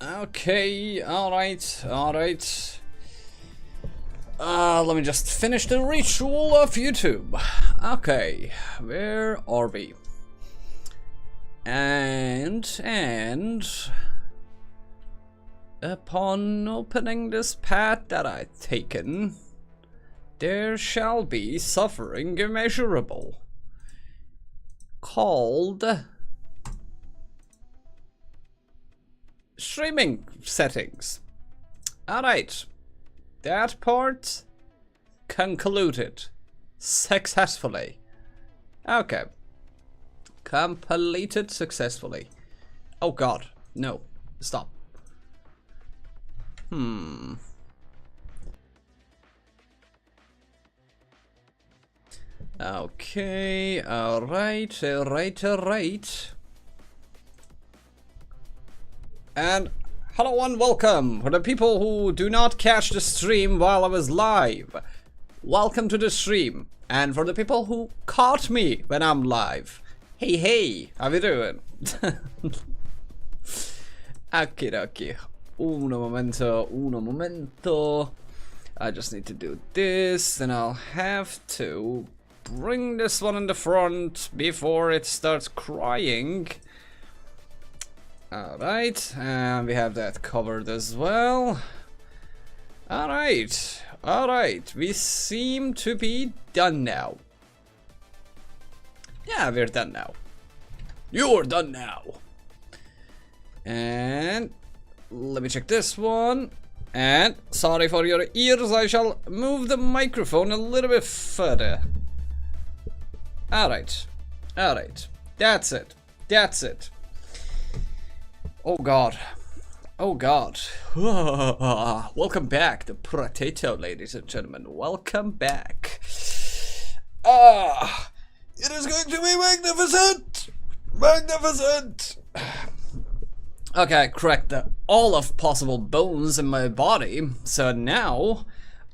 Okay, alright. Let me just finish the ritual of YouTube. Okay, where are we? And upon opening this path that I've taken, there shall be suffering immeasurable, called streaming settings. Alright, that part concluded successfully. Okay, completed successfully. Oh god, no, stop. Okay, alright. And hello and welcome for the people who do not catch the stream while I was live. Welcome to the stream. And for the people who caught me when I'm live, hey, how you doing? Okie dokie. Uno momento. I just need to do this, and I'll have to bring this one in the front before it starts crying. Alright, and we have that covered as well. Alright, we seem to be done now. Yeah, we're done now. You're done now. And let me check this one. And sorry for your ears, I shall move the microphone a little bit further. Alright, that's it. Oh god. Welcome back to Brotato, ladies and gentlemen. Welcome back. It is going to be magnificent. Okay, I cracked all of possible bones in my body, so now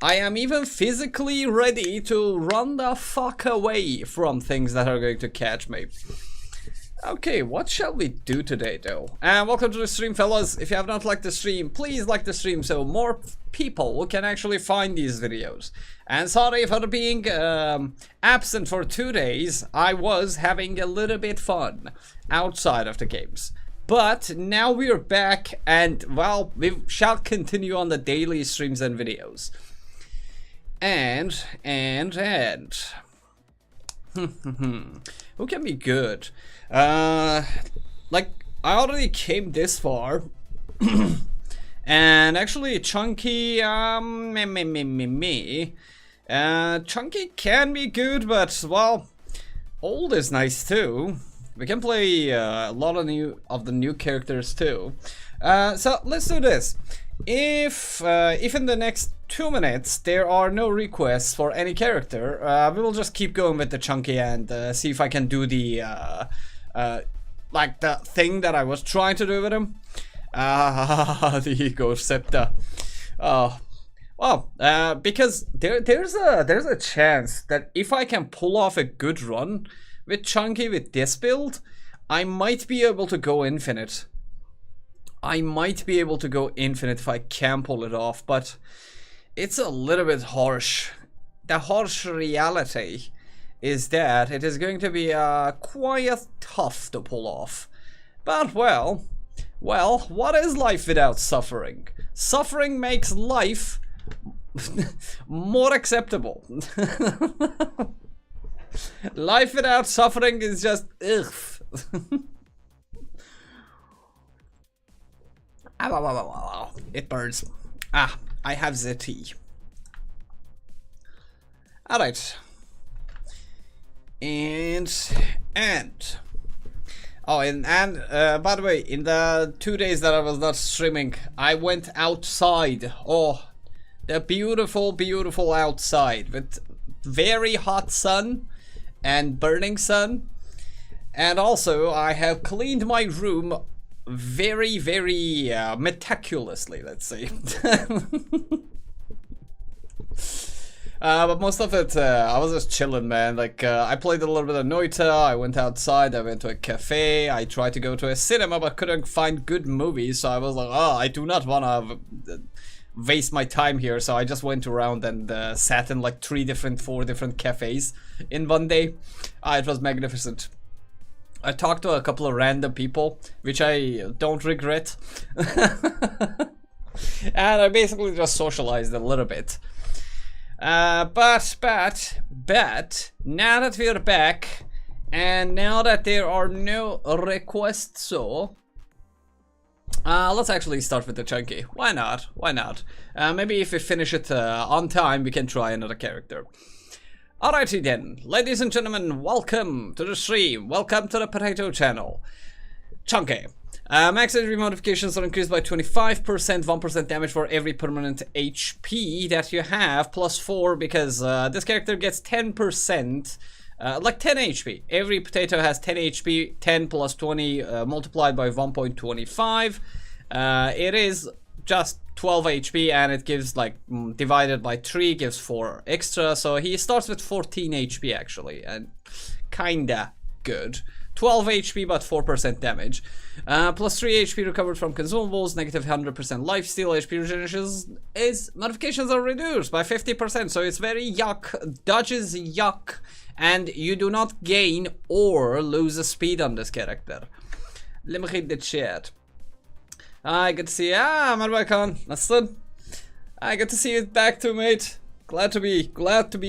I am even physically ready to run the fuck away from things that are going to catch me. Okay, what shall we do today though? And welcome to the stream, fellas. If you have not liked the stream, please like the stream so more people can actually find these videos. And sorry for being absent for 2 days. I was having a little bit fun outside of the games. But now we are back, and well, we shall continue on the daily streams and videos. And who can be good? Like, I already came this far. And actually Chunky, Chunky can be good, but well, old is nice too. We can play a lot of the new characters too. So let's do this. If in the next 2 minutes there are no requests for any character, we will just keep going with the Chunky and see if I can do the like the thing that I was trying to do with him. The Ego Scepter. Oh, well, because there's a chance that if I can pull off a good run with Chunky with this build, I might be able to go infinite. If I can pull it off, but it's a little bit harsh. The harsh reality is that it is going to be quite tough to pull off. But well, what is life without suffering? Suffering makes life more acceptable. Life without suffering is just ugh. It burns. I have the tea. Alright. And by the way, in the 2 days that I was not streaming, I went outside. Oh, the beautiful outside with very hot sun and burning sun. And also I have cleaned my room very meticulously, let's say. But most of it, I was just chilling, man. Like, I played a little bit of Noita, I went outside, I went to a cafe, I tried to go to a cinema, but couldn't find good movies, so I was like, oh, I do not want to waste my time here, so I just went around and sat in like 4 different cafes in one day. It was magnificent. I talked to a couple of random people, which I don't regret. And I basically just socialized a little bit. But, now that we're back, and now that there are no requests, so... let's actually start with the chunky. Why not? Why not? Maybe if we finish it on time, we can try another character. Alrighty then, ladies and gentlemen, welcome to the stream. Welcome to the Potato channel. Chunky. Max HP modifications are increased by 25%, 1% damage for every permanent HP that you have, plus 4 because this character gets 10%, like 10 HP. Every potato has 10 HP, 10 plus 20 multiplied by 1.25. It is just 12 HP and it gives like, divided by 3 gives 4 extra, so he starts with 14 HP actually, and kinda good. 12 HP but 4% damage. Plus 3 HP recovered from consumables, negative 100% lifesteal. HP regeneration modifications are reduced by 50%, so it's very yuck. Dodges yuck, and you do not gain or lose a speed on this character. Let me read the chat. I get to see مرحبا Khan. Nasıl? I get to see you back too, mate. Glad to be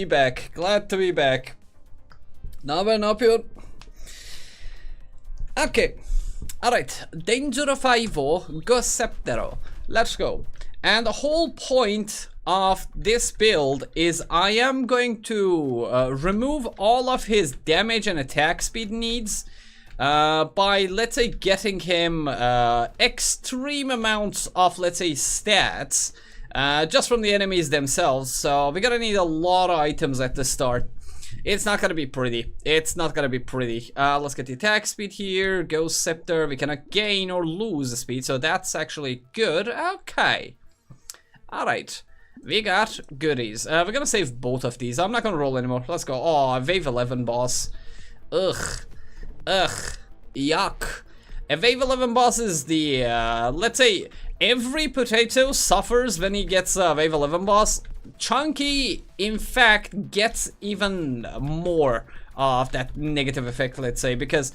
back. Glad to be back. Ne yapıyor? Okay, alright, Danger 5, go Sceptero, let's go. And the whole point of this build is I am going to remove all of his damage and attack speed needs by, let's say, getting him extreme amounts of, let's say, stats just from the enemies themselves. So we're gonna need a lot of items at the start. It's not gonna be pretty. It's not gonna be pretty. Let's get the attack speed here. Go Scepter. We cannot gain or lose the speed, so that's actually good. Okay. Alright. We got goodies. We're gonna save both of these. I'm not gonna roll anymore. Let's go. Oh, wave 11 boss. Ugh. Ugh. Yuck. A wave 11 boss is the, let's say, every potato suffers when he gets a wave 11 boss. Chunky, in fact, gets even more of that negative effect, let's say, because,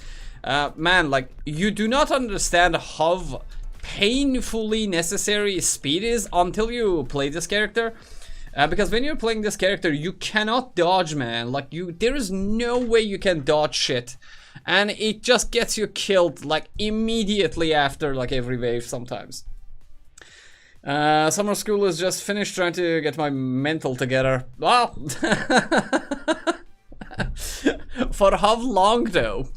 man, like, you do not understand how painfully necessary speed is until you play this character. Because when you're playing this character, you cannot dodge, man. Like, there is no way you can dodge shit. And it just gets you killed, like, immediately after, like, every wave sometimes. Summer school is just finished trying to get my mental together. Well, for how long though?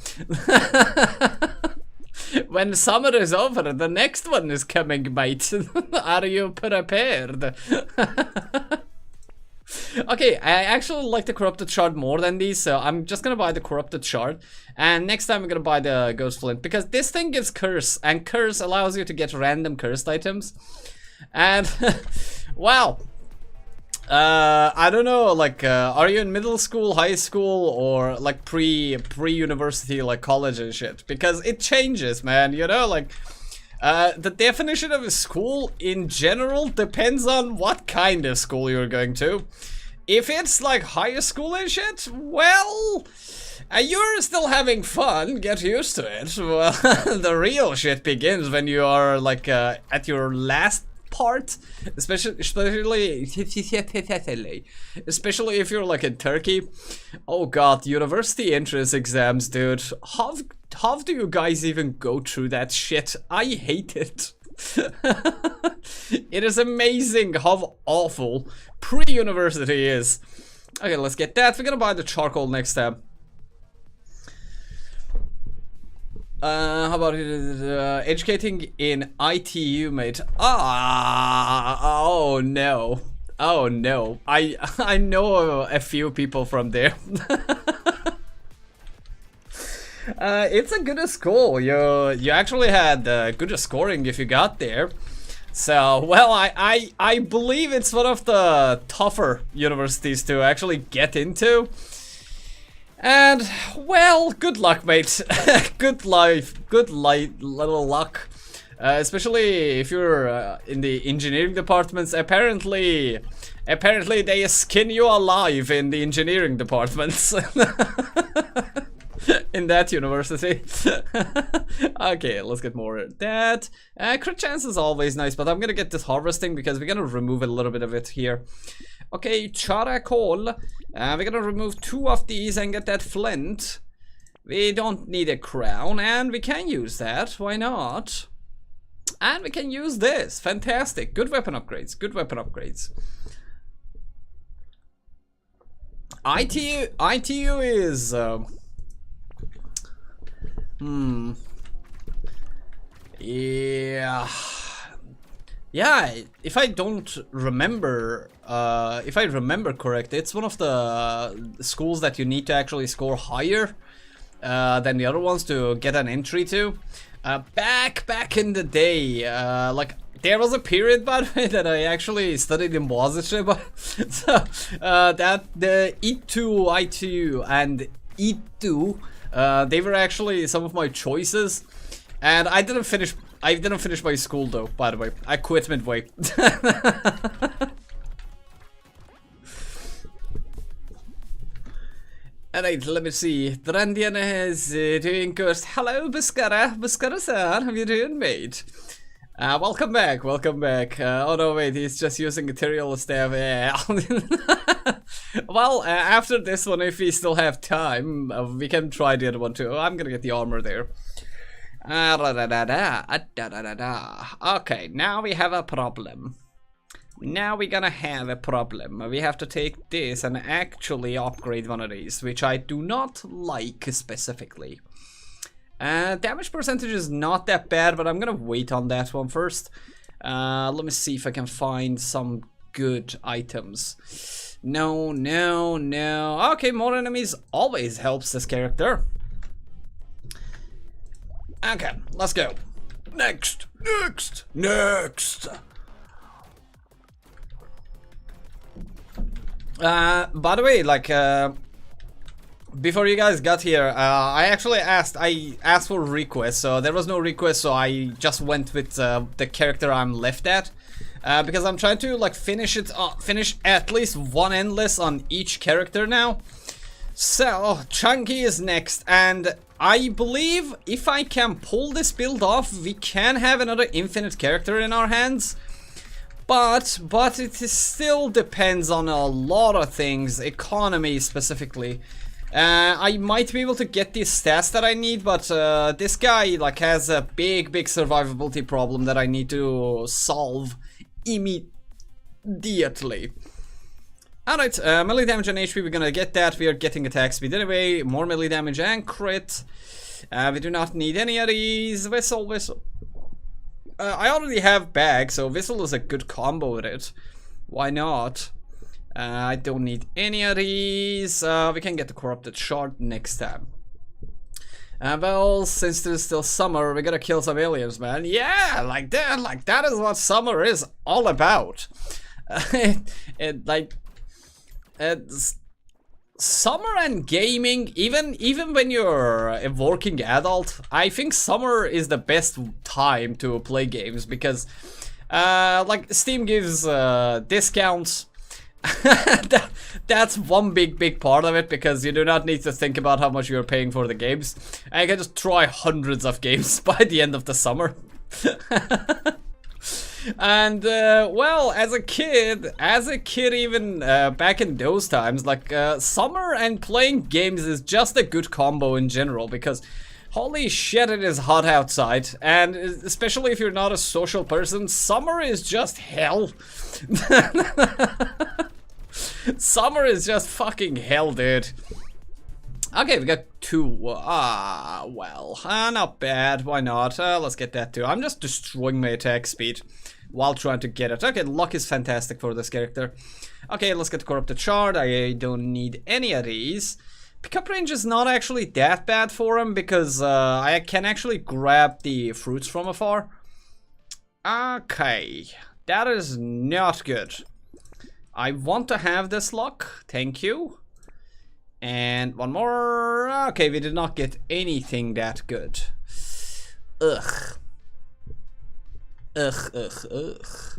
When summer is over, the next one is coming, mate. Are you prepared? Okay, I actually like the corrupted shard more than these, so I'm just gonna buy the corrupted shard. And next time I'm gonna buy the ghost flint, because this thing gives curse, and curse allows you to get random cursed items. And wow, I don't know, like, are you in middle school, high school, or like pre-university, like college and shit? Because it changes, man, you know, like, the definition of a school in general depends on what kind of school you're going to. If it's like high school and shit, well, you're still having fun, get used to it. Well, the real shit begins when you are like at your last part, especially if you're like in Turkey. Oh god, university entrance exams, dude. How do you guys even go through that shit? I hate it. It is amazing how awful pre-university is. Okay, let's get that. We're gonna buy the charcoal next time. How about educating in ITU, mate? Oh no. Oh no. I know a few people from there. It's a good school. You actually had good scoring if you got there. So, well, I believe it's one of the tougher universities to actually get into. And, well, good luck, mate. Good little luck. Especially if you're in the engineering departments. Apparently they skin you alive in the engineering departments. In that university. Okay, let's get more of that. Crit chance is always nice, but I'm gonna get this harvesting because we're gonna remove a little bit of it here. Okay, charcoal. We're gonna remove 2 of these and get that flint. We don't need a crown, and we can use that. Why not? And we can use this. Fantastic. Good weapon upgrades. Good weapon upgrades. ITU is... Yeah, if I don't remember, if I remember correct, it's one of the schools that you need to actually score higher than the other ones to get an entry to. Back in the day, like there was a period, by the way, that I actually studied in Boğaziçi, but so that the E2, ITU, and E2, they were actually some of my choices, and I didn't finish my school though. By the way, I quit midway. Alright, let me see. Drandian is doing good. Hello, Buscara. Buscara-san, how you doing, mate? Welcome back, welcome back. Oh no, wait, he's just using ethereal staff. Yeah. Well, after this one, if we still have time, we can try the other one too. I'm gonna get the armor there. Okay, now we have a problem. Now we're gonna have a problem. We have to take this and actually upgrade one of these, which I do not like specifically. Damage percentage is not that bad, but I'm gonna wait on that one first. Let me see if I can find some good items. No. Okay, more enemies always helps this character. Okay, let's go. Next. By the way, like, before you guys got here, I actually asked for requests, so there was no request, so I just went with the character I'm left at, because I'm trying to like finish at least one endless on each character now. So Chunky is next, and I believe if I can pull this build off, we can have another infinite character in our hands. But it still depends on a lot of things, economy specifically. I might be able to get the stats that I need, but this guy like has a big survivability problem that I need to solve immediately. Alright, melee damage and HP, we're gonna get that. We are getting attack speed anyway, more melee damage and crit. We do not need any of these. Whistle. I already have bag, so Whistle is a good combo with it. Why not? I don't need any of these. We can get the corrupted shard next time. Well, since there's still summer, we gotta kill some aliens, man. Yeah, like that is what summer is all about. It's summer and gaming, even when you're a working adult, I think summer is the best time to play games because like Steam gives discounts. That's one big part of it, because you do not need to think about how much you're paying for the games. And you can just try hundreds of games by the end of the summer. And well, as a kid even back in those times, like summer and playing games is just a good combo in general, because holy shit, it is hot outside, and especially if you're not a social person, summer is just hell. Summer is just fucking hell, dude. Okay, we got 2. Well, not bad. Why not? Let's get that too. I'm just destroying my attack speed while trying to get it. Okay, luck is fantastic for this character. Okay, let's get corrupted shard. I don't need any of these. Pickup range is not actually that bad for him, because I can actually grab the fruits from afar. Okay, that is not good. I want to have this luck, thank you. And one more. Okay, we did not get anything that good. Ugh. Ugh.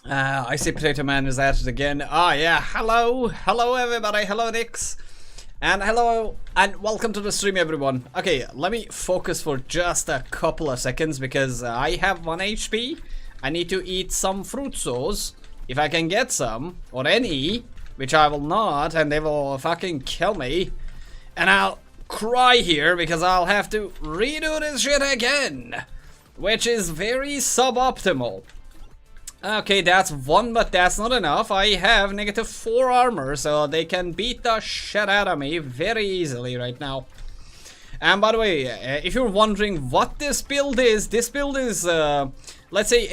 I see Potato Man is at it again. Ah, yeah. Hello everybody. Hello Nix. And hello and welcome to the stream everyone. Okay, let me focus for just a couple of seconds because I have 1 HP. I need to eat some fruit sauce. If I can get some, or any, which I will not, and they will fucking kill me. And I'll cry here because I'll have to redo this shit again. Which is very suboptimal. Okay, that's 1, but that's not enough. I have -4 armor, so they can beat the shit out of me very easily right now. And by the way, if you're wondering what this build is, let's say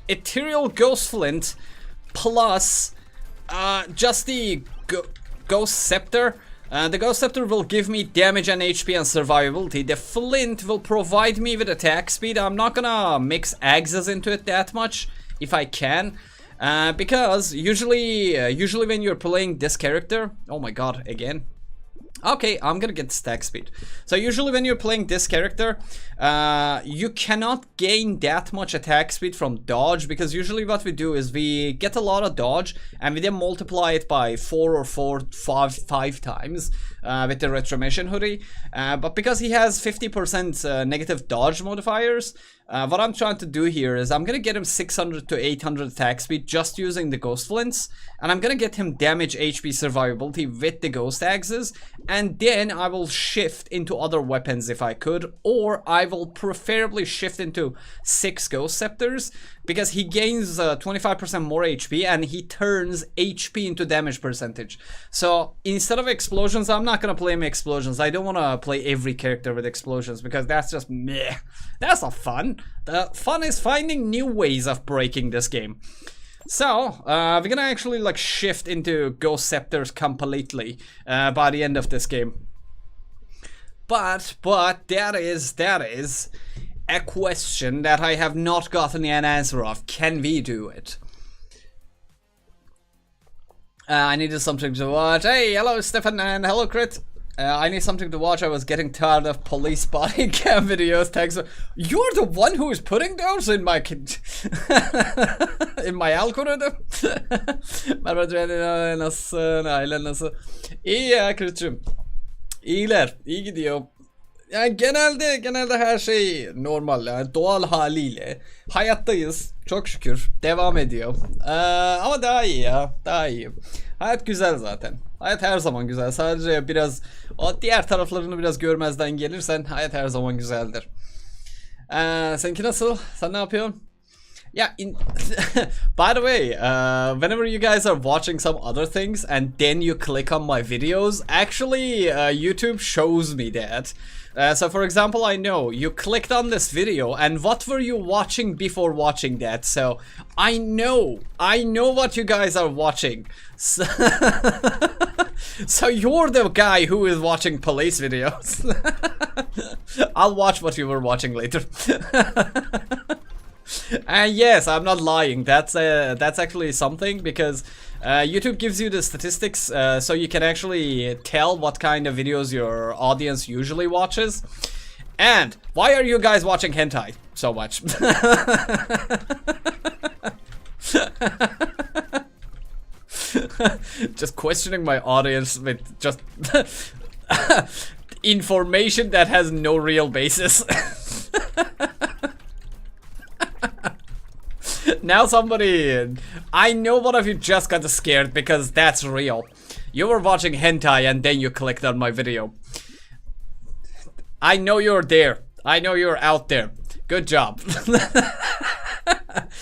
ethereal ghost flint plus just the ghost scepter. The ghost scepter will give me damage and HP and survivability. The flint will provide me with attack speed. I'm not gonna mix axes into it that much if I can, because usually when you're playing this character, oh my god, again. Okay, I'm gonna get stack speed. So usually when you're playing this character, you cannot gain that much attack speed from dodge, because usually what we do is we get a lot of dodge and we then multiply it by 4 or 5 times with the retromation hoodie. But because he has 50% negative dodge modifiers, what I'm trying to do here is I'm gonna get him 600 to 800 attack speed just using the ghost flints, and I'm gonna get him damage, HP, survivability with the ghost axes, and then I will shift into other weapons if I could, or I will preferably shift into 6 ghost scepters, because he gains 25% more HP and he turns HP into damage percentage. So instead of explosions, I'm not gonna play him explosions. I don't want to play every character with explosions because that's just meh. That's not fun. The fun is finding new ways of breaking this game. So we're gonna actually like shift into ghost scepters completely by the end of this game. But that is a question that I have not gotten an answer of. Can we do it? I needed something to watch. Hey, hello Stefan and hello Crit. I need something to watch. I was getting tired of police body cam videos. Thanks. You're the one who is putting those in my in my algorithm. Merhaba nasılsın? Ailen nasıl? İyi ya Crit'cim. İyiler. İyi gidiyor. Yani genelde her şey normal, yani doğal haliyle hayattayız, çok şükür, devam ediyor. Ama daha iyi ya, daha iyi. Hayat güzel zaten. Hayat her zaman güzel. Sadece biraz o diğer taraflarını biraz görmezden gelirsen hayat her zaman güzeldir. Seninki nasıl? Sen ne yapıyorsun? Yeah, by the way, whenever you guys are watching some other things and then you click on my videos, actually YouTube shows me that. So for example, I know you clicked on this video and what were you watching before watching that? So I know what you guys are watching. So, so you're the guy who is watching police videos. I'll watch what you were watching later. And yes, I'm not lying. That's actually something, because YouTube gives you the statistics, so you can actually tell what kind of videos your audience usually watches. And why are you guys watching hentai so much? Just questioning my audience with just information that has no real basis. Now somebody, I know one of you just got scared because that's real. You were watching hentai and then you clicked on my video. I know you're there. I know you're out there. Good job.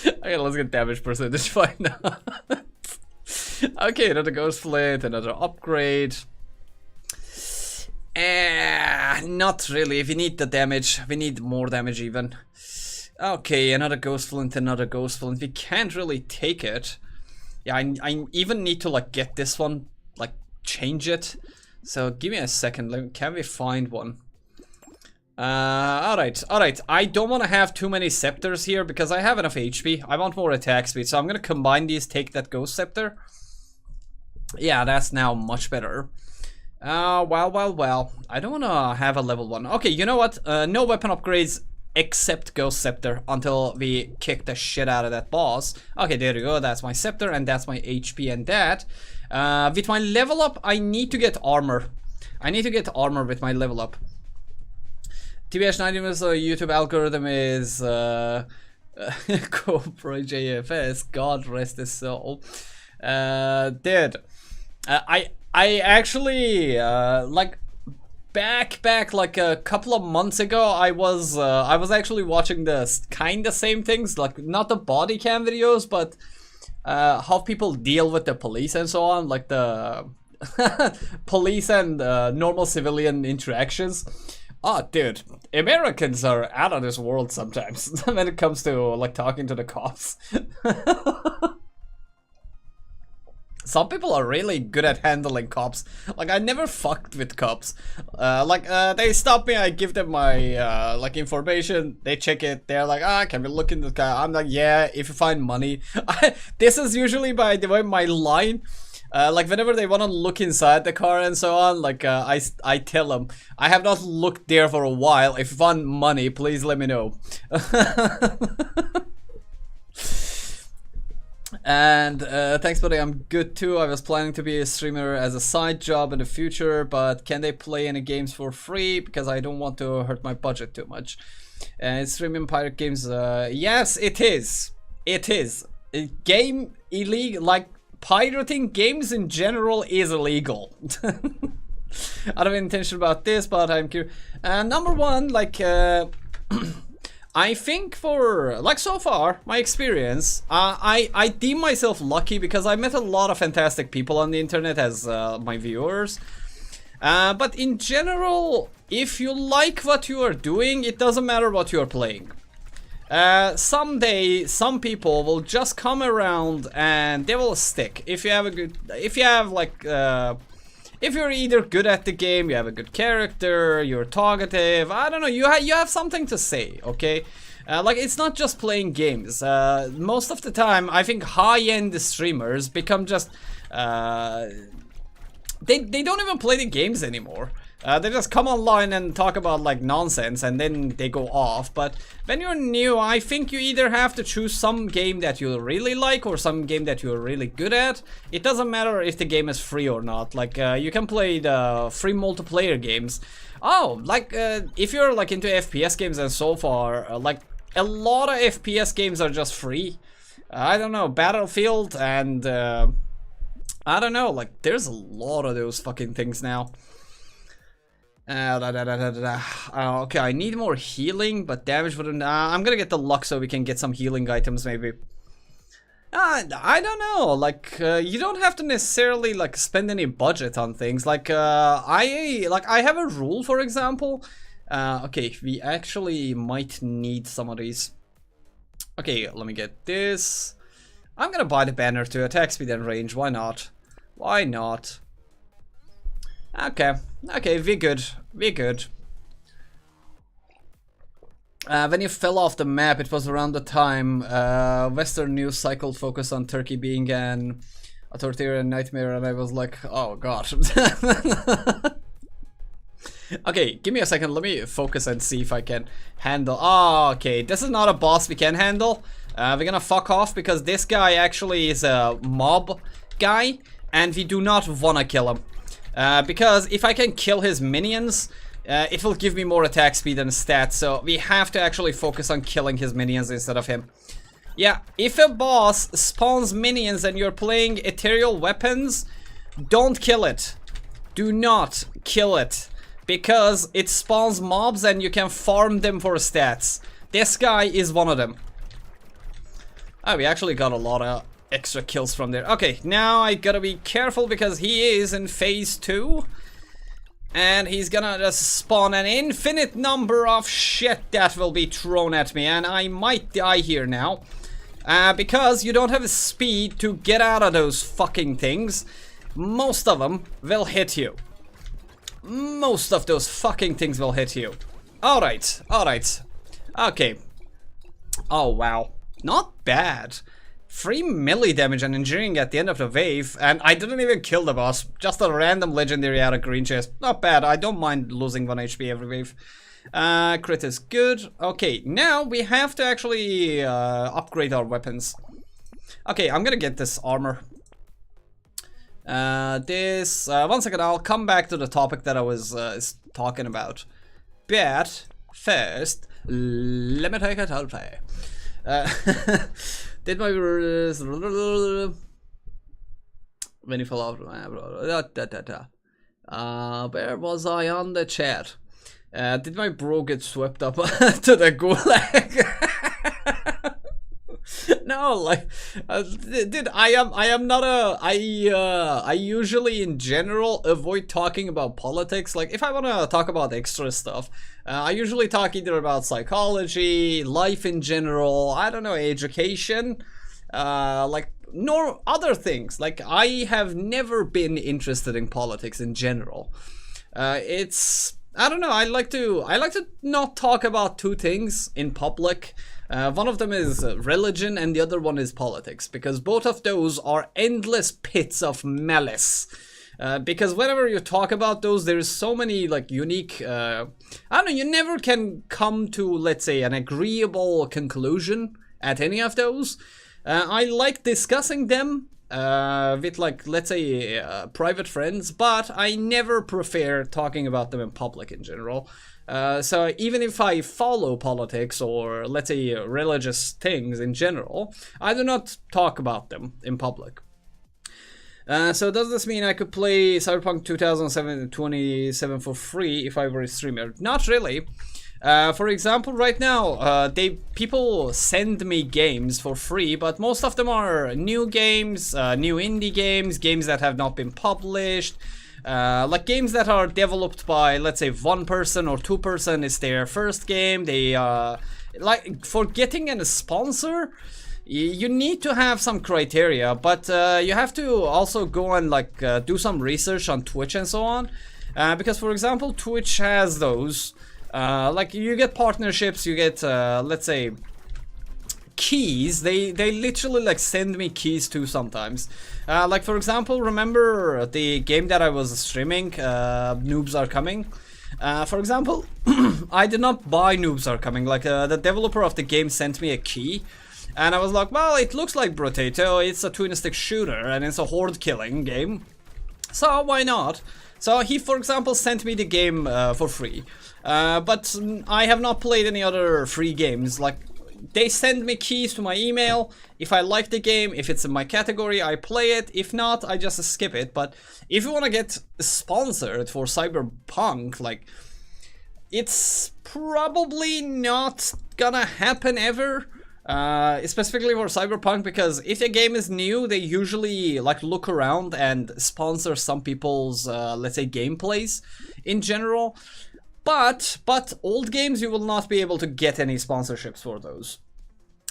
Okay, let's get damage percentage find out. Okay, another ghost flint, another upgrade. Not really. We need the damage. We need more damage even. Okay, another ghost flint, another ghost flint. We can't really take it. Yeah, I even need to like get this one, like change it. So give me a second. Can we find one? Alright, alright. I don't want to have too many scepters here because I have enough HP. I want more attack speed, so I'm gonna combine these, take that ghost scepter. Yeah, that's now much better. Well. I don't want to have a level 1. Okay, you know what? No weapon upgrades except ghost scepter until we kick the shit out of that boss. Okay, there you go. That's my scepter and that's my HP and that. With my level up, I need to get armor. I need to get armor with my level up. TBH90's YouTube algorithm is Cobra JFS. God rest his soul. Dude, I actually like back like a couple of months ago, I was actually watching the kind of same things, like not the body cam videos, but how people deal with the police and so on, like the police and normal civilian interactions. Oh, dude, Americans are out of this world sometimes when it comes to like talking to the cops. Some people are really good at handling cops. Like, I never fucked with cops. They stop me, I give them my like information, they check it, they're like, can we look in the car? I'm like, yeah, if you find money. This is usually, by the way, my line. Like whenever they want to look inside the car and so on, like I tell them, I have not looked there for a while. If you find money, please let me know. And thanks buddy, I'm good too. I was planning to be a streamer as a side job in the future, but can they play any games for free? Because I don't want to hurt my budget too much. Streaming pirate games, yes it is. It is. A game illegal, like pirating games in general is illegal. I don't have intention about this, but I'm curious. Number one, like I think for like so far my experience, I deem myself lucky because I met a lot of fantastic people on the internet as my viewers. But in general, if you like what you are doing, it doesn't matter what you are playing. Someday some people will just come around and they will stick. If you have a good, if you're either good at the game, you have a good character, you're talkative, I don't know, you have something to say, okay? Like, it's not just playing games. Most of the time, I think high-end streamers become just, they don't even play the games anymore. They just come online and talk about like nonsense and then they go off. But when you're new, I think you either have to choose some game that you really like or some game that you're really good at. It doesn't matter if the game is free or not. Like you can play the free multiplayer games. Oh, like if you're like into FPS games and so far, like a lot of FPS games are just free. I don't know, Battlefield and I don't know, like there's a lot of those fucking things now. Okay, I need more healing, but damage wouldn't. I'm gonna get the luck so we can get some healing items, maybe. I don't know. Like, you don't have to necessarily like spend any budget on things. Like, I have a rule, for example. Okay, we actually might need some of these. Okay, let me get this. I'm gonna buy the banner to attack speed and range. Why not? Why not? Okay, okay, we're good. We're good. When you fell off the map, it was around the time Western news cycle focused on Turkey being an authoritarian nightmare, and I was like, oh god. Okay, give me a second, let me focus and see if I can handle. Oh, okay, this is not a boss we can handle. We're gonna fuck off because this guy actually is a mob guy, and we do not wanna kill him. Because if I can kill his minions, it will give me more attack speed and stats, so we have to actually focus on killing his minions instead of him. Yeah, if a boss spawns minions and you're playing ethereal weapons, don't kill it. Do not kill it, because it spawns mobs and you can farm them for stats. This guy is one of them. Oh, we actually got a lot of extra kills from there. Okay, now I gotta be careful because he is in phase 2. And he's gonna just spawn an infinite number of shit that will be thrown at me. And I might die here now. Because you don't have the speed to get out of those fucking things. Most of them will hit you. Most of those fucking things will hit you. Alright, alright. Okay. Oh, wow. Not bad. 3 melee damage and engineering at the end of the wave, and I didn't even kill the boss. Just a random legendary out of green chest. Not bad. I don't mind losing 1 HP every wave. Crit is good. Okay, now we have to actually upgrade our weapons. Okay, I'm gonna get this armor. One second, I'll come back to the topic that I was talking about. But first, let me take a selfie. Did my when he fell off? Where was I on the chat? Did my bro get swept up to the gulag? No, like, dude, I usually in general avoid talking about politics. Like, if I want to talk about extra stuff, I usually talk either about psychology, life in general, I don't know, education, like, nor other things. Like, I have never been interested in politics in general. I don't know, I like to not talk about two things in public. One of them is religion and the other one is politics, because both of those are endless pits of malice. Because whenever you talk about those, there's so many like unique, I don't know, you never can come to, let's say, an agreeable conclusion at any of those. I like discussing them with, like, let's say, private friends, but I never prefer talking about them in public in general. So even if I follow politics or, let's say, religious things in general, I do not talk about them in public. So does this mean I could play Cyberpunk 2027 for free if I were a streamer? Not really. For example, right now, people send me games for free, but most of them are new games, new indie games, games that have not been published. Like games that are developed by, let's say, 1 person or 2 person is their first game. They like, for getting a sponsor, you need to have some criteria, but you have to also go and like do some research on Twitch and so on, because for example, Twitch has those. Like, you get partnerships, you get let's say keys. They literally like send me keys too sometimes. Like, for example, remember the game that I was streaming, Noobs Are Coming? For example, I did not buy Noobs Are Coming. Like, the developer of the game sent me a key, and I was like, well, it looks like Brotato, it's a twin-stick shooter and it's a horde killing game, so why not? So he, for example, sent me the game for free. But I have not played any other free games. Like, they send me keys to my email. If I like the game, if it's in my category, I play it. If not, I just skip it. But if you want to get sponsored for Cyberpunk, like, it's probably not gonna happen ever. Specifically for Cyberpunk, because if a game is new, they usually like look around and sponsor some people's, let's say, gameplays in general. But old games, you will not be able to get any sponsorships for those.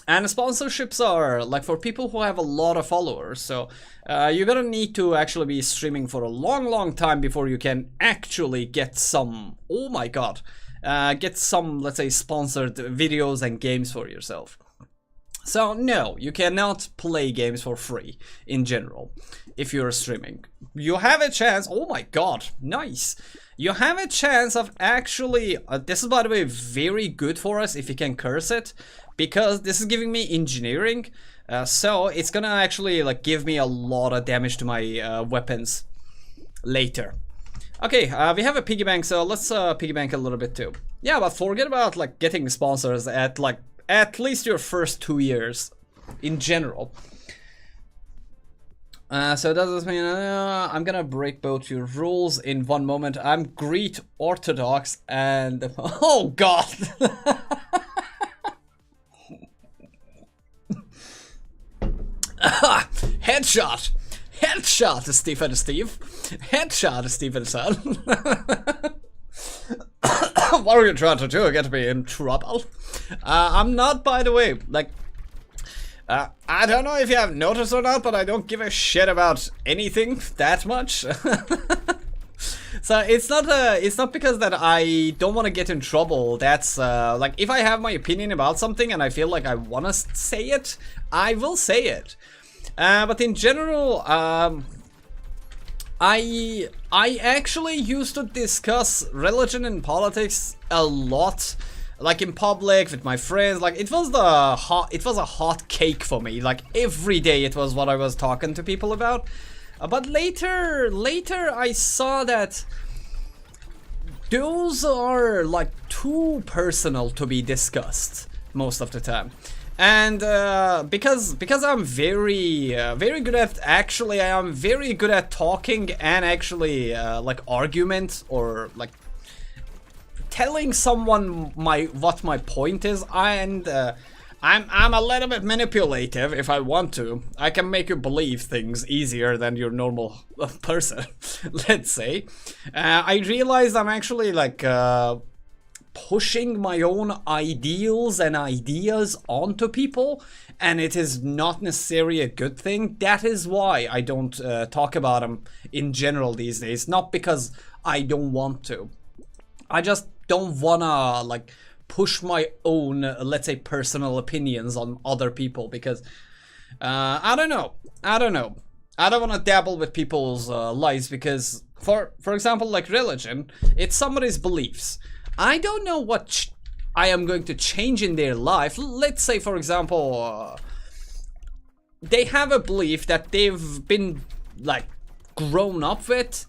And sponsorships are like for people who have a lot of followers. So you're gonna need to actually be streaming for a long time before you can actually get some, oh my god, get some, let's say, sponsored videos and games for yourself. So no, you cannot play games for free in general if you're streaming. You have a chance, oh my god, nice. You have a chance of actually, this is by the way very good for us if you can curse it, because this is giving me engineering, so it's gonna actually like give me a lot of damage to my weapons later. Okay, we have a piggy bank, so let's piggy bank a little bit too. Yeah, but forget about like getting sponsors at like at least your first 2 years in general. So does this mean I'm gonna break both your rules in one moment? I'm Greek Orthodox and oh god. Headshot! Headshot, Stephen Steve! Headshot, Stephen son! What are you trying to do? Get me in trouble? I'm not, by the way, like, I don't know if you have noticed or not, but I don't give a shit about anything that much. So it's not because that I don't want to get in trouble. That's like, if I have my opinion about something and I feel like I want to say it, I will say it. But in general, I actually used to discuss religion and politics a lot, like in public with my friends. Like it was a hot cake for me. Like every day it was what I was talking to people about. But later I saw that those are like too personal to be discussed most of the time. And because I'm very good at, actually I am very good at talking and actually like argument, or like telling someone what my point is, and I'm a little bit manipulative if I want to. I can make you believe things easier than your normal person, let's say. I realized I'm actually like pushing my own ideals and ideas onto people, and it is not necessarily a good thing. That is why I don't talk about them in general these days. Not because I don't want to. I just don't wanna like push my own, let's say, personal opinions on other people, because I don't know. I don't want to dabble with people's lives, because for example, like religion, it's somebody's beliefs. I don't know what I am going to change in their life. Let's say, for example, they have a belief that they've been like grown up with,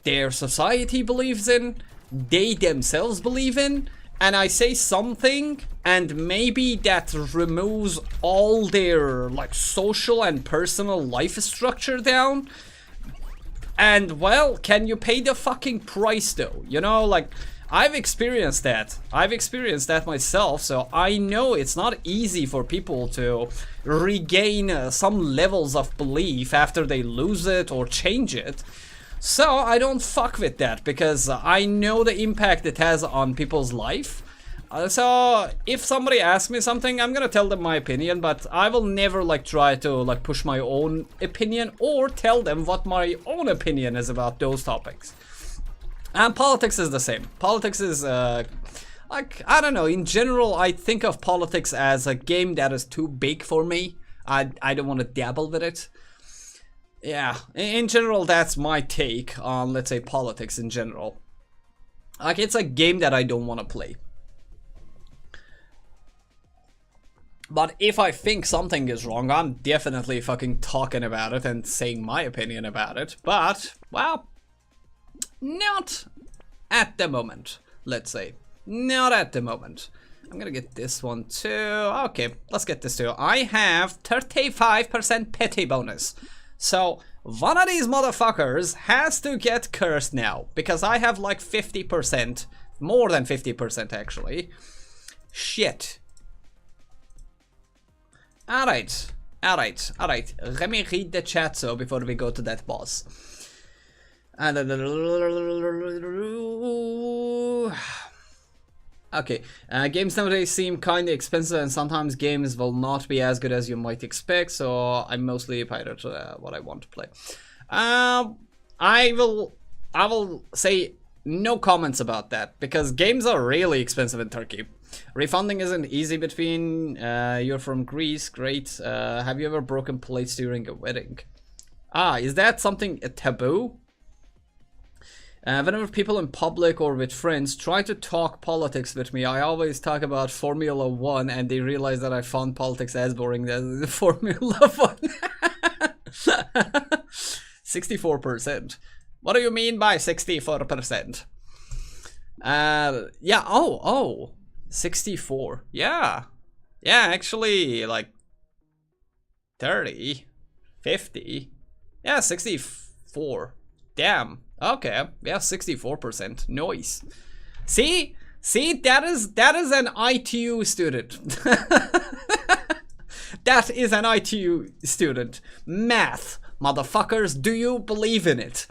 their society believes in, they themselves believe in, and I say something, and maybe that removes all their like social and personal life structure down. And well, can you pay the fucking price though? You know, like I've experienced that. I've experienced that myself, so I know it's not easy for people to regain some levels of belief after they lose it or change it. So I don't fuck with that, because I know the impact it has on people's life. So if somebody asks me something, I'm gonna tell them my opinion, but I will never like try to like push my own opinion or tell them what my own opinion is about those topics. And politics is the same. Politics is like, I don't know, in general I think of politics as a game that is too big for me. I don't want to dabble with it. Yeah, in general, that's my take on, let's say, politics in general. Like, it's a game that I don't want to play. But if I think something is wrong, I'm definitely fucking talking about it and saying my opinion about it. But, well, not at the moment, let's say. Not at the moment. I'm gonna get this one too. Okay, let's get this too. I have 35% petty bonus. So, one of these motherfuckers has to get cursed now, because I have like 50%, more than 50% actually. Shit. Alright, let me read the chat so before we go to that boss. Okay, games nowadays seem kinda expensive, and sometimes games will not be as good as you might expect, so I mostly pirate what I want to play. I will say no comments about that, because games are really expensive in Turkey. Refunding isn't easy between, you're from Greece, great. Have you ever broken plates during a wedding? Ah, is that something a taboo? Whenever people in public or with friends try to talk politics with me, I always talk about Formula 1, and they realize that I found politics as boring as the Formula 1. 64%. What do you mean by 64%? Yeah, oh, 64. Yeah, actually, like 30, 50. Yeah, 64. Damn. Okay, yeah, 64%. Nice. See, that is an ITU student. That is an ITU student. Math, motherfuckers, do you believe in it?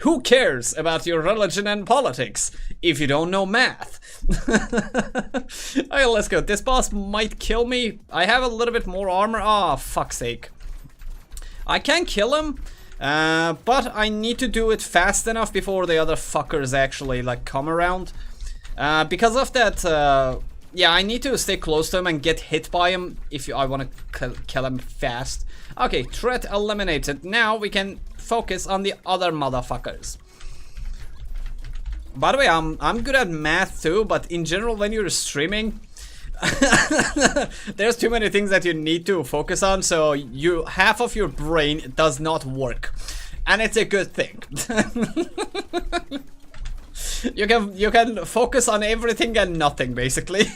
Who cares about your religion and politics if you don't know math? Alright, let's go. This boss might kill me. I have a little bit more armor. Oh, fuck's sake. I can kill him, But I need to do it fast enough before the other fuckers actually like come around. Because of that, yeah, I need to stay close to him and get hit by him if I want to kill him fast. Okay, threat eliminated. Now we can focus on the other motherfuckers. By the way, I'm good at math too, but in general, when you're streaming, there's too many things that you need to focus on, so half of your brain does not work, and it's a good thing. You can focus on everything and nothing, basically.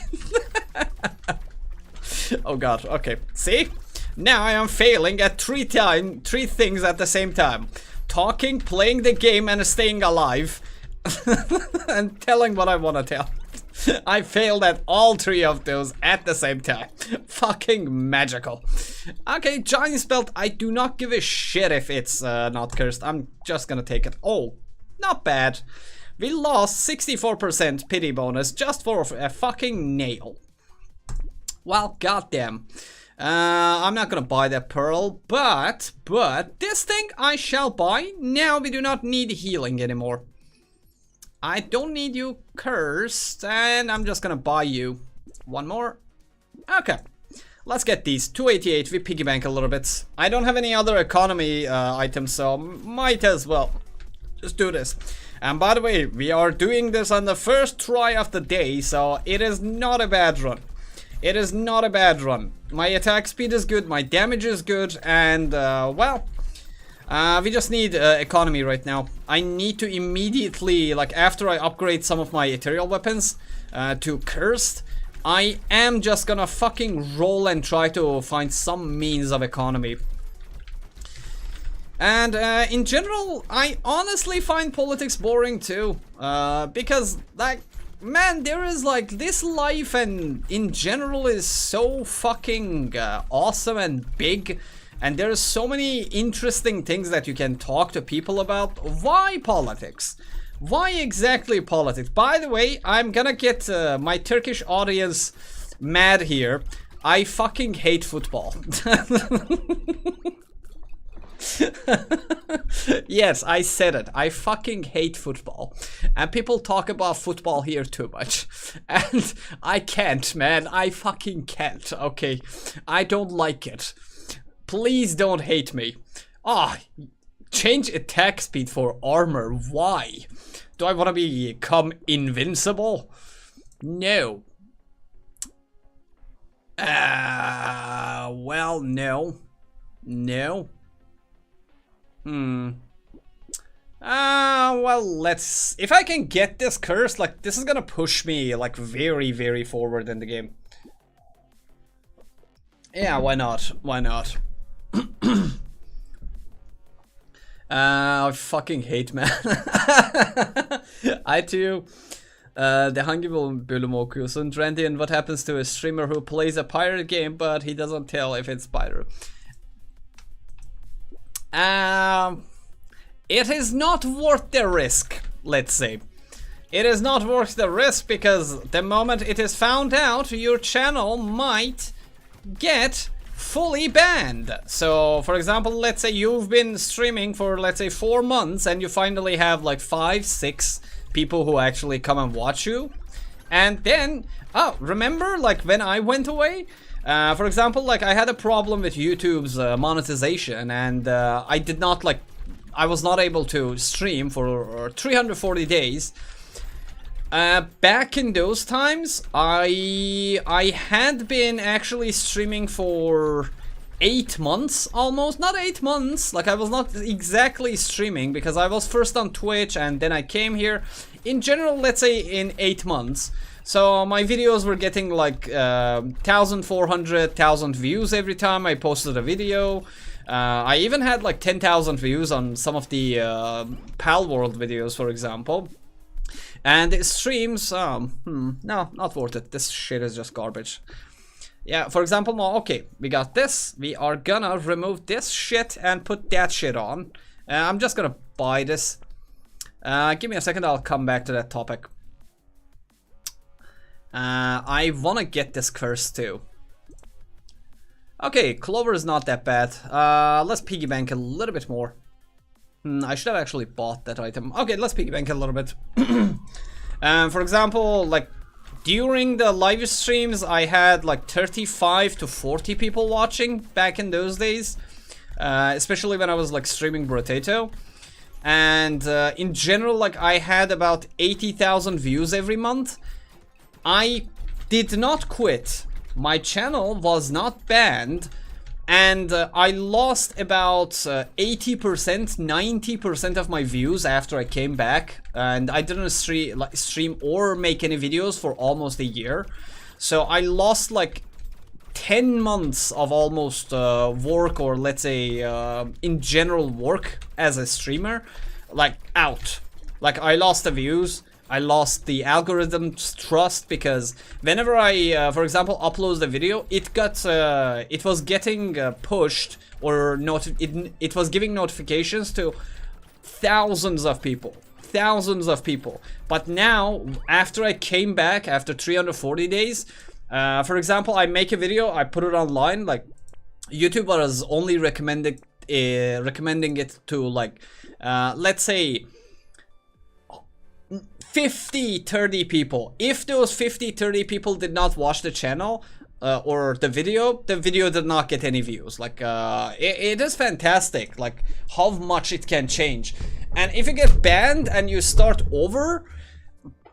Oh god, okay. See? Now I am failing at three things at the same time. Talking, playing the game, and staying alive. And telling what I want to tell. I failed at all three of those at the same time. Fucking magical. Okay, Giant's Belt. I do not give a shit if it's not cursed. I'm just gonna take it. Oh, not bad. We lost 64% pity bonus just for a fucking nail. Well, goddamn. I'm not gonna buy that pearl, but this thing I shall buy. Now we do not need healing anymore. I don't need you cursed, and I'm just gonna buy you one more. Okay, let's get these 288. We piggy bank a little bit. I don't have any other economy items, so might as well just do this. And by the way, we are doing this on the first try of the day, so it is not a bad run. It is not a bad run. My attack speed is good, my damage is good, and well, we just need economy right now. I need to immediately, like after I upgrade some of my ethereal weapons to cursed, I am just gonna fucking roll and try to find some means of economy. And in general, I honestly find politics boring too, because like, man, there is like this life and in general is so fucking awesome and big, and there's so many interesting things that you can talk to people about. Why politics? Why exactly politics? By the way, I'm gonna get my Turkish audience mad here. I fucking hate football. Yes, I said it. I fucking hate football. And people talk about football here too much. And I can't, man. I fucking can't, okay? I don't like it. Please don't hate me. Ah, change attack speed for armor. Why? Do I want to become invincible? No. Well, no. No. Well, let's... If I can get this curse, like, this is gonna push me, like, very, very forward in the game. Yeah, why not? Why not? I fucking hate, man. I too. The hangi bölüm okuyorsun? Trendy, and what happens to a streamer who plays a pirate game, but he doesn't tell if it's pirate? It is not worth the risk, let's say. It is not worth the risk because the moment it is found out, your channel might get fully banned. So, for example, let's say you've been streaming for, let's say, 4 months and you finally have like 5, 6 people who actually come and watch you. And then, oh, remember like when I went away? For example, like I had a problem with YouTube's monetization, and I did not like, I was not able to stream for 340 days. Back in those times, I had been actually streaming for 8 months almost. Not 8 months, like I was not exactly streaming because I was first on Twitch and then I came here. In general, let's say in 8 months. So my videos were getting like 1,400, 1,000 views every time I posted a video. I even had like 10,000 views on some of the Pal World videos, for example. And the streams, no, not worth it. This shit is just garbage. Yeah, for example, okay, we got this. We are gonna remove this shit and put that shit on. I'm just gonna buy this. Give me a second, I'll come back to that topic. I wanna get this curse too. Okay, Clover is not that bad. Let's piggy bank a little bit more. I should have actually bought that item. Okay, let's piggyback a little bit. For example, like during the live streams, I had like 35 to 40 people watching back in those days, especially when I was like streaming Brotato. And in general, like I had about 80,000 views every month. I did not quit. My channel was not banned. And I lost about 80%, 90% of my views after I came back. And I didn't stream or make any videos for almost a year. So I lost like 10 months of almost work, or let's say in general work as a streamer, like out. Like I lost the views. I lost the algorithm's trust, because whenever I, for example, upload the video, it was getting pushed, or it was giving notifications to thousands of people. But now, after I came back after 340 days, for example, I make a video, I put it online, like YouTube was only recommending it to like, let's say 50-30 people. If those 50-30 people did not watch the channel or the video did not get any views. Like it is fantastic, like how much it can change. And if you get banned and you start over,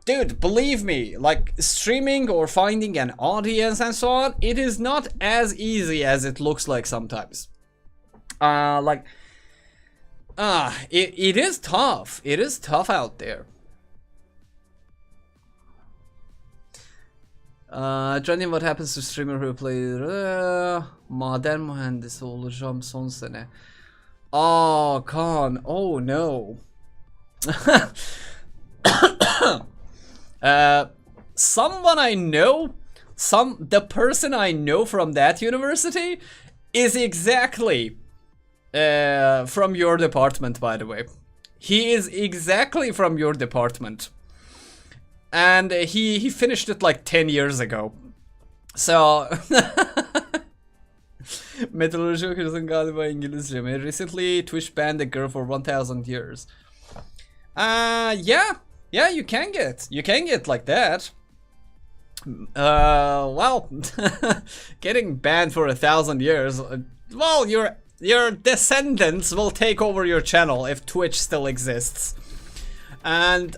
dude, believe me, like streaming or finding an audience and so on, it is not as easy as it looks like sometimes. It is tough. It is tough out there. Trending what happens to streamer who plays maden mühendisi olacağım son sene. Oh, Khan. Oh no. Someone I know, the person I know from that university is exactly from your department, by the way. He is exactly from your department. And he finished it like 10 years ago. So Meteoroloji okuyorsun galiba İngilizce mi? Recently Twitch banned a girl for 1000 years. Yeah, you can get like that. Well, getting banned for 1000 years. Well, your descendants will take over your channel if Twitch still exists. And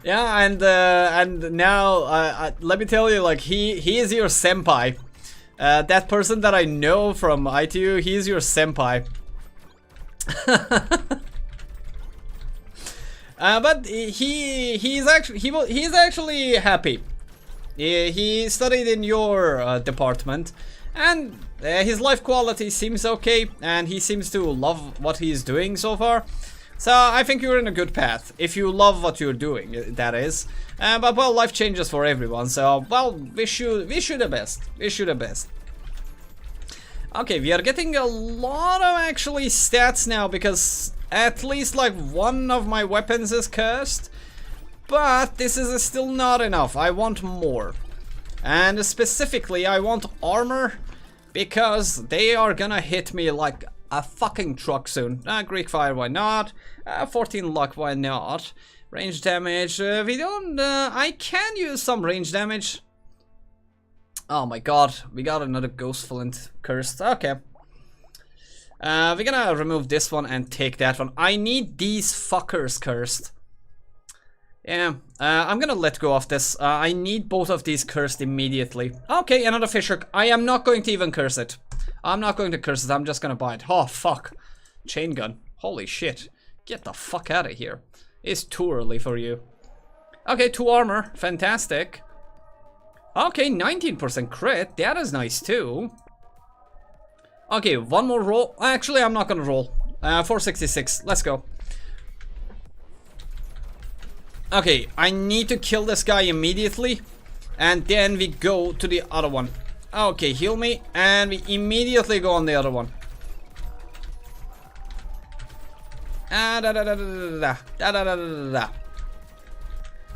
yeah, and now let me tell you, like he is your senpai. That person that I know from ITU, he's your senpai. But he's actually happy. He studied in your department, and his life quality seems okay, and he seems to love what he's doing so far. So I think you're in a good path, if you love what you're doing, that is. But well, life changes for everyone, so well, wish you the best. Wish you the best. Okay, we are getting a lot of actually stats now, because at least like one of my weapons is cursed. But this is still not enough. I want more. And specifically, I want armor, because they are gonna hit me like a fucking truck soon. Greek fire, why not? 14 luck, why not? Range damage, we don't, I can use some range damage. Oh my god, we got another ghost flint cursed. Okay. We're gonna remove this one and take that one. I need these fuckers cursed. Yeah, I'm gonna let go of this. I need both of these cursed immediately. Okay, another fisher. I am not going to even curse it. I'm not going to curse it, I'm just gonna buy it. Oh, fuck. Chain gun. Holy shit. Get the fuck out of here. It's too early for you. Okay, 2 armor. Fantastic. Okay, 19% crit. That is nice too. Okay, one more roll. Actually, I'm not gonna roll. 466. Let's go. Okay, I need to kill this guy immediately. And then we go to the other one. Okay, heal me, and we immediately go on the other one.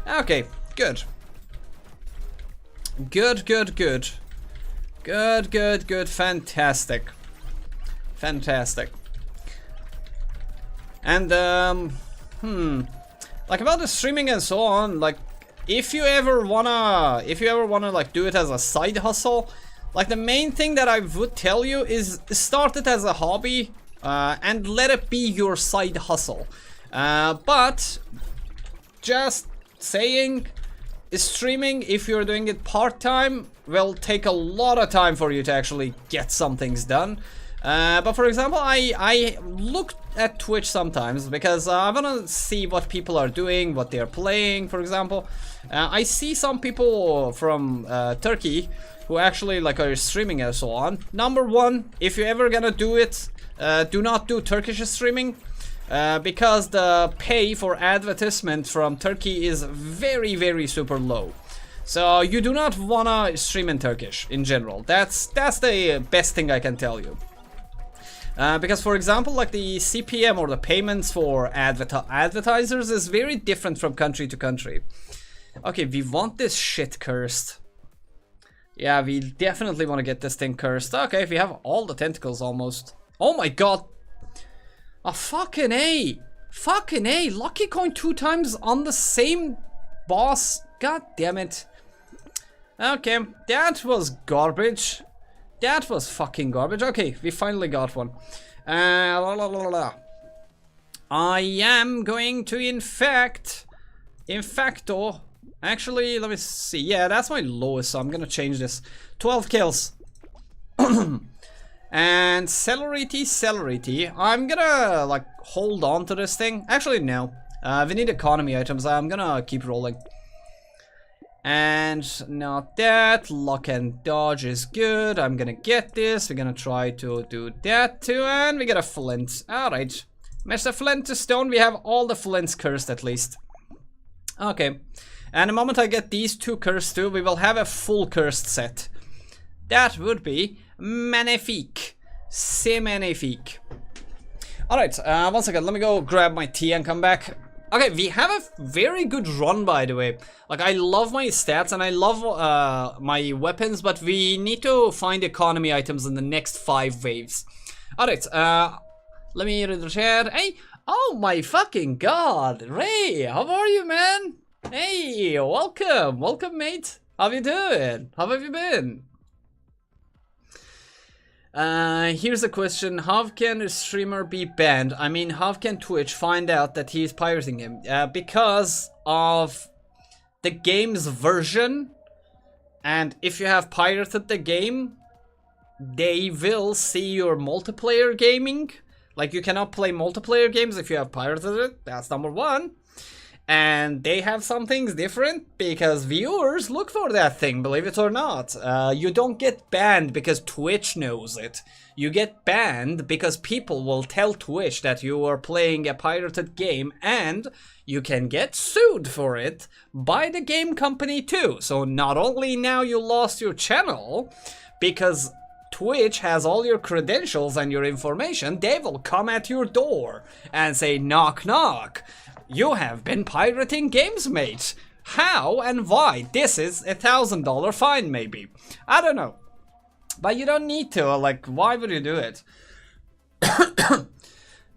Okay, good. Good. Good, good, good. Fantastic. Fantastic. And, like about the streaming and so on, like, if you ever wanna, like, do it as a side hustle, like, the main thing that I would tell you is start it as a hobby, and let it be your side hustle. But, just saying, streaming, if you're doing it part-time, will take a lot of time for you to actually get some things done. But for example, I look at Twitch sometimes because I want to see what people are doing, what they're playing, for example. I see some people from Turkey who actually like are streaming and so on. Number one, if you're ever gonna do it, do not do Turkish streaming. Because the pay for advertisement from Turkey is very, very super low. So you do not wanna stream in Turkish in general. That's the best thing I can tell you. Because for example, like the CPM or the payments for advertisers is very different from country to country. Okay, we want this shit cursed. Yeah, we definitely want to get this thing cursed. Okay, we have all the tentacles almost. Oh my god. Oh, fucking A. Fucking A. Lucky coin 2 times on the same boss. God damn it. Okay, that was garbage. That was fucking garbage. Okay, we finally got one. I am going to infecto. Actually, let me see. Yeah, that's my lowest, so I'm gonna change this. 12 kills. And celerity. I'm gonna like hold on to this thing. Actually, no. We need economy items. I'm gonna keep rolling. And not that. Lock and dodge is good. I'm gonna get this. We're gonna try to do that too. And we get a flint. Alright. Mr. Flint to stone. We have all the flints cursed at least. Okay. And the moment I get these 2 cursed too, we will have a full cursed set. That would be magnifique. C'est magnifique. Alright, one second. Let me go grab my tea and come back. Okay, we have a very good run, by the way. Like, I love my stats and I love my weapons, but we need to find economy items in the next 5 waves. Alright, let me read the chat. Hey, oh my fucking god. Ray, how are you, man? Hey, welcome. Welcome, mate. How you doing? How have you been? Here's a question. How can a streamer be banned? I mean, how can Twitch find out that he's pirating him? Because of the game's version. And if you have pirated the game, they will see your multiplayer gaming. Like, you cannot play multiplayer games if you have pirated it. That's number one. And they have some things different because viewers look for that thing, believe it or not. You don't get banned because Twitch knows it. You get banned because people will tell Twitch that you are playing a pirated game and you can get sued for it by the game company too. So not only now you lost your channel, because Twitch has all your credentials and your information, they will come at your door and say, knock knock. You have been pirating games, mate. How and why? This is $1,000 fine, maybe. I don't know. But you don't need to. Like, why would you do it? You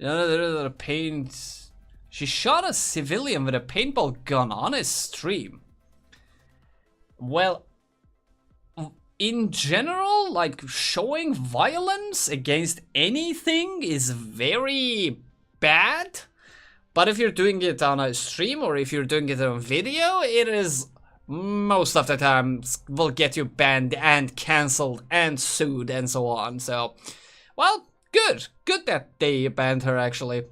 know, the paint. She shot a civilian with a paintball gun on his stream. Well, in general, like, showing violence against anything is very bad. But if you're doing it on a stream or if you're doing it on video, it is most of the time will get you banned and cancelled and sued and so on. So, well, good. Good that they banned her, actually.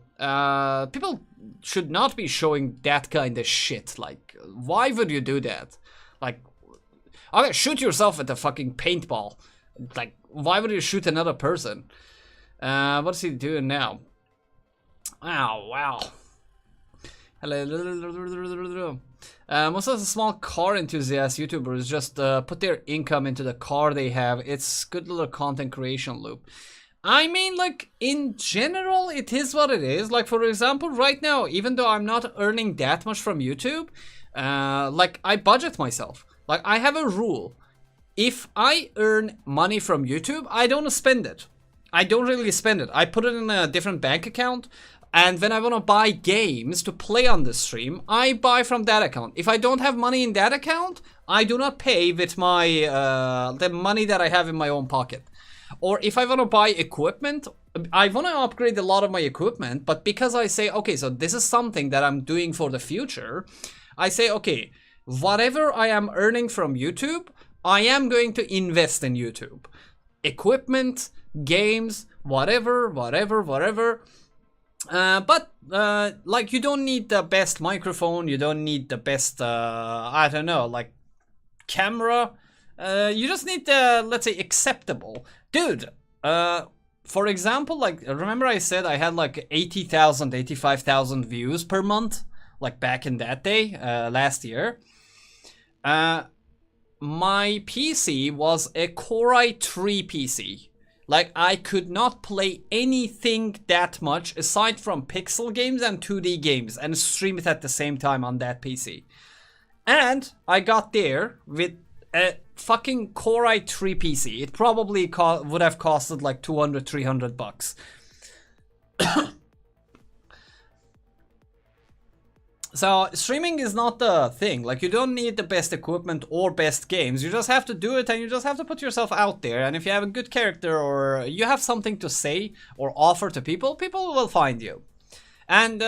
People should not be showing that kind of shit. Like, why would you do that? Like, okay, shoot yourself with a fucking paintball. Like, why would you shoot another person? What is he doing now? Oh, wow. Hello. Most of the small car enthusiast YouTubers just put their income into the car they have. It's good little content creation loop. I mean, like, in general, it is what it is. Like, for example, right now, even though I'm not earning that much from YouTube, like, I budget myself. Like, I have a rule. if I earn money from YouTube, I don't spend it. I don't really spend it. I put it in a different bank account. And when I want to buy games to play on the stream, I buy from that account. If I don't have money in that account, I do not pay with my the money that I have in my own pocket. Or if I want to buy equipment, I want to upgrade a lot of my equipment, but because I say, okay, so this is something that I'm doing for the future, I say, okay, whatever I am earning from YouTube, I am going to invest in YouTube. Equipment, games, whatever. But like, you don't need the best microphone, you don't need the best, I don't know, like, camera. You just need the, let's say, acceptable. Dude, for example, like, remember I said I had like 80,000, 85,000 views per month? Like, back in that day, last year. My PC was a Core i3 PC. Like, I could not play anything that much aside from pixel games and 2D games and stream it at the same time on that PC. And I got there with a fucking Core i3 PC. It probably would have costed like 200, 300 bucks. So streaming is not the thing. Like, you don't need the best equipment or best games. You just have to do it, and you just have to put yourself out there. And if you have a good character or you have something to say or offer to people, people will find you. And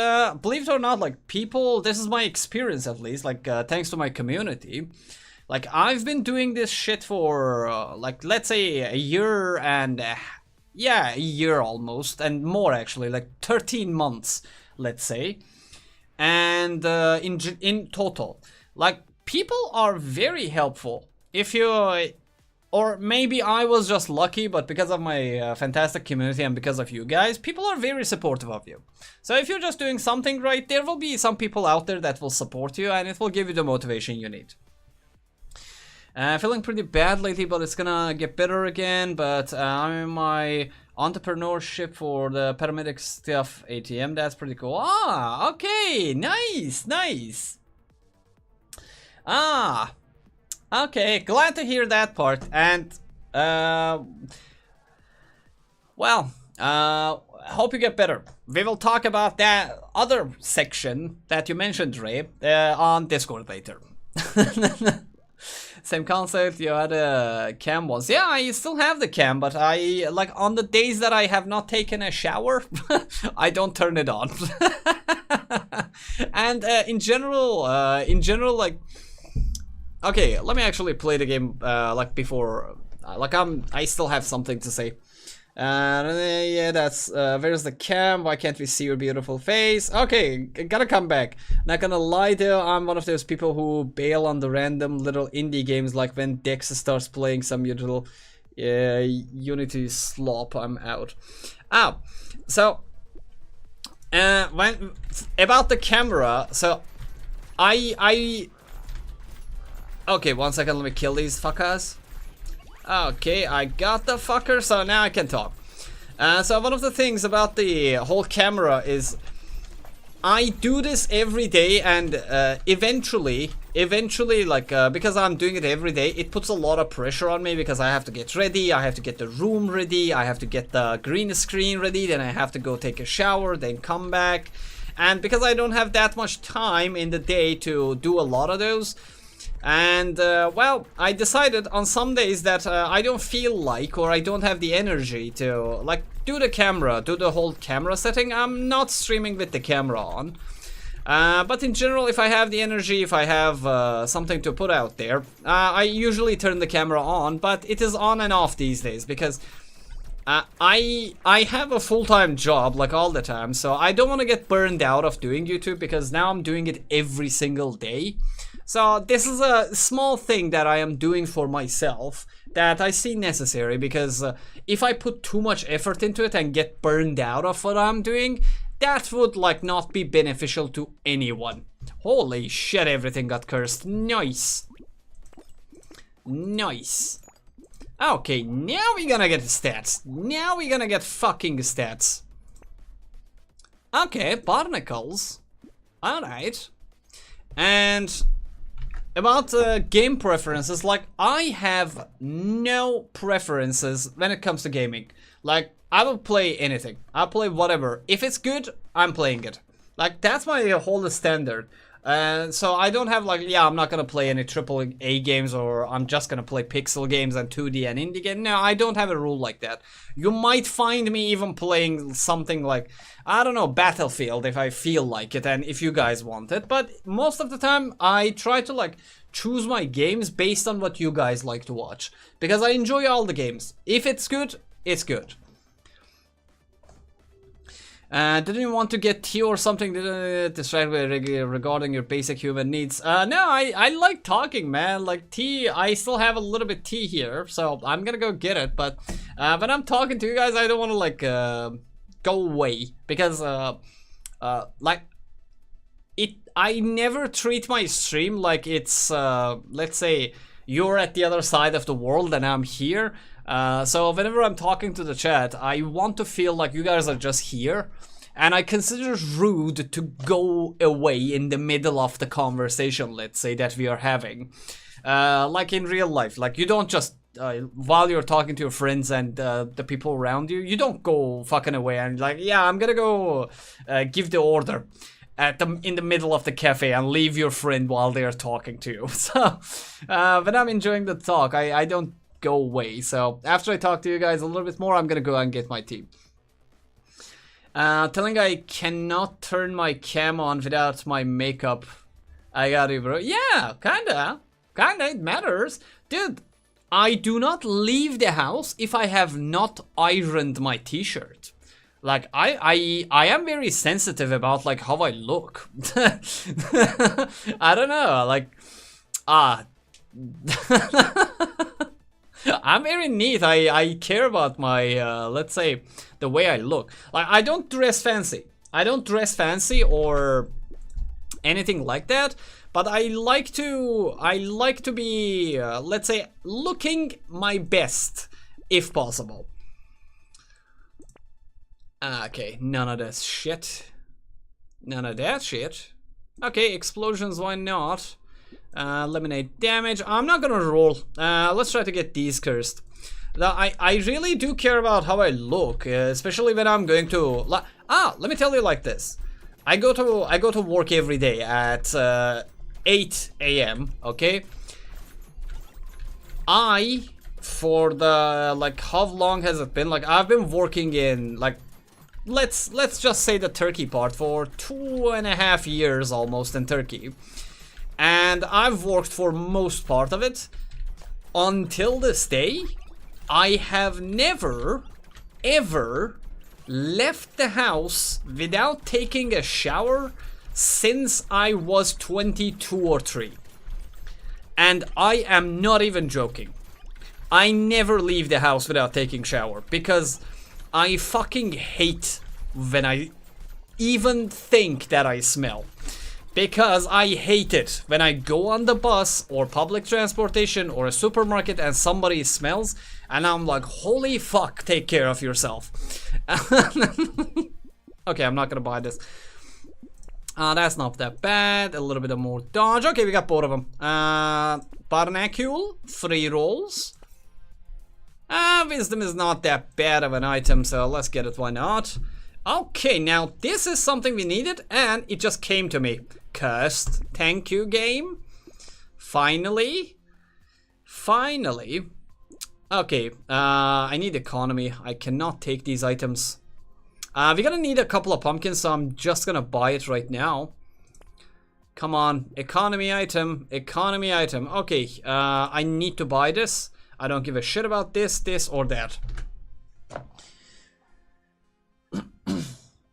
believe it or not, like, people, this is my experience at least, like, thanks to my community. Like, I've been doing this shit for like, let's say a year and yeah, a year almost, and more actually, like 13 months, let's say. And in total, like, people are very helpful. If you, or maybe I was just lucky, but because of my fantastic community and because of you guys, people are very supportive of you. So if you're just doing something right, there will be some people out there that will support you, and it will give you the motivation you need. Feeling pretty bad lately, but it's gonna get better again. But I'm in my entrepreneurship for the paramedic stuff ATM. That's pretty cool. Ah, okay, nice. Ah, okay, glad to hear that part. And well, hope you get better. We will talk about that other section that you mentioned, Ray, on Discord later. Same concept, you had a cam once. Yeah, I still have the cam, but I, like, on the days that I have not taken a shower, I don't turn it on. And in general, like, okay, let me actually play the game, like, before, like, I still have something to say. Yeah, that's, where's the cam? Why can't we see your beautiful face? Okay, gotta come back. Not gonna lie though, I'm one of those people who bail on the random little indie games, like when Dex starts playing some little Unity slop, I'm out. Oh, so, when, about the camera, so, okay, 1 second, let me kill these fuckers. Okay, I got the fucker, so now I can talk. So one of the things about the whole camera is I do this every day, and eventually, like, because I'm doing it every day, it puts a lot of pressure on me because I have to get ready, I have to get the room ready, I have to get the green screen ready, then I have to go take a shower, then come back. And because I don't have that much time in the day to do a lot of those, and well, I decided on some days that I don't feel like, or I don't have the energy to, like, do the whole camera setting. I'm not streaming with the camera on. But in general, if I have the energy, if I have something to put out there, I usually turn the camera on, but it is on and off these days because I have a full-time job, like, all the time, so I don't want to get burned out of doing YouTube because now I'm doing it every single day. So this is a small thing that I am doing for myself that I see necessary, because if I put too much effort into it and get burned out of what I'm doing, that would, like, not be beneficial to anyone. Holy shit, everything got cursed. Nice. Okay, now we're gonna get stats. Now we're gonna get fucking stats. Okay, barnacles. Alright. And about game preferences, like, I have no preferences when it comes to gaming. Like, I will play anything. I'll play whatever. If it's good, I'm playing it. Like, that's my whole standard. So I don't have like, yeah, I'm not gonna play any AAA games, or I'm just gonna play pixel games and 2D and indie games. No, I don't have a rule like that. You might find me even playing something like, I don't know, Battlefield if I feel like it and if you guys want it. But most of the time I try to like choose my games based on what you guys like to watch, because I enjoy all the games. If it's good, it's good. Didn't you want to get tea or something distracted regarding your basic human needs? No, I like talking, man. Like, tea, I still have a little bit tea here, so I'm gonna go get it. But when I'm talking to you guys, I don't want to like go away, because like, I never treat my stream like it's let's say you're at the other side of the world and I'm here. So whenever I'm talking to the chat, I want to feel like you guys are just here, and I consider it rude to go away in the middle of the conversation, let's say, that we are having. Like in real life, like, you don't just, while you're talking to your friends and the people around you, you don't go fucking away and like, yeah, I'm gonna go give the order in the middle of the cafe and leave your friend while they're talking to you. So when I'm enjoying the talk, I don't go away. So after I talk to you guys a little bit more, I'm gonna go and get my tea. Telling I cannot turn my cam on without my makeup. I got you, bro. Yeah, kinda, it matters. Dude, I do not leave the house if I have not ironed my t-shirt. Like, I am very sensitive about like how I look. I don't know, like, I'm very neat. I care about my, let's say, the way I look. Like, I don't dress fancy. I don't dress fancy or anything like that. But I like to be, let's say, looking my best, if possible. Okay, none of that shit. None of that shit. Okay, explosions, why not? Eliminate damage. I'm not gonna roll. Let's try to get these cursed. Now, I really do care about how I look, especially when I'm going to. Let me tell you like this. I go to work every day at 8 a.m. Okay. For the like, how long has it been? Like, I've been working in like, let's just say the Turkey part for 2.5 years almost in Turkey. And I've worked for most part of it. Until this day, I have never, ever left the house without taking a shower since I was 22 or 3. And I am not even joking. I never leave the house without taking shower, because I fucking hate when I even think that I smell. Because I hate it when I go on the bus or public transportation or a supermarket and somebody smells and I'm like, holy fuck, take care of yourself. Okay, I'm not gonna buy this. That's not that bad. A little bit of more dodge. Okay, we got both of them. Barnacle, 3 rolls. Wisdom is not that bad of an item, so let's get it, why not? Okay, now this is something we needed and it just came to me. Cursed. Thank you, game. Finally. Okay, I need economy. I cannot take these items. We're gonna need a couple of pumpkins, so I'm just gonna buy it right now. Come on, economy item. Okay, I need to buy this. I don't give a shit about this, or that.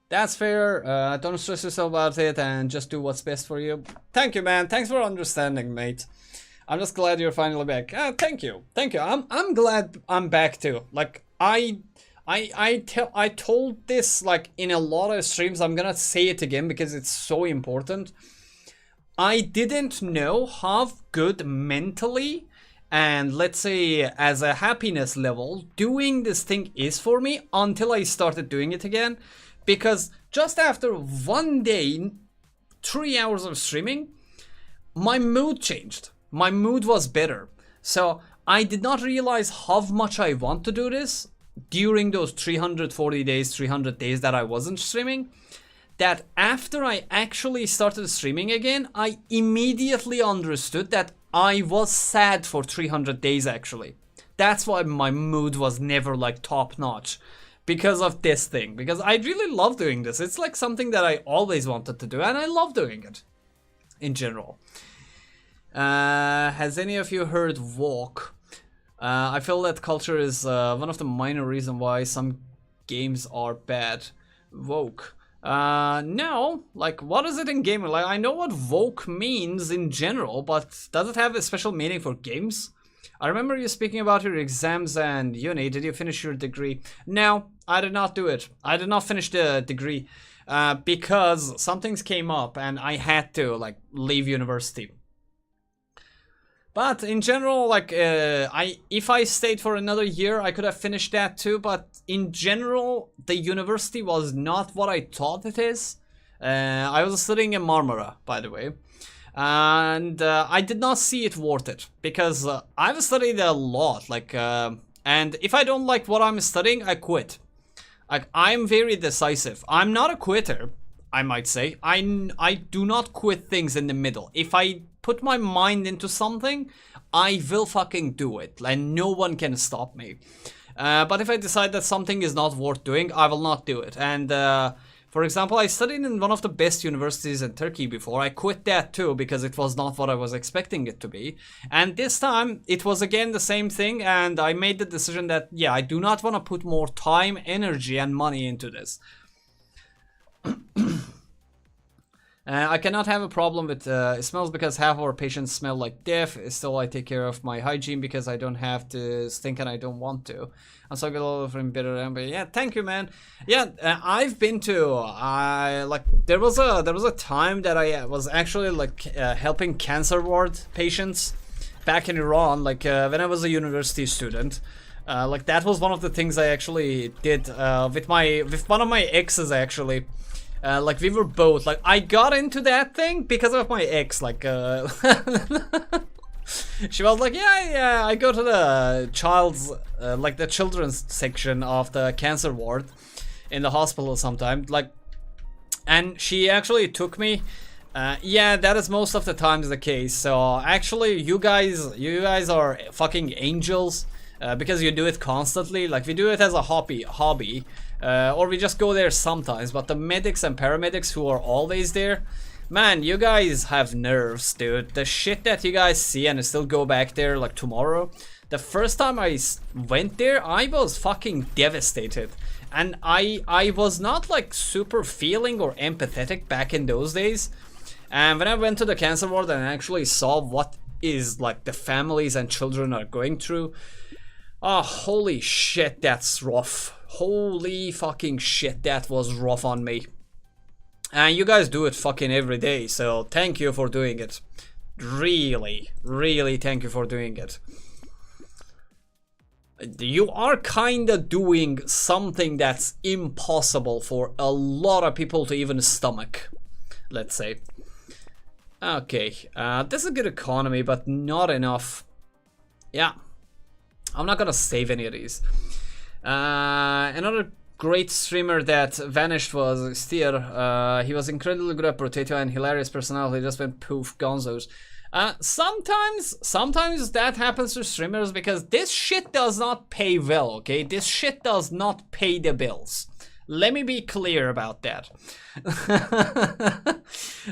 That's fair. Don't stress yourself about it and just do what's best for you. Thank you, man. Thanks for understanding, mate. I'm just glad you're finally back. Thank you. I'm glad I'm back too. Like, I told this like in a lot of streams. I'm gonna say it again because it's so important. I didn't know how good mentally and, let's say, as a happiness level doing this thing is for me until I started doing it again. Because just after one day, 3 hours of streaming, my mood changed. My mood was better. So I did not realize how much I want to do this during those 340 days, 300 days that I wasn't streaming. That after I actually started streaming again, I immediately understood that I was sad for 300 days actually. That's why my mood was never like top notch. Because of this thing. Because I really love doing this. It's like something that I always wanted to do and I love doing it. In general. Has any of you heard woke? I feel that culture is one of the minor reasons why some games are bad. Woke. No, like what is it in gaming? Like I know what woke means in general, but does it have a special meaning for games? I remember you speaking about your exams and uni. Did you finish your degree? No, I did not do it. I did not finish the degree because some things came up and I had to like leave university. But in general, like, if I stayed for another year, I could have finished that too. But in general, the university was not what I thought it is. I was studying in Marmara, by the way. And I did not see it worth it. Because I've studied a lot, like, and if I don't like what I'm studying, I quit. Like, I'm very decisive. I'm not a quitter, I might say. I do not quit things in the middle. If I put my mind into something, I will fucking do it, and no one can stop me. But if I decide that something is not worth doing, I will not do it. And for example, I studied in one of the best universities in Turkey before. I quit that too because it was not what I was expecting it to be. And this time it was again the same thing, and I made the decision that yeah, I do not want to put more time, energy and money into this. I cannot have a problem with smells because half of our patients smell like death. Still, I take care of my hygiene because I don't have to stink and I don't want to. I'm so good from bitter, but yeah, thank you, man. Yeah, I've been to like there was a time that I was actually like helping cancer ward patients back in Iran, like when I was a university student. Like that was one of the things I actually did with one of my exes actually. Like we were both like I got into that thing because of my ex, like she was like yeah I go to the like the children's section of the cancer ward in the hospital sometimes, like, and she actually took me. Yeah, that is most of the times the case. So actually you guys are fucking angels because you do it constantly. Like we do it as a hobby. Or we just go there sometimes, but the medics and paramedics who are always there, man, you guys have nerves, dude. The shit that you guys see and still go back there like tomorrow. The first time I went there, I was fucking devastated. And I was not like super feeling or empathetic back in those days. And when I went to the cancer ward and actually saw what is like the families and children are going through, oh, holy shit, that's rough. Holy fucking shit, that was rough on me. And you guys do it fucking every day, so thank you for doing it. Really, really thank you for doing it. You are kinda doing something that's impossible for a lot of people to even stomach, let's say. Okay, this is a good economy, but not enough. Yeah, I'm not gonna save any of these. Another great streamer that vanished was Steer. He was incredibly good at Brotato and hilarious personality, just went poof, gonzos. Sometimes that happens to streamers because this shit does not pay well, okay? This shit does not pay the bills. Let me be clear about that.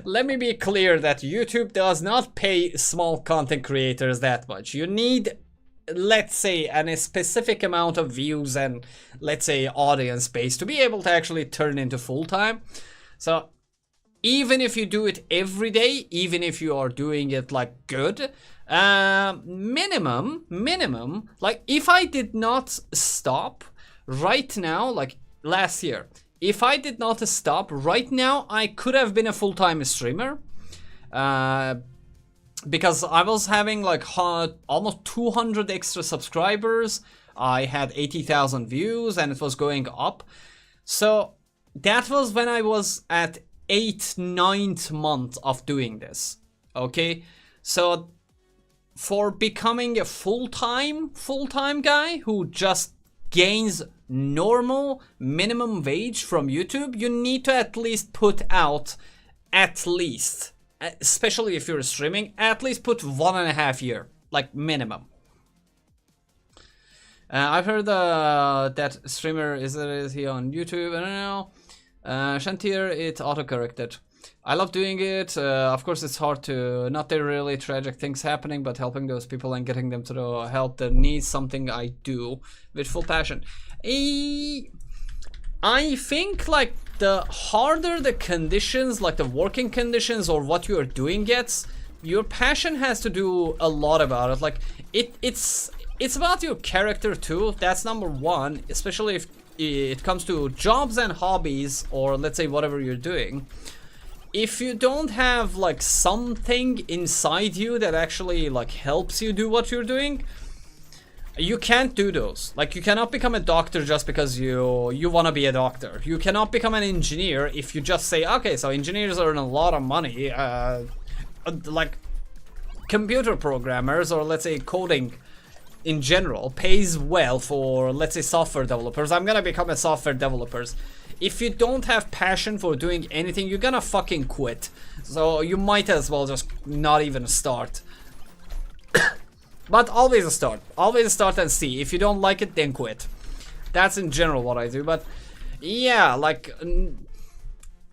Let me be clear that YouTube does not pay small content creators that much. You need, let's say, a specific amount of views and, let's say, audience base to be able to actually turn into full-time. So even if you do it every day, even if you are doing it like good, minimum, like if I did not stop right now, like last year, if I did not stop right now, I could have been a full-time streamer. Because I was having like almost 200 extra subscribers. I had 80,000 views and it was going up. So that was when I was at 8th, 9th month of doing this. Okay, so for becoming a full-time guy who just gains normal minimum wage from YouTube, you need to at least put out, at least, especially if you're streaming, at least put 1.5 years, like minimum. I've heard that streamer, is he on YouTube? I don't know. Shantir, it auto-corrected. I love doing it. Of course, it's hard to, not the really tragic things happening, but helping those people and getting them to the help that needs something I do with full passion. I think like the harder the conditions, like the working conditions or what you are doing gets, your passion has to do a lot about it. Like it's about your character too. That's number one, especially if it comes to jobs and hobbies, or let's say whatever you're doing. If you don't have like something inside you that actually like helps you do what you're doing, you can't do those. Like you cannot become a doctor just because you want to be a doctor. You cannot become an engineer if you just say, okay, so engineers earn a lot of money, like computer programmers, or let's say coding in general pays well for, let's say, software developers. I'm gonna become a software developer. If you don't have passion for doing anything, you're gonna fucking quit. So you might as well just not even start. But always start. Always start and see. If you don't like it, then quit. That's in general what I do. But yeah, like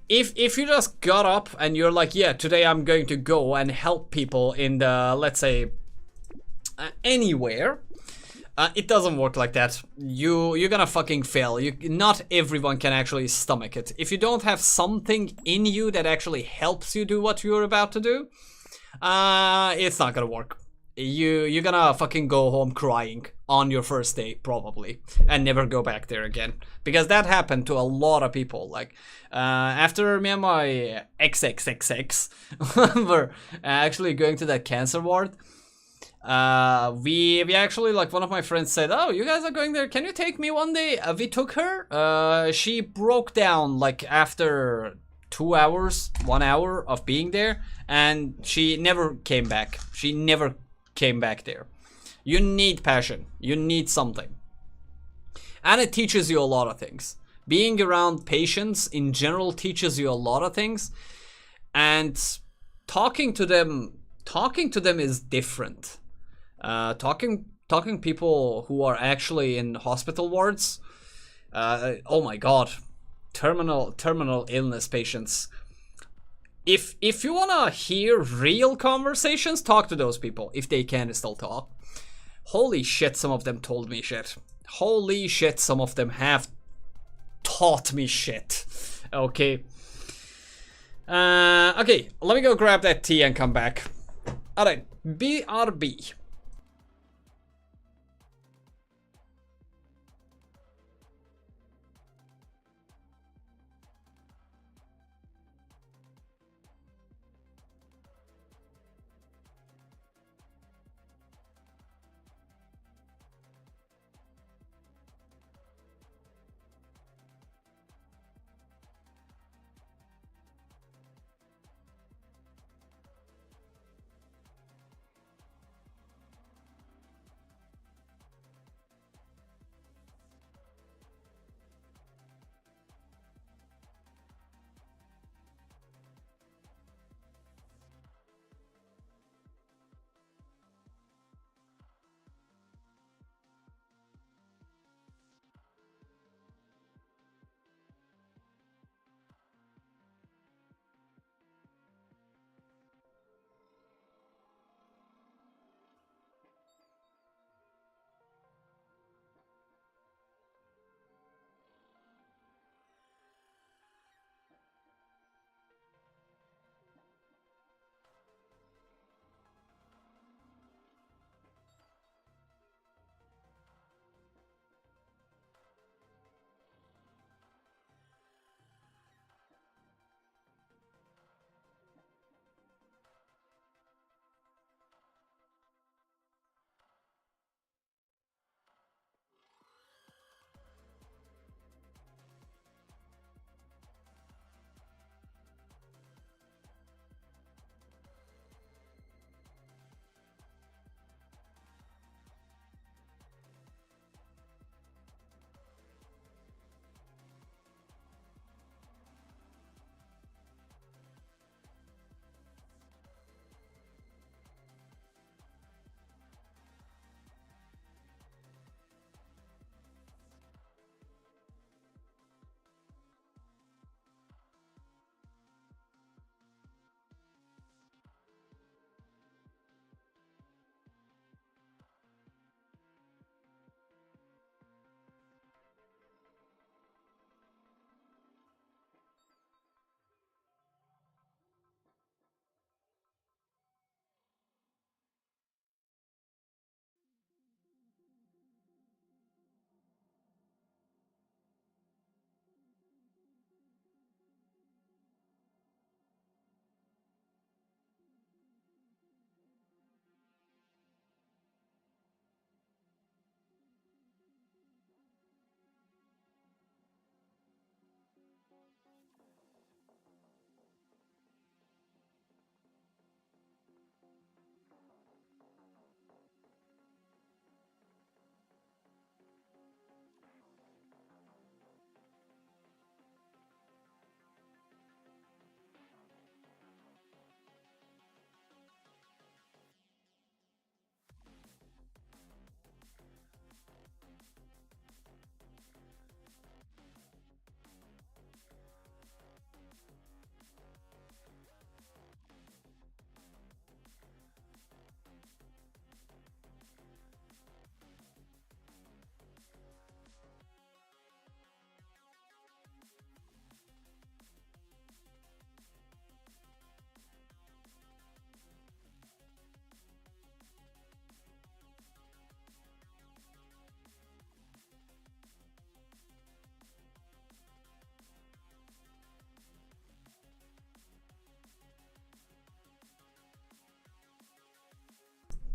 if you just got up and you're like, yeah, today I'm going to go and help people in the, let's say, anywhere, it doesn't work like that. You're gonna fucking fail. Not everyone can actually stomach it. If you don't have something in you that actually helps you do what you're about to do, it's not gonna work. You're gonna fucking go home crying on your first day probably and never go back there again, because that happened to a lot of people. Like after me and my XXXX were actually going to that cancer ward, we actually, like, one of my friends said, oh, you guys are going there, can you take me one day? We took her. She broke down like after 2 hours, 1 hour of being there, and she never came back. She never came back there. You need passion. You need something. And it teaches you a lot of things. Being around patients in general teaches you a lot of things. And talking to them is different. Talking people who are actually in hospital wards. Oh my god. Terminal illness patients. If you wanna hear real conversations, talk to those people, if they can still talk. Holy shit, some of them told me shit. Holy shit, some of them have taught me shit. Okay. Okay, let me go grab that tea and come back. Alright, BRB.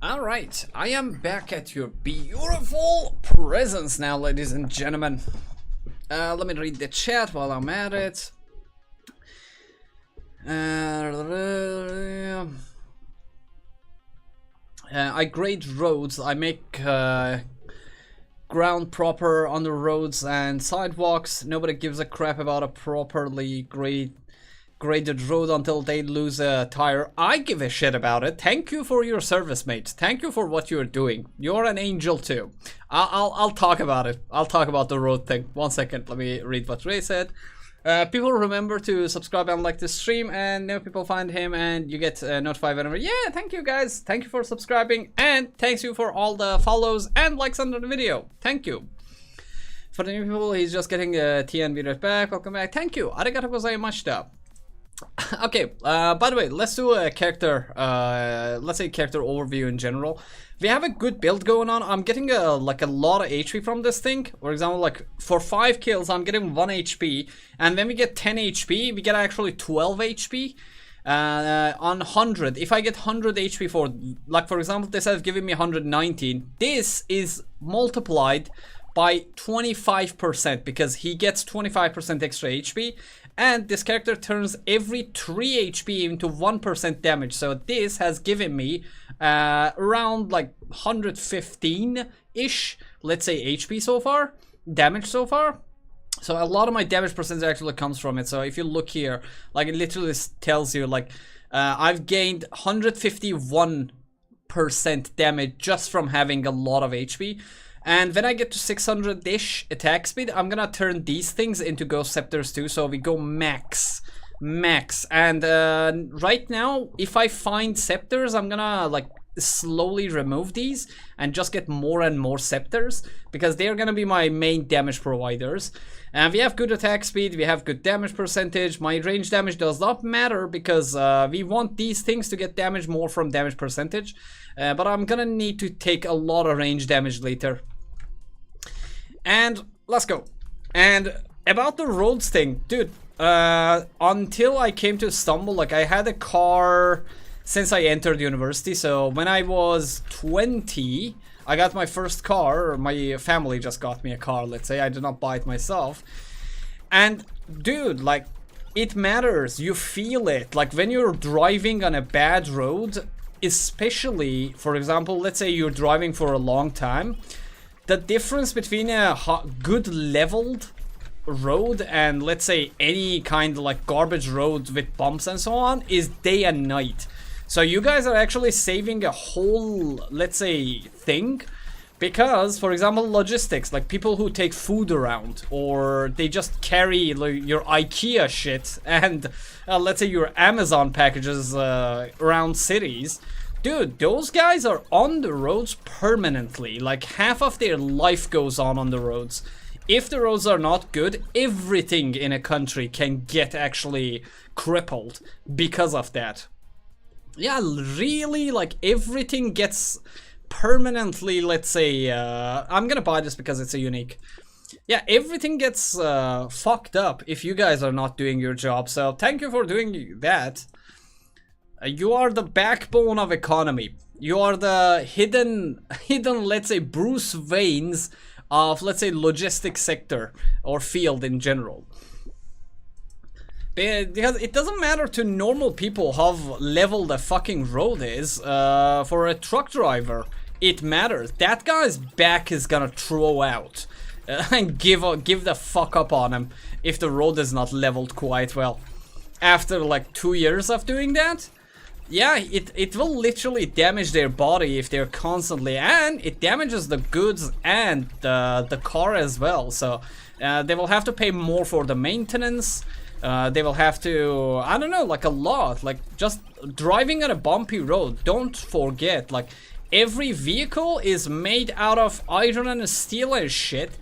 Alright, I am back at your beautiful presence now, ladies and gentlemen. Let me read the chat while I'm at it. I grade roads, I make ground proper on the roads and sidewalks. Nobody gives a crap about a properly graded road until they lose a tire. I give a shit about it. Thank you for your service, mate. Thank you for what you're doing. You're an angel too. I'll talk about it. I'll talk about the road thing. 1 second. Let me read what Ray said. People remember to subscribe and like the stream, and new people find him and you get notified whenever. Yeah, thank you guys. Thank you for subscribing, and thanks you for all the follows and likes under the video. Thank you. For the new people, he's just getting a tea and be right back. Welcome back. Thank you. Arigatou gozaimashita. Okay, by the way, let's do a character, let's say character overview in general. We have a good build going on. I'm getting a lot of HP from this thing. For example, like for 5 kills, I'm getting 1 HP, and when we get 10 HP, we get actually 12 HP. On 100, if I get 100 HP for, like for example, this has given me 119. This is multiplied by 25% because he gets 25% extra HP. And this character turns every 3 HP into 1% damage. So this has given me around like 115-ish, let's say, HP so far. Damage so far. So a lot of my damage percentage actually comes from it. So if you look here, like it literally tells you like I've gained 151% damage just from having a lot of HP. And when I get to 600-ish attack speed, I'm gonna turn these things into Ghost Scepters too, so we go max. And right now, if I find Scepters, I'm gonna like slowly remove these and just get more and more Scepters, because they're gonna be my main damage providers. And we have good attack speed, we have good damage percentage. My range damage does not matter because we want these things to get damage more from damage percentage. But I'm gonna need to take a lot of range damage later. And let's go. And about the roads thing, dude, until I came to Istanbul, like I had a car since I entered university. So when I was 20, I got my first car, or my family just got me a car, let's say. I did not buy it myself. And dude, like, it matters. You feel it. Like when you're driving on a bad road, especially, for example, let's say you're driving for a long time, the difference between a good leveled road and, let's say, any kind of like garbage road with bumps and so on is day and night. So you guys are actually saving a whole, let's say, thing. Because, for example, logistics, like people who take food around, or they just carry like, your IKEA shit and, let's say, your Amazon packages around cities. Dude, those guys are on the roads permanently. Like, half of their life goes on the roads. If the roads are not good, everything in a country can get actually crippled because of that. Yeah, really, like, everything gets permanently, let's say, I'm gonna buy this because it's a unique. Yeah, everything gets fucked up if you guys are not doing your job. So, thank you for doing that. You are the backbone of economy. You are the hidden, let's say, Bruce Waynes of, let's say, logistics sector or field in general. Because it doesn't matter to normal people how level the fucking road is. For a truck driver, it matters. That guy's back is gonna throw out and give the fuck up on him if the road is not leveled quite well. After like 2 years of doing that, yeah, it will literally damage their body if they're constantly, and it damages the goods and the car as well. So they will have to pay more for the maintenance. They will have to, I don't know, like a lot. Like just driving on a bumpy road, don't forget, like every vehicle is made out of iron and steel and shit,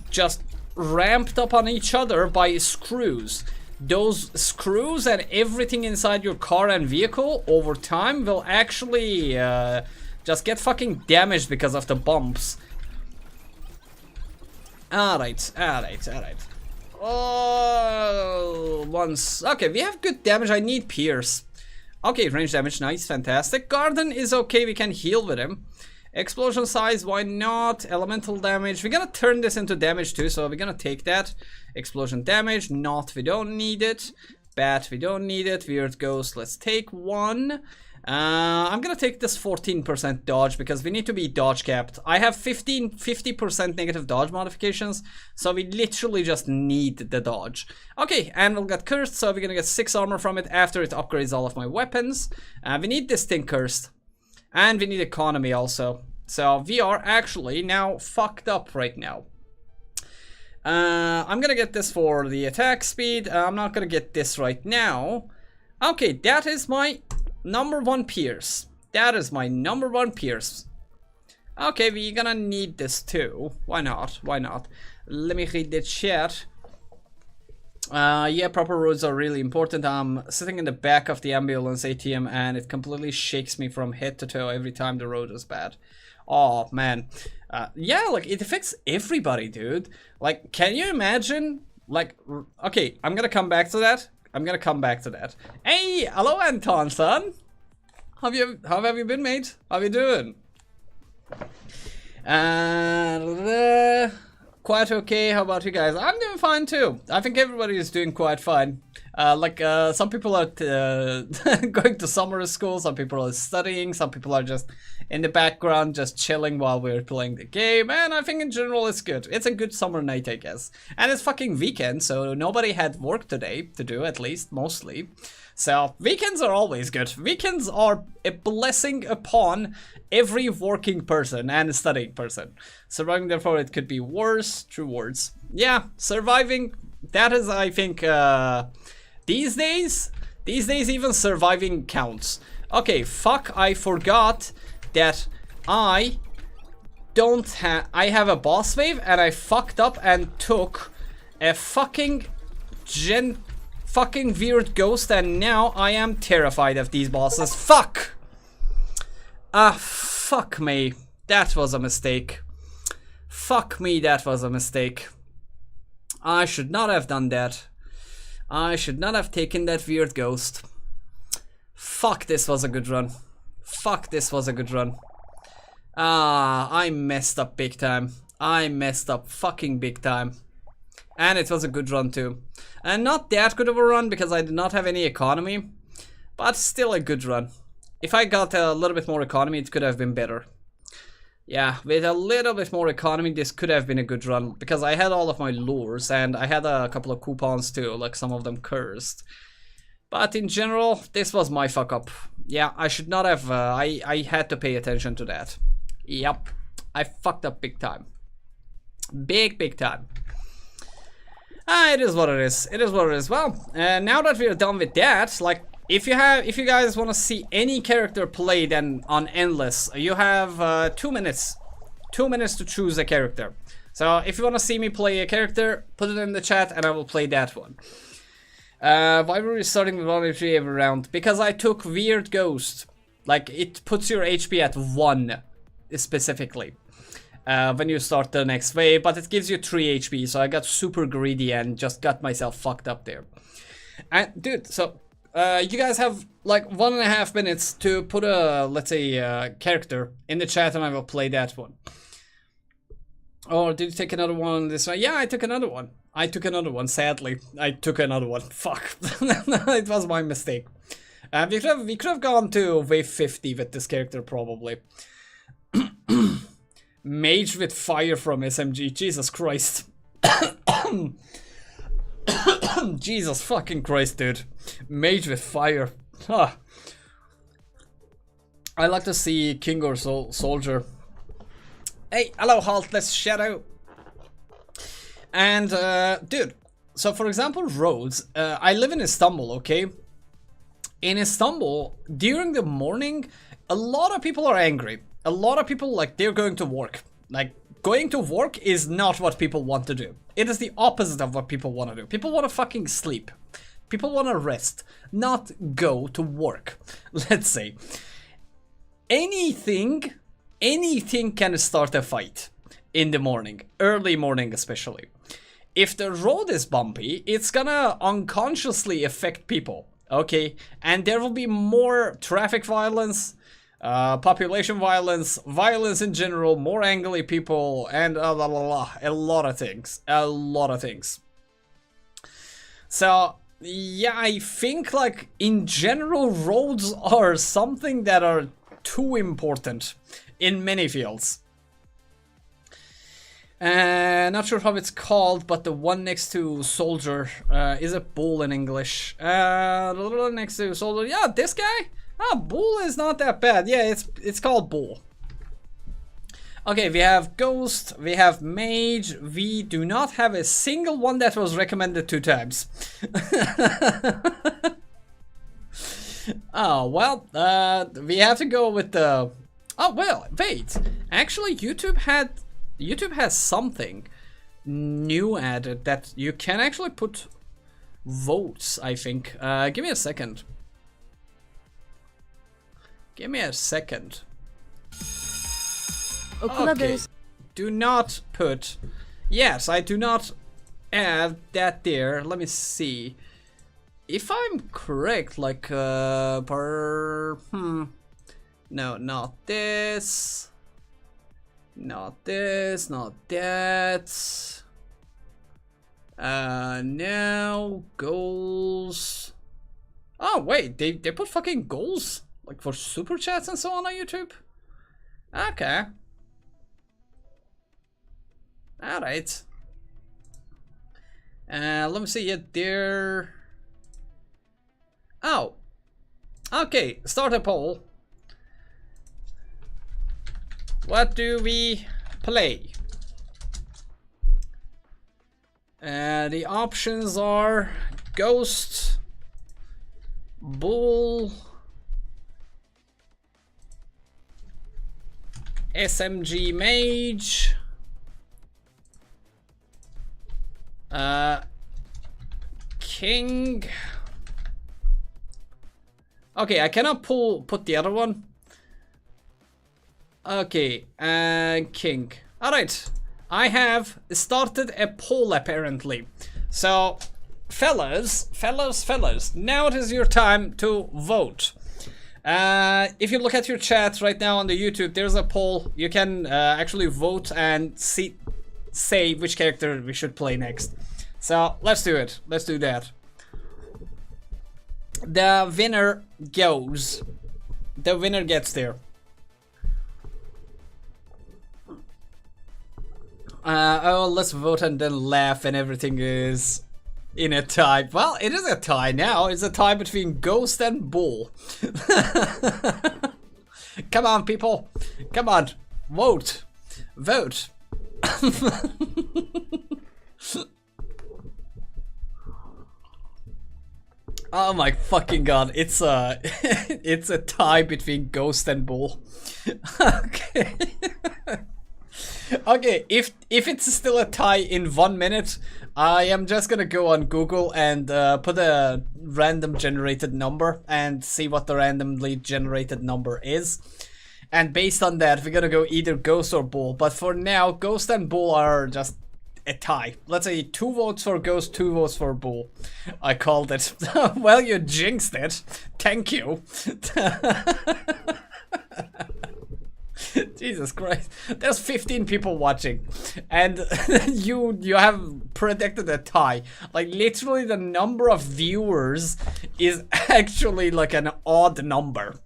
just ramped up on each other by screws. Those screws and everything inside your car and vehicle over time will actually just get fucking damaged because of the bumps. Alright. Oh, once. Okay, we have good damage. I need Pierce. Okay, range damage, nice, fantastic. Garden is okay, we can heal with him. Explosion size, why not? Elemental damage, we're gonna turn this into damage too, so we're gonna take that. Explosion damage, not, we don't need it. Bat, we don't need it. Weird Ghost, let's take one. I'm gonna take this 14% dodge because we need to be dodge capped. I have 50% negative dodge modifications, so we literally just need the dodge. Okay, Anvil got cursed, so we're gonna get 6 armor from it after it upgrades all of my weapons. We need this thing cursed. And we need economy also. So we are actually now fucked up right now. I'm gonna get this for the attack speed. I'm not gonna get this right now. Okay, that is my #1 Pierce. That is my #1 Pierce. Okay, we're gonna need this too. Why not? Why not? Let me read the chat. Yeah, proper roads are really important. I'm sitting in the back of the ambulance ATM and it completely shakes me from head to toe every time the road is bad. Oh, man. Yeah, like, it affects everybody, dude. Like, can you imagine? Like, okay, I'm gonna come back to that. Hey, hello, Anton, son. How have you been, mate? How you doing? Quite okay. How about you guys? I'm doing fine too. I think everybody is doing quite fine. Some people are going to summer school, some people are studying, some people are just in the background just chilling while we're playing the game, and I think in general it's good. It's a good summer night, I guess. And it's fucking weekend, so nobody had work today to do, at least, mostly. So, weekends are always good. Weekends are a blessing upon every working person and studying person. Surviving, therefore, it could be worse. True words. Yeah, surviving, that is, I think, these days even surviving counts. Okay, fuck, I forgot that I have a boss wave and I fucked up and took a fucking weird ghost and now I am terrified of these bosses. Fuck! Fuck me. That was a mistake. Fuck me, that was a mistake. I should not have done that. I should not have taken that weird ghost. Fuck, this was a good run. Fuck, this was a good run. I messed up big time. I messed up fucking big time. And it was a good run too. And not that good of a run because I did not have any economy. But still a good run. If I got a little bit more economy, it could have been better. Yeah, with a little bit more economy, this could have been a good run. Because I had all of my lures and I had a couple of coupons too, like some of them cursed. But in general, this was my fuck up. Yeah, I should not have, I had to pay attention to that. Yep, I fucked up big time. Big time. It is what it is. It is what it is. Well, now that we're done with that, like, if you guys want to see any character played on Endless, you have 2 minutes. 2 minutes to choose a character. So if you want to see me play a character, put it in the chat and I will play that one. Why were we starting with 1 HP every round? Because I took Weird Ghost. Like, it puts your HP at 1 specifically. When you start the next wave, but it gives you 3 HP, so I got super greedy and just got myself fucked up there. And dude, so you guys have like 1.5 minutes to put a, let's say, character in the chat and I will play that one. Or did you take another one this way? Yeah, I took another one. I took another one, sadly. I took another one. Fuck. It was my mistake. We could have gone to wave 50 with this character, probably. Mage with fire from SMG. Jesus Christ. Jesus fucking Christ, dude. Mage with fire. Huh. I like to see King or Soldier. Hey, hello, Haltless Shadow. And, dude, so for example, roads. I live in Istanbul, okay? In Istanbul, during the morning, a lot of people are angry. A lot of people, like, they're going to work. Like, going to work is not what people want to do. It is the opposite of what people want to do. People want to fucking sleep. People want to rest, not go to work, let's say. Anything can start a fight in the morning, early morning especially. If the road is bumpy, it's gonna unconsciously affect people. Okay, and there will be more traffic violence, population violence, violence in general, more angry people, and a lot of things. A lot of things. So, yeah, I think, like, in general, roads are something that are too important in many fields. Not sure how it's called, but the one next to soldier is a bull in English. Next to soldier, yeah, this guy. Ah, bull is not that bad. Yeah, it's called bull. Okay, we have ghost, we have mage. We do not have a single one that was recommended 2 times. Oh well, we have to go with the. Oh well, wait. Actually, YouTube has something new added that you can actually put votes, I think. Give me a second. Give me a second. Okay. Do not put... Yes, I do not add that there. Let me see. If I'm correct, like, No, not this. Not this, not that. No, goals. Oh, wait, they put fucking goals? Like for super chats and so on YouTube? Okay. Alright. Let me see it there. Oh. Okay, start a poll. What do we play? The options are Ghost, Bull, SMG Mage, King. Okay, I cannot put the other one. Okay, King. Alright, I have started a poll apparently. So, fellas, now it is your time to vote. If you look at your chat right now on the YouTube, there's a poll. You can actually vote and say which character we should play next. So, let's do it. Let's do that. The winner goes. The winner gets there. Oh, let's vote and then laugh and everything is in a tie. Well, it is a tie now. It's a tie between Ghost and Bull. Come on, people. Come on. Vote. Vote. Oh my fucking god. It's a it's a tie between Ghost and Bull. Okay. Okay, if it's still a tie in 1 minute, I am just gonna go on Google and put a random generated number and see what the randomly generated number is. And based on that, we're gonna go either Ghost or Bull. But for now, Ghost and Bull are just a tie. Let's say 2 votes for Ghost, 2 votes for Bull. I called it. Well, you jinxed it. Thank you. Jesus Christ, there's 15 people watching and you have predicted a tie. Like literally the number of viewers is actually like an odd number.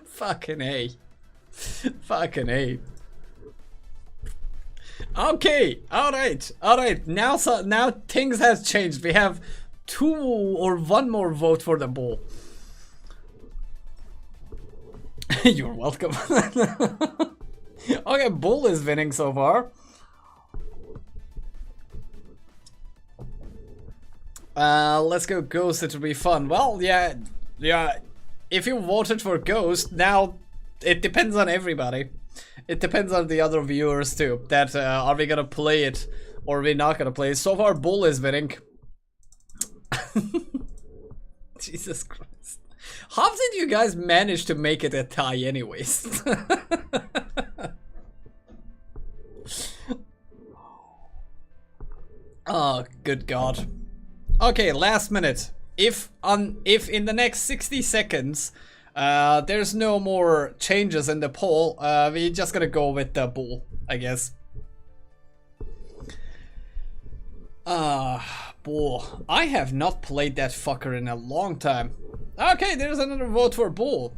Fucking A. Fucking A. Okay, alright. Now things has changed. We have 2 or 1 more vote for the Bull. You're welcome. Okay, Bull is winning so far. Let's go Ghost, it will be fun. Well, yeah. If you voted for Ghost, now it depends on everybody. It depends on the other viewers too. That are we gonna play it or are we not gonna play it? So far, Bull is winning. Jesus Christ. How did you guys manage to make it a tie anyways? Oh, good God. Okay, last minute. If in the next 60 seconds there's no more changes in the poll, we're just gonna go with the bull, I guess. Bull. I have not played that fucker in a long time. Okay, there's another vote for bull.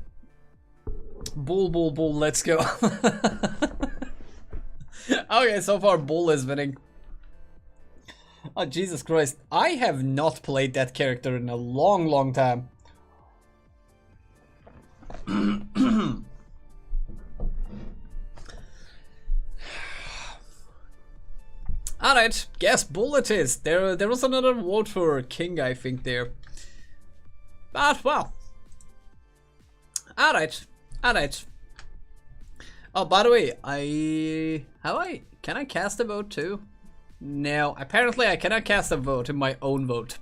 Bull, let's go. Okay, so far bull is winning. Oh, Jesus Christ. I have not played that character in a long time. Alright, guess bull it is. There was another vote for king, I think, there. But, well. Alright. Oh, by the way, can I cast a vote too? No, apparently I cannot cast a vote in my own vote.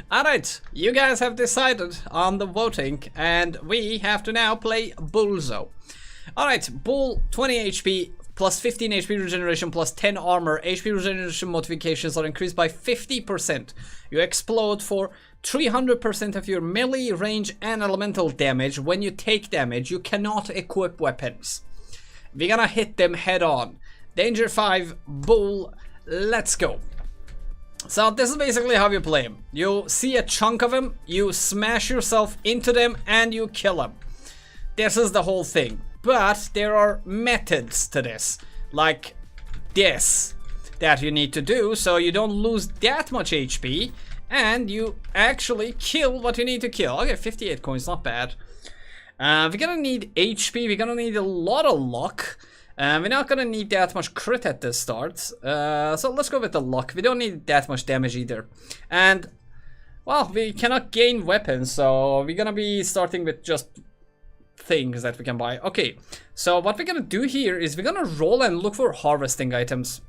Alright, you guys have decided on the voting, and we have to now play Bullzo. Alright, Bull, 20 HP, plus 15 HP regeneration, plus 10 armor. HP regeneration modifications are increased by 50%. You explode for 300% of your melee, range, and elemental damage. When you take damage, you cannot equip weapons. We're gonna hit them head on. Danger 5, Bull, let's go. So this is basically how you play him. You see a chunk of him, you smash yourself into them, and you kill him. This is the whole thing. But there are methods to this, like this, that you need to do so you don't lose that much HP, and you actually kill what you need to kill. Okay, 58 coins, not bad. We're gonna need HP, we're gonna need a lot of luck. We're not gonna need that much crit at the start. So let's go with the luck. We don't need that much damage either. And, well, we cannot gain weapons, so we're gonna be starting with just things that we can buy. Okay, so what we're gonna do here is we're gonna roll and look for harvesting items.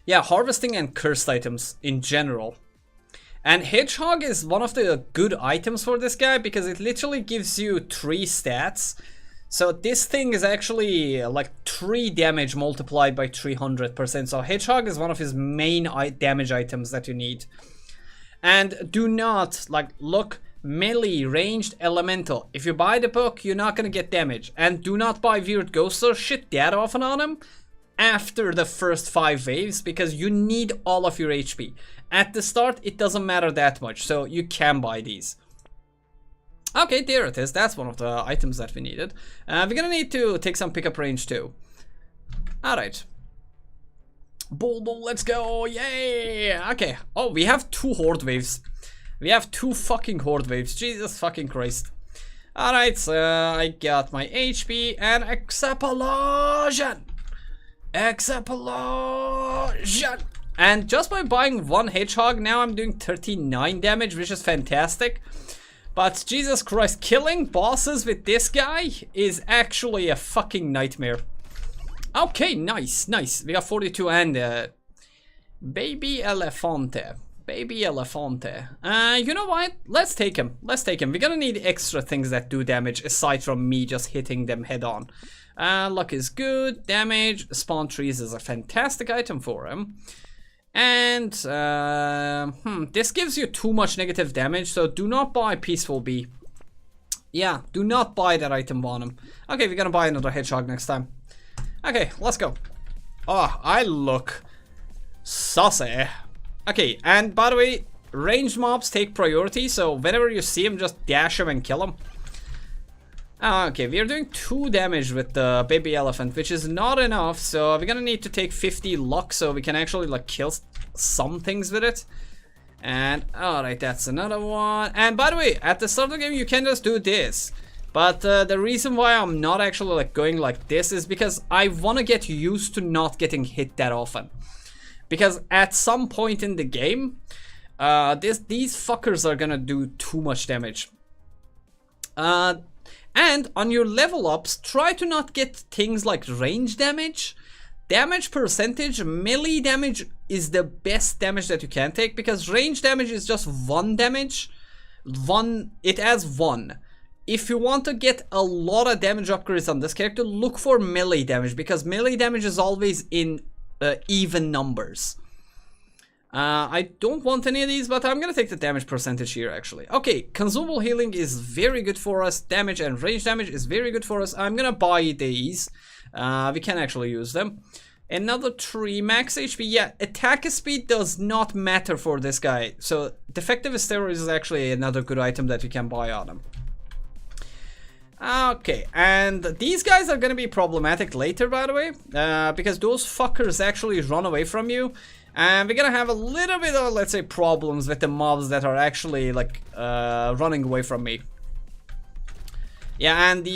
Yeah, harvesting and cursed items in general. And Hedgehog is one of the good items for this guy because it literally gives you 3 stats. So this thing is actually like 3 damage multiplied by 300%. So Hedgehog is one of his main damage items that you need. And do not, like, look, melee, ranged, elemental. If you buy the book, you're not gonna get damage. And do not buy weird ghosts or shit that often on him after the first 5 waves, because you need all of your HP. At the start, it doesn't matter that much, so you can buy these. Okay, there it is. That's one of the items that we needed. We're gonna need to take some pickup range too. Alright. Bull, let's go! Yay! Okay. Oh, we have 2 horde waves. We have 2 fucking horde waves. Jesus fucking Christ. Alright, so I got my HP and explosion! Explosion! And just by buying 1 hedgehog, now I'm doing 39 damage, which is fantastic. But Jesus Christ, killing bosses with this guy is actually a fucking nightmare. Okay, nice. We got 42 and Baby Elefante. Baby Elefante. You know what? Let's take him. We're gonna need extra things that do damage aside from me just hitting them head on. Luck is good. Damage. Spawn trees is a fantastic item for him. And this gives you too much negative damage, so do not buy Peaceful Bee. Yeah, do not buy that item on him. Okay, we're gonna buy another hedgehog next time. Okay, let's go. Oh, I look saucy. Okay, and by the way, ranged mobs take priority, so whenever you see him, just dash him and kill him. Okay, we are doing 2 damage with the baby elephant, which is not enough, so we're gonna need to take 50 luck so we can actually like kill some things with it. And alright, that's another one. And by the way, at the start of the game you can just do this, but the reason why I'm not actually like going like this is because I want to get used to not getting hit that often, because at some point in the game these fuckers are gonna do too much damage. And on your level ups, try to not get things like range damage. Damage percentage, melee damage is the best damage that you can take, because range damage is just 1 damage. It adds 1. if you want to get a lot of damage upgrades on this character, look for melee damage, because melee damage is always in even numbers. I don't want any of these, but I'm gonna take the damage percentage here actually. Okay, consumable healing is very good for us. Damage and range damage is very good for us. I'm gonna buy these. We can actually use them. Another 3 max HP. Yeah, attack speed does not matter for this guy. So defective steroids is actually another good item that you can buy on him. Okay, and these guys are gonna be problematic later, by the way, because those fuckers actually run away from you. And we're gonna have a little bit of, let's say, problems with the mobs that are actually, like, running away from me. Yeah, and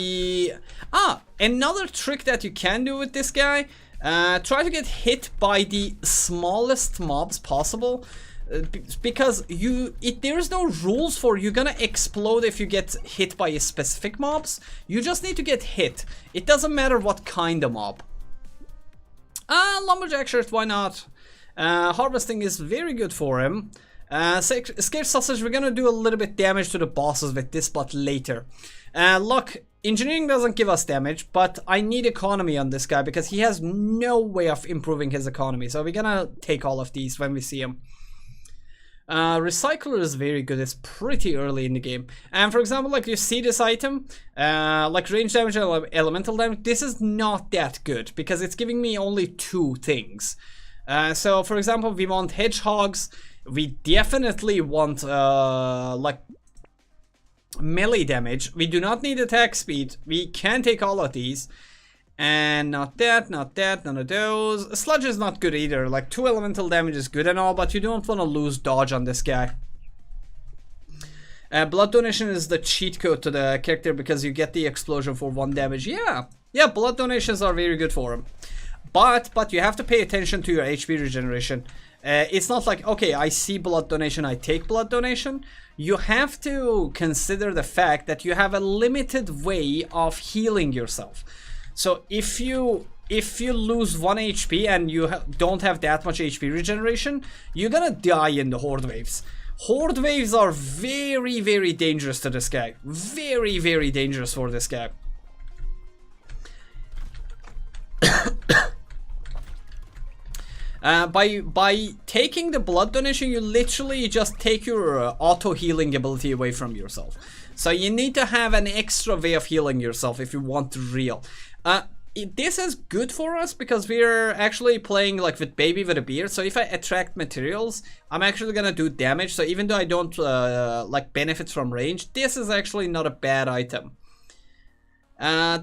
another trick that you can do with this guy, try to get hit by the smallest mobs possible. Because there's no rules for you're gonna explode if you get hit by a specific mobs. You just need to get hit. It doesn't matter what kind of mob. Lumberjack shirt, why not? Harvesting is very good for him. Scared sausage, we're gonna do a little bit damage to the bosses with this, but later. Luck, engineering doesn't give us damage, but I need economy on this guy because he has no way of improving his economy. So we're gonna take all of these when we see him. Recycler is very good. It's pretty early in the game. And for example, like you see this item, like range damage and elemental damage, this is not that good because it's giving me only 2 things. So for example, we want hedgehogs. We definitely want like melee damage. We do not need attack speed. We can take all of these. And not that, none of those. Sludge is not good either. Like 2 elemental damage is good and all, but you don't want to lose dodge on this guy. Blood donation is the cheat code to the character because you get the explosion for 1 damage. Yeah, blood donations are very good for him. But you have to pay attention to your HP regeneration. It's not like, okay, I see blood donation, I take blood donation. You have to consider the fact that you have a limited way of healing yourself. So if you lose 1 HP and you don't have that much HP regeneration, you're gonna die in the horde waves. Horde waves are very, very dangerous to this guy. Very, very dangerous for this guy. By taking the blood donation, you literally just take your auto healing ability away from yourself. So you need to have an extra way of healing yourself if you want to heal. This is good for us because we're actually playing like with baby with a beard. So if I attract materials, I'm actually gonna do damage. So even though I don't like benefit from range, this is actually not a bad item.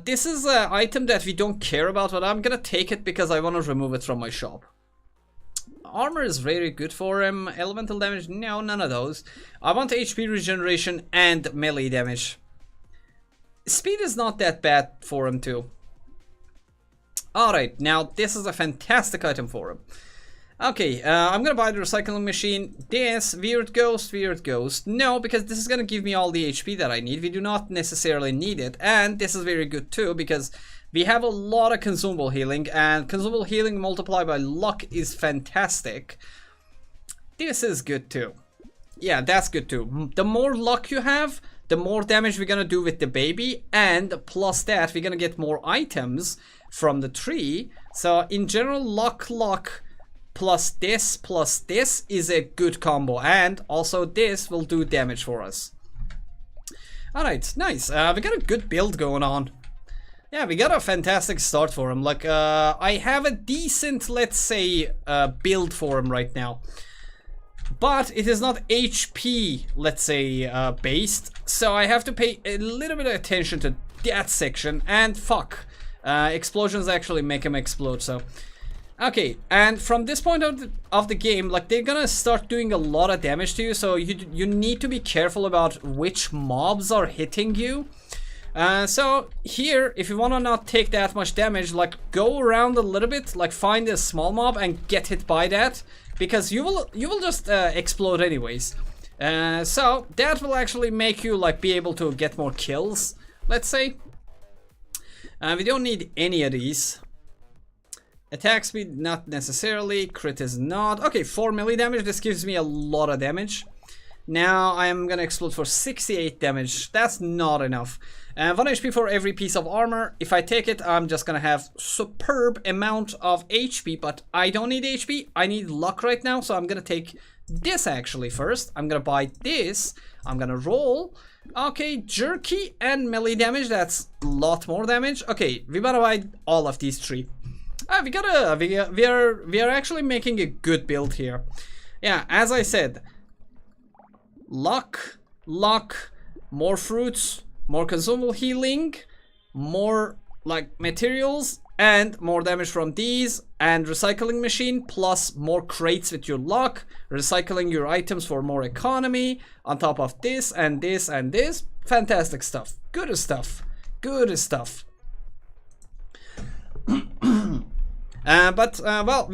This is an item that we don't care about, but I'm gonna take it because I want to remove it from my shop. Armor is very good for him. Elemental damage, no, none of those. I want HP regeneration and melee damage. Speed is not that bad for him too. Alright, now this is a fantastic item for him. Okay, I'm gonna buy the recycling machine. This, weird ghost. No, because this is gonna give me all the HP that I need. We do not necessarily need it. And this is very good too, because we have a lot of consumable healing, and consumable healing multiplied by luck is fantastic. This is good too. Yeah, that's good too. The more luck you have, the more damage we're gonna do with the baby, and plus that, we're gonna get more items from the tree. So in general, luck plus this is a good combo, and also this will do damage for us. Alright, nice. We got a good build going on. Yeah, we got a fantastic start for him. Like, I have a decent, let's say, build for him right now. But it is not HP, let's say, based. So I have to pay a little bit of attention to that section. And fuck, explosions actually make him explode, so. Okay, and from this point of the game, like, they're gonna start doing a lot of damage to you. So you need to be careful about which mobs are hitting you. So here, if you want to not take that much damage, like, go around a little bit, like find a small mob and get hit by that, because you will just explode anyways. So that will actually make you like be able to get more kills, let's say. We don't need any of these. Attack speed, not necessarily. Crit is not. Okay, 4 melee damage. This gives me a lot of damage. Now I am gonna explode for 68 damage. That's not enough. 1 HP for every piece of armor. If I take it, I'm just gonna have superb amount of HP, but I don't need HP. I need luck right now, so I'm gonna take this actually first. I'm gonna buy this. I'm gonna roll. Okay, jerky and melee damage. That's a lot more damage. Okay, we gotta buy all of these 3. We are actually making a good build here. Yeah, as I said, luck, more fruits, more consumable healing, more like materials, and more damage from these, and recycling machine, plus more crates with your luck, recycling your items for more economy, on top of this and this and this. Fantastic stuff. Good stuff. Good stuff. Well,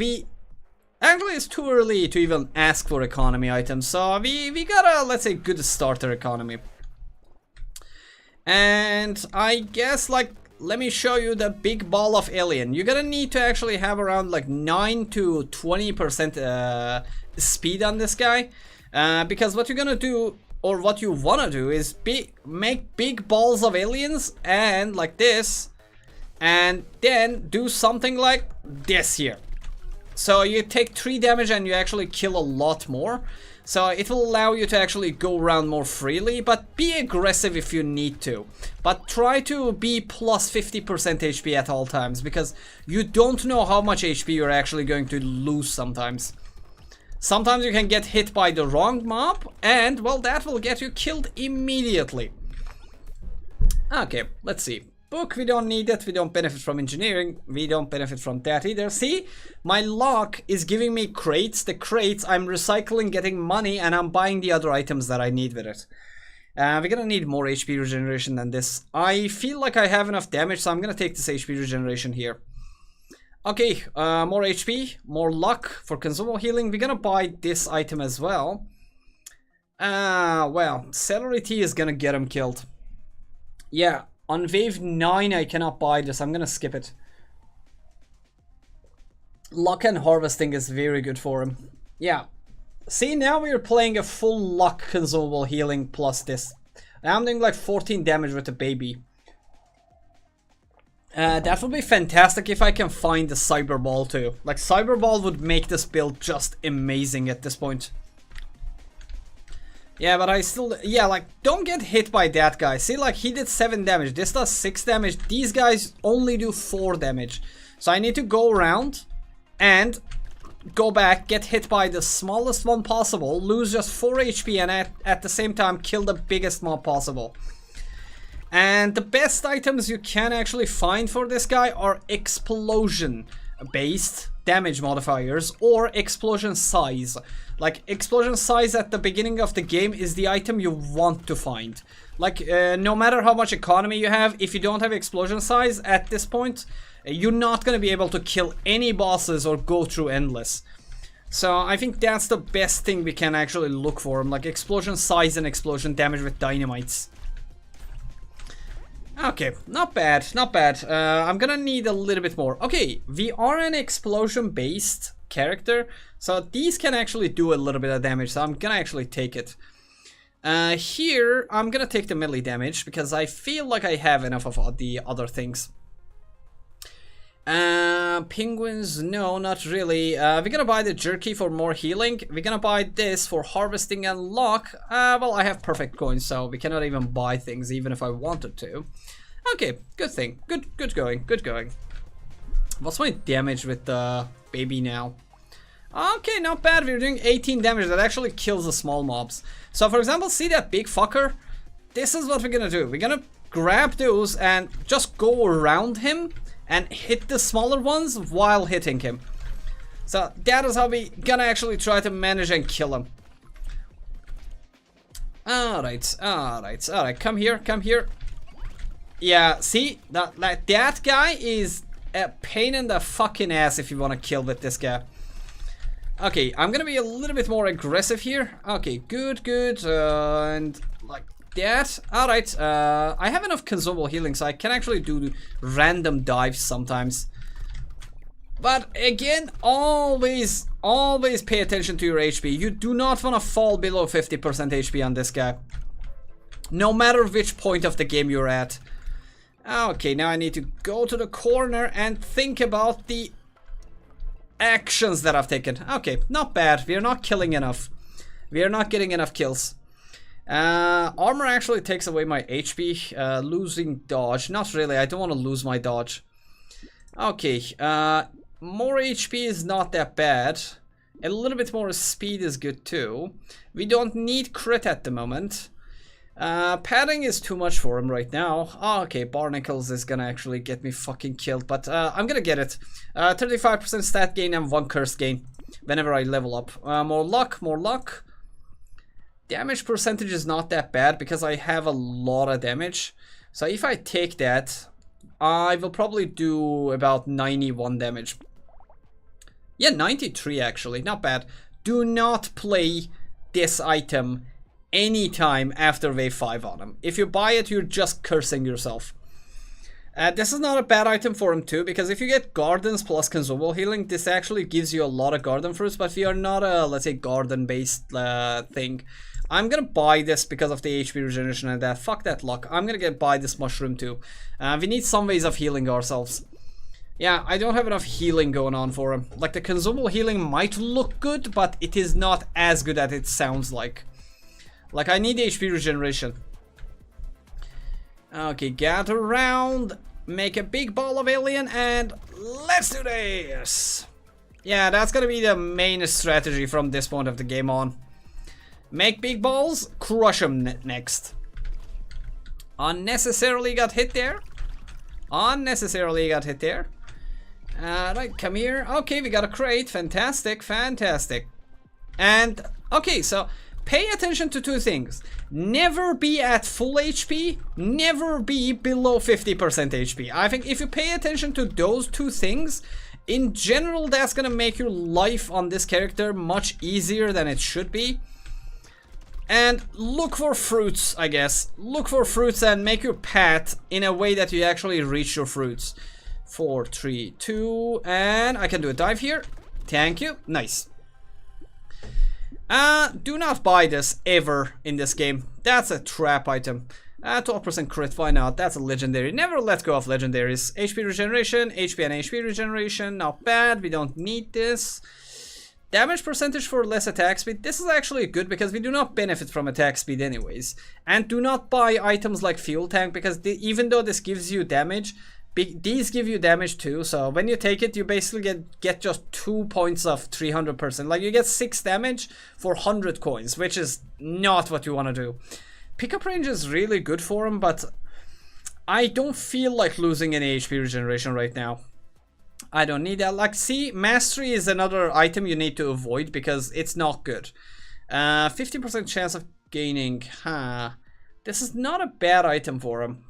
actually it's too early to even ask for economy items, so we got a, let's say, good starter economy. And I guess, like, let me show you the big ball of alien. You're gonna need to actually have around like 9 to 20% speed on this guy, because what you're gonna do, or what you wanna do, is make big balls of aliens and like this, and then do something like this here. So you take 3 damage and you actually kill a lot more. So it will allow you to actually go around more freely, but be aggressive if you need to. But try to be plus 50% HP at all times, because you don't know how much HP you're actually going to lose sometimes. Sometimes you can get hit by the wrong mob, and well, that will get you killed immediately. Okay, let's see. Book, we don't need it. We don't benefit from engineering. We don't benefit from that either. See, my luck is giving me crates. The crates I'm recycling, getting money, and I'm buying the other items that I need with it. We're gonna need more HP regeneration than this. I feel like I have enough damage, so I'm gonna take this HP regeneration here. Okay, more HP, more luck for consumable healing. We're gonna buy this item as well. Well, celery tea is gonna get him killed. Yeah. On wave 9, I cannot buy this. I'm gonna skip it. Luck and harvesting is very good for him. Yeah. See, now we're playing a full luck consumable healing plus this. I'm doing like 14 damage with the baby. That would be fantastic if I can find the cyber ball too. Like, cyber ball would make this build just amazing at this point. Yeah, but I still, yeah, like, don't get hit by that guy. See, like, he did 7 damage. This does 6 damage. These guys only do 4 damage. So I need to go around and go back, get hit by the smallest one possible, lose just 4 HP, and at the same time kill the biggest mob possible. And the best items you can actually find for this guy are explosion-based damage modifiers or explosion size. Like, explosion size at the beginning of the game is the item you want to find. Like, no matter how much economy you have, if you don't have explosion size at this point, you're not going to be able to kill any bosses or go through Endless. So I think that's the best thing we can actually look for, like explosion size and explosion damage with dynamites. Okay, not bad, not bad. I'm gonna need a little bit more. Okay, we are an explosion-based character, so these can actually do a little bit of damage, so I'm gonna actually take it. Here, I'm gonna take the melee damage, because I feel like I have enough of the other things. Penguins, no, not really. We're gonna buy the jerky for more healing. We're gonna buy this for harvesting and luck. Well, I have perfect coins, so we cannot even buy things, even if I wanted to. Okay, good thing. Good going, good going. What's my damage with the baby now? Okay, not bad. We're doing 18 damage. That actually kills the small mobs. So, for example, see that big fucker? This is what we're gonna do. We're gonna grab those and just go around him and hit the smaller ones while hitting him. So that is how we gonna actually try to manage and kill him. Alright, alright, alright, come here, come here. Yeah, see, that guy is a pain in the fucking ass if you wanna kill with this guy. Okay, I'm gonna be a little bit more aggressive here. Okay, good, good, and like that. Alright, I have enough consumable healing, so I can actually do random dives sometimes. But again, always pay attention to your HP. You do not want to fall below 50% HP on this guy. No matter which point of the game you're at. Okay, now I need to go to the corner and think about the actions that I've taken. Okay, not bad. We are not killing enough. We are not getting enough kills. Armor actually takes away my HP. Losing dodge. Not really. I don't want to lose my dodge. Okay. More HP is not that bad. A little bit more speed is good too. We don't need crit at the moment. Padding is too much for him right now. Oh, okay, Barnacles is gonna actually get me fucking killed, but I'm gonna get it. 35% stat gain and 1 curse gain whenever I level up. More luck, more luck. Damage percentage is not that bad because I have a lot of damage. So if I take that, I will probably do about 91 damage. Yeah, 93 actually, not bad. Do not play this item anytime after wave 5 on him. If you buy it, you're just cursing yourself. This is not a bad item for him too, because if you get gardens plus consumable healing, this actually gives you a lot of garden fruits, but we are not a, let's say, garden based thing. I'm gonna buy this because of the HP regeneration and that. Fuck that luck. I'm gonna buy this mushroom too. We need some ways of healing ourselves. Yeah, I don't have enough healing going on for him. Like, the consumable healing might look good, but it is not as good as it sounds like. Like, I need HP regeneration. Okay, gather around, make a big ball of alien, and let's do this! Yeah, that's gonna be the main strategy from this point of the game on. Make big balls, crush them next. Unnecessarily got hit there. Unnecessarily got hit there. Right, come here. Okay, we got a crate. Fantastic, fantastic. And, okay, so pay attention to 2 things. Never be at full HP, never be below 50% HP. I think if you pay attention to those 2 things, in general, that's gonna make your life on this character much easier than it should be. And look for fruits, I guess. Look for fruits and make your path in a way that you actually reach your fruits. 4, 3, 2, and I can do a dive here. Thank you. Nice. Do not buy this ever in this game. That's a trap item. 12% crit, why not? That's a legendary. Never let go of legendaries. HP regeneration, HP and HP regeneration, not bad. We don't need this. Damage percentage for less attack speed. This is actually good because we do not benefit from attack speed anyways. And do not buy items like fuel tank because even though this gives you damage, these give you damage too. So when you take it, you basically get just 2 points of 300%. Like, you get 6 damage for 100 coins, which is not what you want to do. Pickup range is really good for him, but I don't feel like losing any HP regeneration right now. I don't need that. Like, see, mastery is another item you need to avoid because it's not good. 50% chance of gaining. This is not a bad item for him.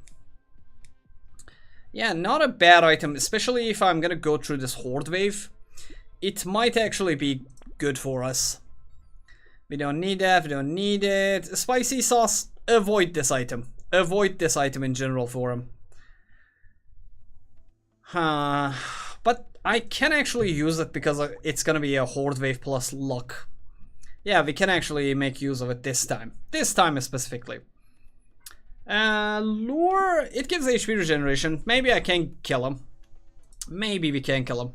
Yeah, not a bad item, especially if I'm gonna go through this horde wave. It might actually be good for us. We don't need that, we don't need it. Spicy sauce, avoid this item. Avoid this item in general for him. But I can actually use it because it's gonna be a horde wave plus luck. Yeah, we can actually make use of it this time. This time specifically. Lure, it gives HP regeneration. Maybe I can kill him. Maybe we can kill him.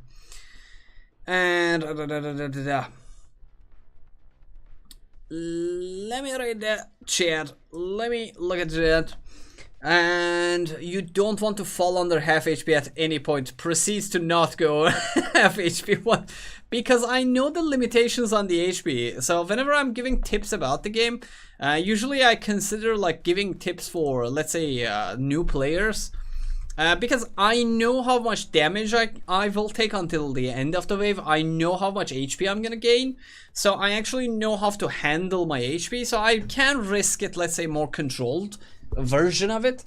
And let me read the chat. Let me look at that. And you don't want to fall under half HP at any point. Proceeds to not go half HP. What? Because I know the limitations on the HP. So whenever I'm giving tips about the game, usually I consider like giving tips for, let's say, new players. Because I know how much damage I will take until the end of the wave. I know how much HP I'm gonna gain. So I actually know how to handle my HP. So I can risk it, let's say, more controlled version of it.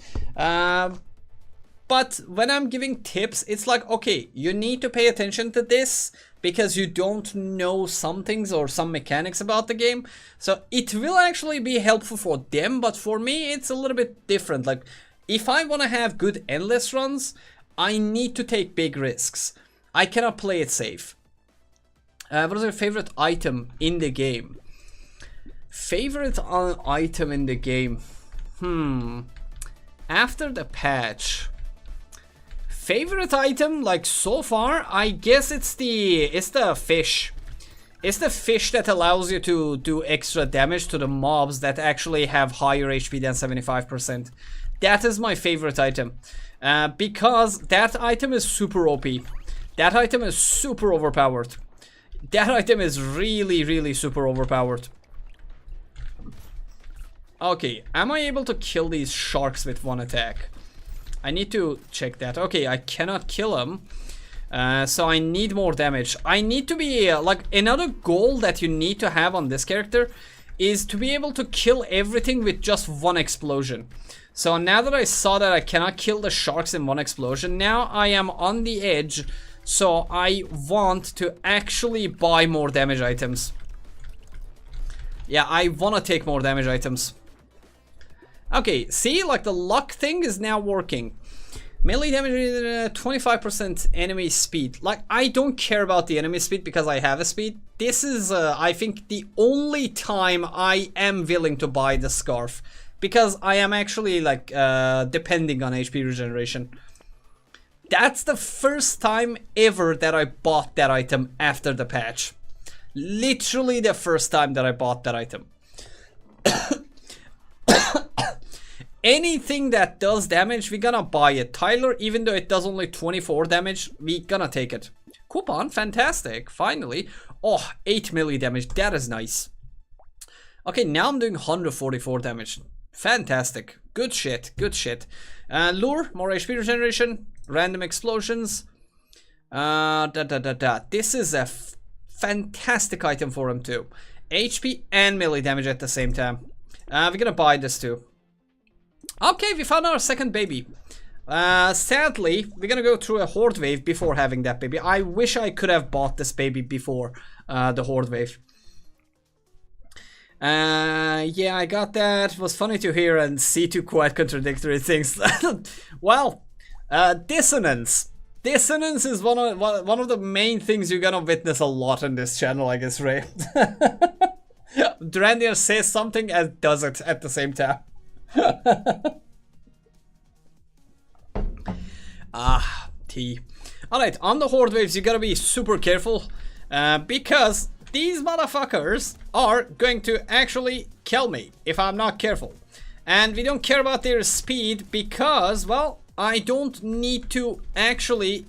But when I'm giving tips, it's like, okay, you need to pay attention to this because you don't know some things or some mechanics about the game. So it will actually be helpful for them, but for me it's a little bit different. Like, if I want to have good endless runs, I need to take big risks. I cannot play it safe. What is your favorite item in the game? Favorite item in the game? After the patch. Favorite item, like so far, I guess it's the fish. It's the fish that allows you to do extra damage to the mobs that actually have higher HP than 75%. That is my favorite item. Because that item is super OP. That item is super overpowered. That item is really, really super overpowered. Okay, am I able to kill these sharks with one attack? I need to check that. Okay, I cannot kill him. So I need more damage. I need to be, like, another goal that you need to have on this character is to be able to kill everything with just one explosion. So now that I saw that I cannot kill the sharks in one explosion, now I am on the edge. So I want to actually buy more damage items. Yeah, I want to take more damage items. Okay, see, like the luck thing is now working. Melee damage, 25% enemy speed. Like, I don't care about the enemy speed because I have a speed. This is, I think, the only time I am willing to buy the scarf. Because I am actually, like, depending on HP regeneration. That's the first time ever that I bought that item after the patch. Literally the first time that I bought that item. Anything that does damage, we're gonna buy it. Tyler, even though it does only 24 damage, we gonna take it. Coupon, fantastic, finally. Oh, 8 melee damage, that is nice. Okay, now I'm doing 144 damage. Fantastic, good shit, good shit. Lure, more HP regeneration, random explosions. This is a fantastic item for him too. HP and melee damage at the same time. We're gonna buy this too. Okay, we found our second baby. Sadly, we're gonna go through a horde wave before having that baby. I wish I could have bought this baby before the horde wave. Yeah, I got that. It was funny to hear and see two quite contradictory things. Well, dissonance. Dissonance is one of the main things you're gonna witness a lot in this channel, I guess, Ray. Drandir says something and does it at the same time. T. Alright, on the horde waves you gotta be super careful because these motherfuckers are going to actually kill me if I'm not careful. And we don't care about their speed because, well, I don't need to actually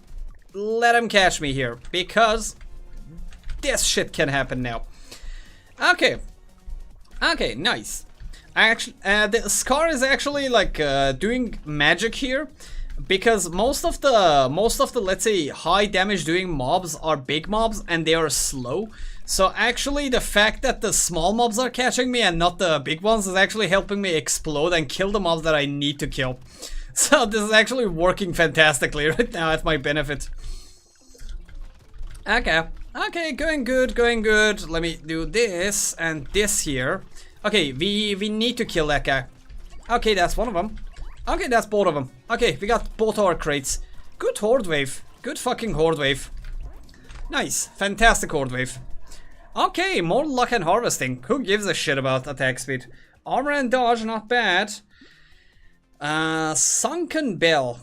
let them catch me here because this shit can happen now. Okay. Okay, nice. Actually, the Scar is actually like doing magic here, because most of the let's say high damage doing mobs are big mobs and they are slow. So actually the fact that the small mobs are catching me and not the big ones is actually helping me explode and kill the mobs that I need to kill. So this is actually working fantastically right now at my benefit. Okay, okay, going good, going good. Let me do this and this here. Okay, we need to kill that guy. Okay, that's one of them. Okay, that's both of them. Okay, we got both our crates. Good horde wave. Good fucking horde wave. Nice. Fantastic horde wave. Okay, more luck and harvesting. Who gives a shit about attack speed? Armor and dodge, not bad. Sunken bell.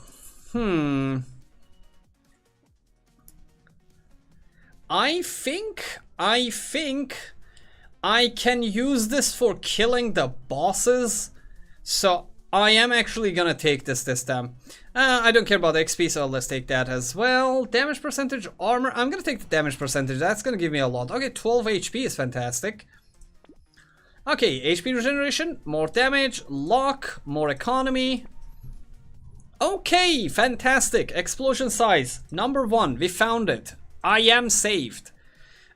I think I can use this for killing the bosses. So I am actually gonna take this time. I don't care about XP, so let's take that as well. Damage percentage, armor. I'm gonna take the damage percentage. That's gonna give me a lot. Okay, 12 HP is fantastic. Okay, HP regeneration, more damage, lock, more economy. Okay, fantastic. Explosion size, number 1. We found it. I am saved.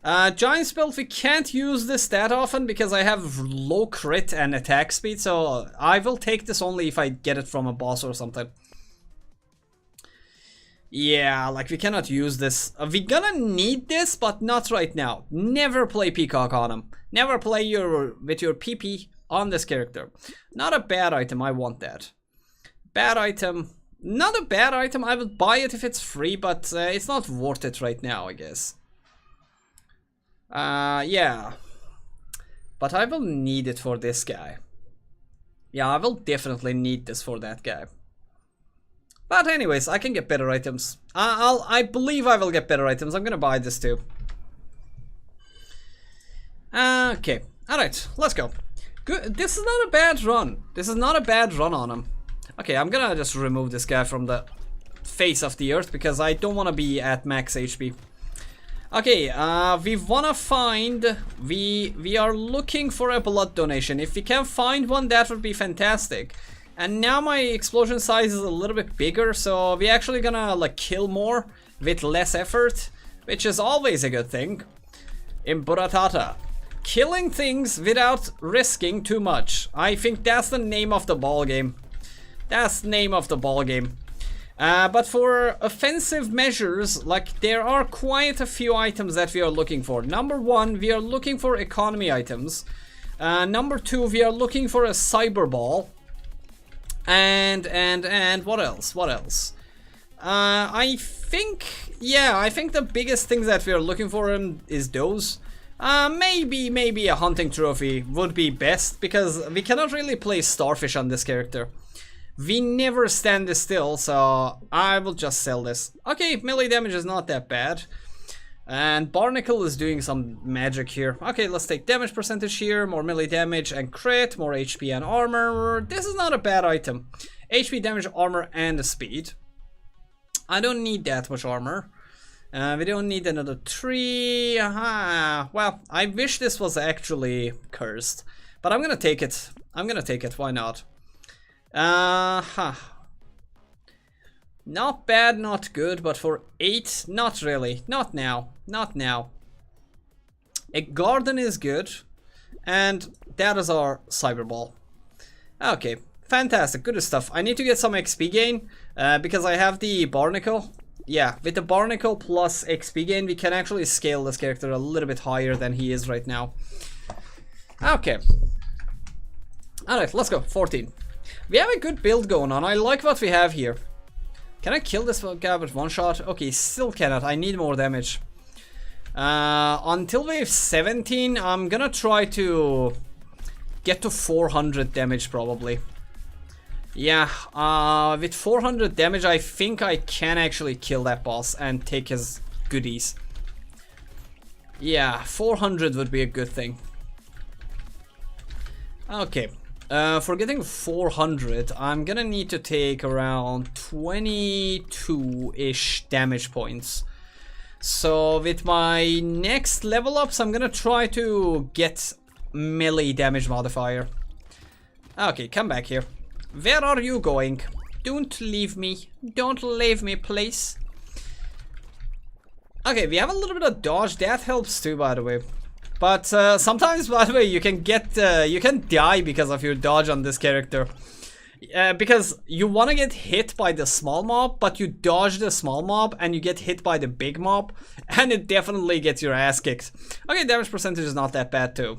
Giant spell, we can't use this that often because I have low crit and attack speed, so I will take this only if I get it from a boss or something. Yeah, like we cannot use this. We're gonna need this, but not right now. Never play Peacock on him. Never play with your PP on this character. Not a bad item, I want that. Bad item, Not a bad item. I would buy it if it's free, but it's not worth it right now, I guess. Yeah. But I will need it for this guy. Yeah, I will definitely need this for that guy. But anyways, I can get better items. I believe I will get better items. I'm gonna buy this too. Okay. Alright, let's go. Good. This is not a bad run. This is not a bad run on him. Okay, I'm gonna just remove this guy from the face of the earth because I don't want to be at max HP. Okay, we wanna find, we are looking for a blood donation. If we can find one, that would be fantastic. And now my explosion size is a little bit bigger, so we're actually gonna like kill more with less effort, which is always a good thing. In Brotato, killing things without risking too much. I think that's the name of the ball game. That's the name of the ball game. But for offensive measures, like there are quite a few items that we are looking for. Number one, we are looking for economy items. Number two, we are looking for a cyber ball. And what else? What else? I think the biggest things that we are looking for is those. Maybe a hunting trophy would be best because we cannot really play starfish on this character. We never stand still, so I will just sell this. Okay, melee damage is not that bad. And Barnacle is doing some magic here. Okay, let's take damage percentage here, more melee damage and crit, more HP and armor. This is not a bad item. HP, damage, armor, and speed. I don't need that much armor. We don't need another 3. Well, I wish this was actually cursed. But I'm gonna take it. I'm gonna take it, why not? Not bad, not good, but for 8, not really. Not now. Not now. A garden is good. And that is our cyber ball. Okay, fantastic, good stuff. I need to get some XP gain because I have the barnacle. Yeah, with the barnacle plus XP gain, we can actually scale this character a little bit higher than he is right now. Okay. Alright, let's go. 14. We have a good build going on. I like what we have here. Can I kill this guy with one shot? Okay, still cannot. I need more damage. Until wave 17, I'm gonna try to get to 400 damage probably. Yeah, with 400 damage, I think I can actually kill that boss and take his goodies. Yeah, 400 would be a good thing. Okay. For getting 400, I'm gonna need to take around 22-ish damage points. So with my next level ups, I'm gonna try to get melee damage modifier. Okay, come back here. Where are you going? Don't leave me. Don't leave me, please. Okay, we have a little bit of dodge. That helps too, by the way. But sometimes, by the way, you can die because of your dodge on this character. Because you want to get hit by the small mob, but you dodge the small mob and you get hit by the big mob, and it definitely gets your ass kicked. Okay, damage percentage is not that bad too.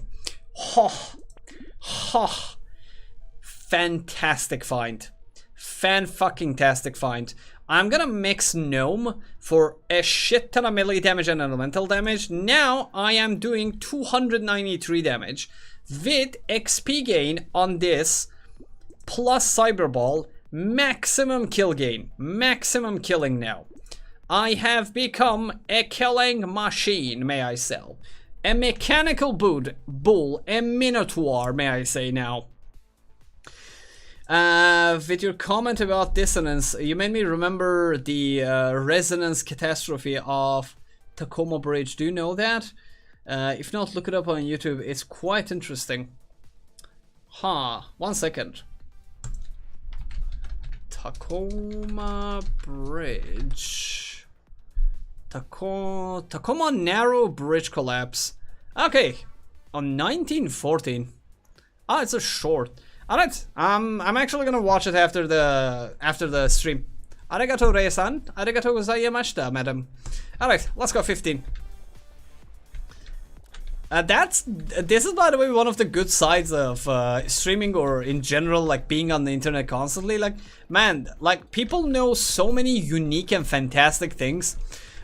Fantastic find. Fan-fucking-tastic find. I'm gonna mix Gnome for a shit ton of melee damage and elemental damage. Now I am doing 293 damage with XP gain on this plus Cyberball, maximum kill gain, maximum killing now. I have become a killing machine, may I say. A mechanical bull, a minotaur, may I say now. With your comment about dissonance, you made me remember the resonance catastrophe of Tacoma Bridge. Do you know that? If not, look it up on YouTube. It's quite interesting. Huh. 1 second. Tacoma Bridge. Tacoma Narrow Bridge Collapse. Okay. On 1914. Ah, it's a short. Alright, I'm actually gonna watch it after the stream. Arigato rei-san, arigato gozaimashita, madam. Alright, let's go 15. This is, by the way, one of the good sides of streaming, or in general, like being on the internet constantly. Like, man, like people know so many unique and fantastic things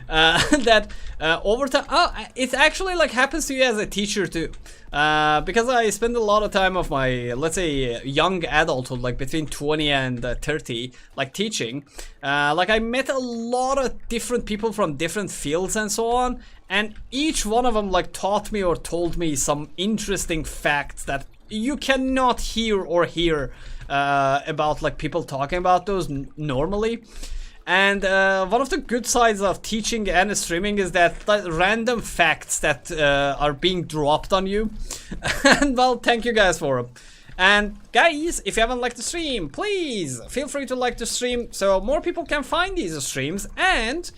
that over time, it actually like happens to you as a teacher too. Because I spend a lot of time of my, let's say, young adulthood, like between 20 and 30, like teaching. Like I met a lot of different people from different fields and so on. And each one of them like taught me or told me some interesting facts that you cannot hear about, like people talking about those normally. And one of the good sides of teaching and streaming is that random facts that are being dropped on you. And well, thank you guys for them. And guys, if you haven't liked the stream, please feel free to like the stream so more people can find these streams. And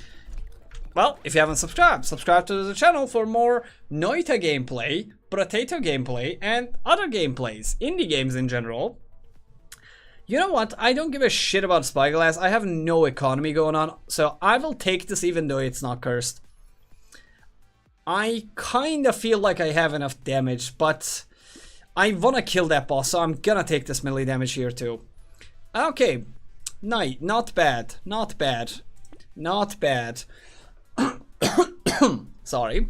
well, if you haven't subscribed, subscribe to the channel for more Noita gameplay, Brotato gameplay, and other gameplays, indie games in general. You know what? I don't give a shit about Spyglass. I have no economy going on, so I will take this even though it's not cursed. I kind of feel like I have enough damage, but I want to kill that boss, so I'm gonna take this melee damage here too. Okay, not bad, not bad, not bad. Sorry.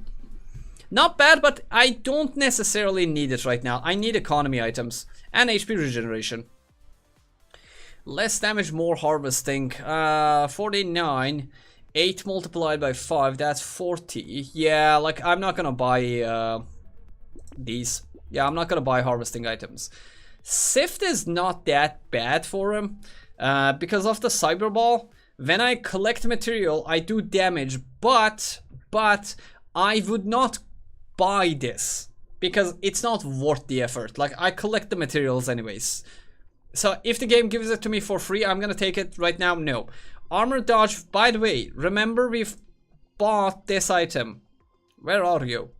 Not bad, but I don't necessarily need it right now. I need economy items and HP regeneration. Less damage, more harvesting. 49. 8 multiplied by 5, that's 40. Yeah, like I'm not gonna buy these. Yeah, I'm not gonna buy harvesting items. Sift is not that bad for him because of the cyber ball. When I collect material, I do damage, but I would not buy this because it's not worth the effort. Like, I collect the materials anyways. So if the game gives it to me for free, I'm gonna take it right now. No. Armor dodge, by the way, remember we've bought this item. Where are you?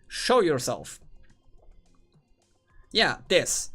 Show yourself. Yeah, this.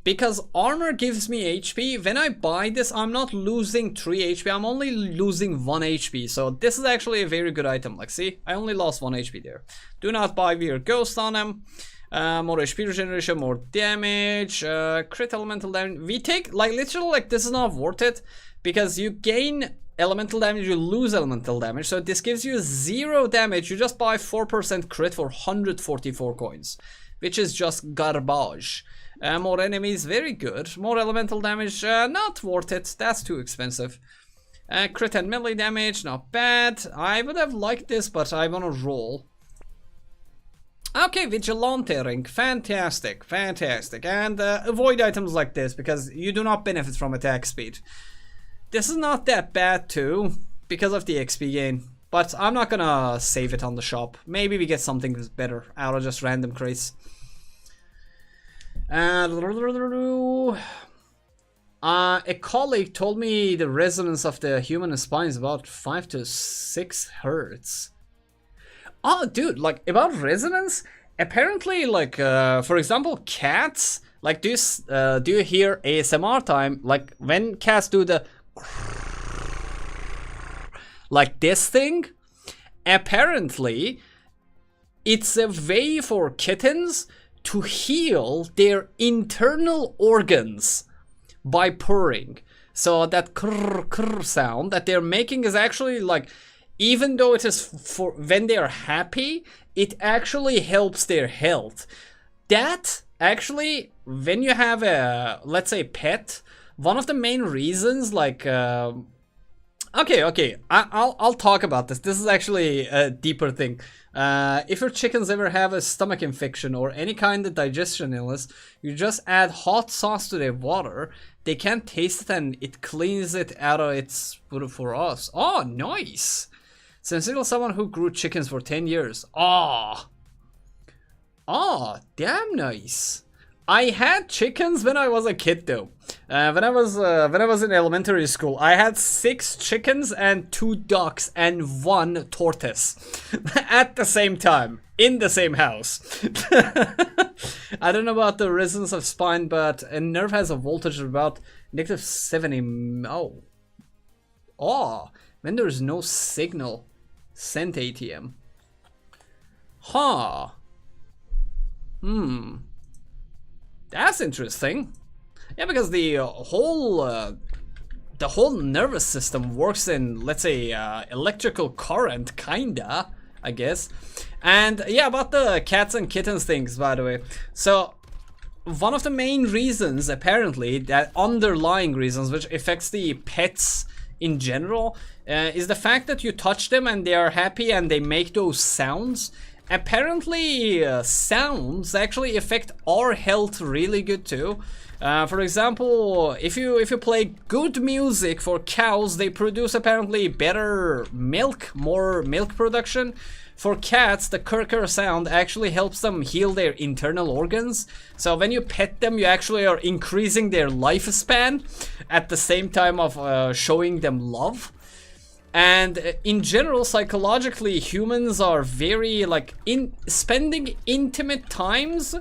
Because armor gives me HP, when I buy this, I'm not losing 3 HP, I'm only losing 1 HP. So this is actually a very good item. Like, see, I only lost 1 HP there. Do not buy Weird Ghost on them. More HP regeneration, more damage, crit elemental damage. We take, like, literally, like, this is not worth it. Because you gain elemental damage, you lose elemental damage. So this gives you 0 damage. You just buy 4% crit for 144 coins. Which is just garbage. More enemies, very good. More elemental damage, not worth it. That's too expensive. Crit and melee damage, not bad. I would have liked this, but I want to roll. Okay, Vigilante ring, fantastic, fantastic. And avoid items like this, because you do not benefit from attack speed. This is not that bad too, because of the XP gain. But I'm not gonna save it on the shop. Maybe we get something better out of just random crates. A colleague told me the resonance of the human spine is about 5 to 6 hertz. Oh, dude, like, about resonance? Apparently, like, for example, cats, like, do you hear ASMR time? Like, when cats do the like this thing, apparently, it's a way for kittens to heal their internal organs by purring. So that krr krr sound that they're making is actually, like, even though it is for when they are happy, it actually helps their health. That actually, when you have a, let's say, pet, one of the main reasons, like, okay, I'll talk about this. This is actually a deeper thing. If your chickens ever have a stomach infection or any kind of digestion illness, you just add hot sauce to their water. They can't taste it and it cleans it out of its food for us. Oh, nice. Sincerely, someone who grew chickens for 10 years. Oh, damn nice. I had chickens when I was a kid though. When I was in elementary school, I had 6 chickens and 2 ducks and 1 tortoise at the same time in the same house. I don't know about the resonance of spine, but a nerve has a voltage of about -70. When there is no signal, sent ATM. Huh. That's interesting. Yeah, because the whole nervous system works in, let's say, electrical current, kinda, I guess. And yeah, about the cats and kittens things, by the way. So one of the main reasons, apparently, that underlying reasons which affects the pets in general, is the fact that you touch them and they are happy and they make those sounds. Apparently, sounds actually affect our health really good too. For example, if you play good music for cows, they produce apparently better milk, more milk production. For cats, the kurr sound actually helps them heal their internal organs. So when you pet them, you actually are increasing their lifespan at the same time of showing them love. And in general, psychologically, humans are very like spending intimate times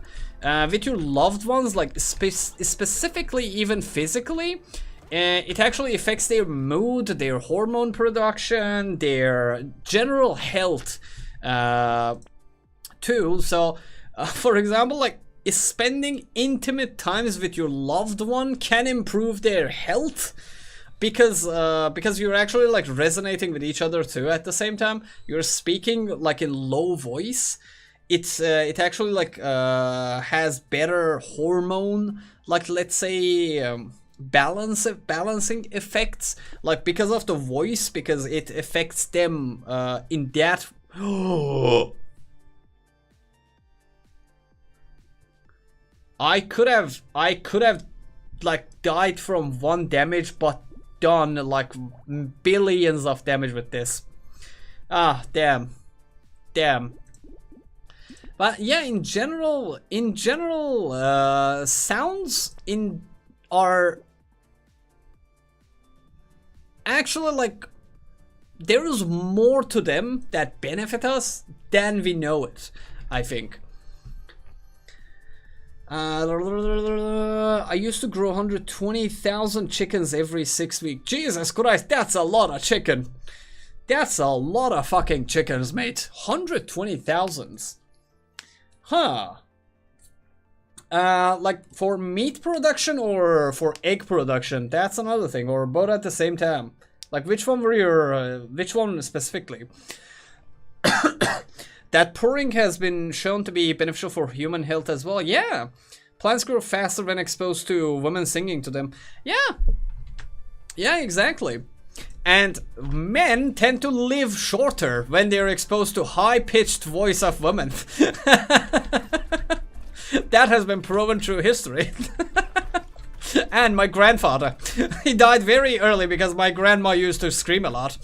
with your loved ones, like specifically even physically. It actually affects their mood, their hormone production, their general health too. So for example, like spending intimate times with your loved one can improve their health, because you're actually like resonating with each other too at the same time. You're speaking like in low voice. It actually like has better hormone, like let's say balancing effects, like because of the voice, because it affects them in that. I could have like died from one damage, but done like billions of damage with this. Ah, damn. But yeah, in general, sounds are actually like, there is more to them that benefit us than we know it, I think. I used to grow 120,000 chickens every 6 weeks. Jesus Christ, that's a lot of chicken. That's a lot of fucking chickens, mate. 120,000. Huh. Like for meat production or for egg production? That's another thing, or both at the same time. Like which one were your, which one specifically? That purring has been shown to be beneficial for human health as well. Yeah, plants grow faster when exposed to women singing to them. Yeah, exactly. And men tend to live shorter when they're exposed to high-pitched voice of women. That has been proven through history. And my grandfather, he died very early because my grandma used to scream a lot.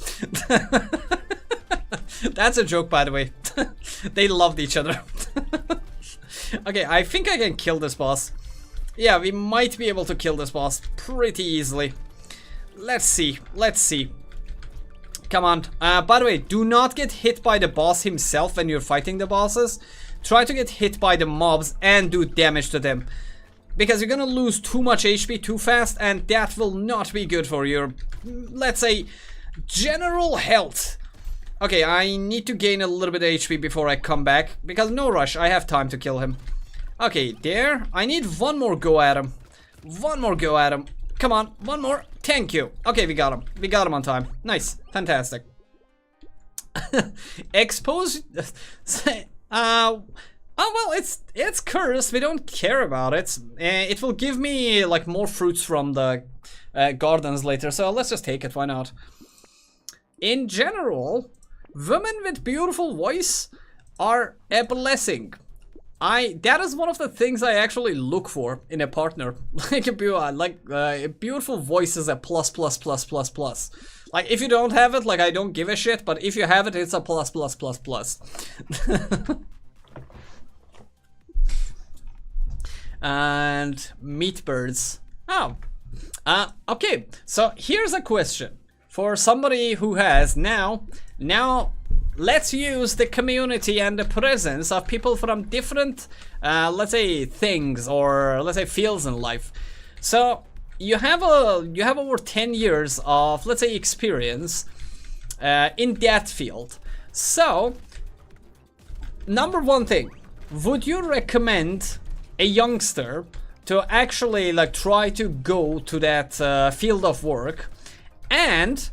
That's a joke, by the way. They loved each other. Okay, I think I can kill this boss. Yeah, we might be able to kill this boss pretty easily. Let's see. Come on. By the way, do not get hit by the boss himself when you're fighting the bosses. Try to get hit by the mobs and do damage to them, because you're gonna lose too much HP too fast, and that will not be good for your, let's say, general health. Okay, I need to gain a little bit of HP before I come back, because no rush, I have time to kill him. Okay, there. I need one more go at him. Come on, one more. Thank you. Okay, we got him. We got him on time. Nice. Fantastic. Expose... oh, well, it's cursed. We don't care about it. It will give me, like, more fruits from the gardens later, so let's just take it. Why not? In general, women with beautiful voice are a blessing. That is one of the things I actually look for in a partner. Like a beautiful voice is a plus. Like if you don't have it, like I don't give a shit, but if you have it, it's a plus. And meat birds. Oh. Okay, so here's a question for somebody who has now let's use the community and the presence of people from different, let's say, things, or let's say fields in life. So you have over 10 years of, let's say, experience in that field. So number one thing, would you recommend a youngster to actually like try to go to that field of work? And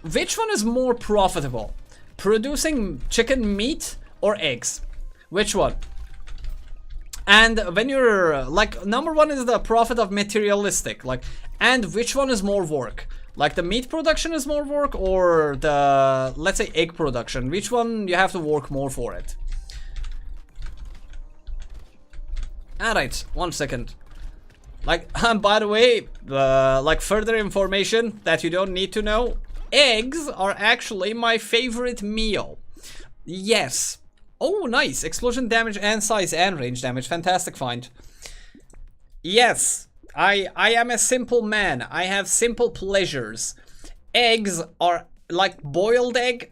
which one is more profitable? Producing chicken meat or eggs? Which one? And when you're like, number one is the profit of materialistic, like, and which one is more work? Like the meat production is more work, or the, let's say, egg production? Which one you have to work more for it? Alright, 1 second. Like, by the way, like further information that you don't need to know, eggs are actually my favorite meal. Yes. Oh, nice. Explosion damage and size and range damage. Fantastic find. Yes. I am a simple man. I have simple pleasures. Eggs are like boiled egg,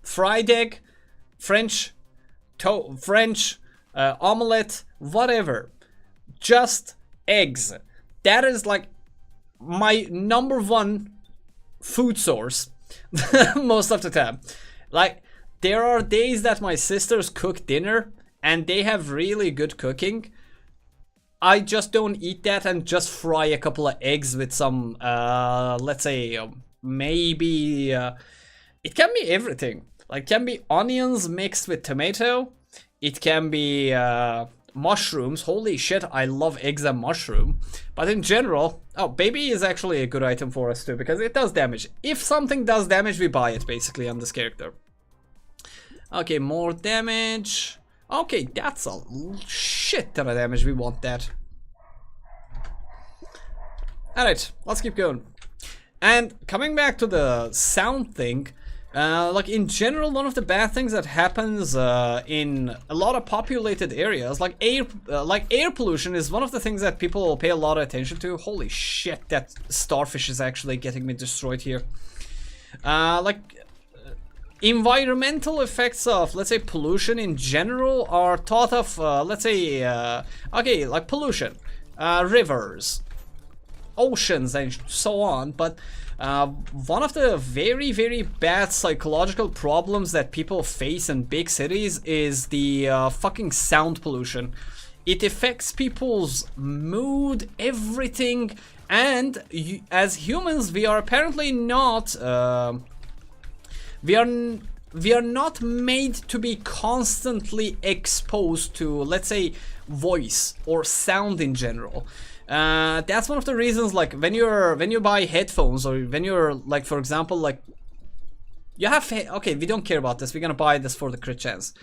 fried egg, French omelette, whatever. Just eggs. That is like my number one food source most of the time. Like, there are days that my sisters cook dinner and they have really good cooking. I just don't eat that and just fry a couple of eggs with some, let's say, maybe, it can be everything. Like, it can be onions mixed with tomato. It can be mushrooms. Holy shit, I love eggs and mushroom. But in general, oh, baby is actually a good item for us too, because it does damage. If something does damage, we buy it basically on this character. Okay, more damage. Okay, that's a shit ton of damage. We want that. Alright, let's keep going. And coming back to the sound thing, like in general, one of the bad things that happens in a lot of populated areas, like air pollution, is one of the things that people pay a lot of attention to. Holy shit, that starfish is actually getting me destroyed here. Environmental effects of, let's say, pollution in general are thought of, let's say, okay, like pollution, rivers, oceans, and so on. But one of the very, very bad psychological problems that people face in big cities is the fucking sound pollution. It affects people's mood, everything, and as humans, we are apparently not... We are not made to be constantly exposed to, let's say, voice or sound in general. That's one of the reasons, like when you buy headphones, or when you're like, for example, like you have, okay, we don't care about this. We're gonna buy this for the crit chance.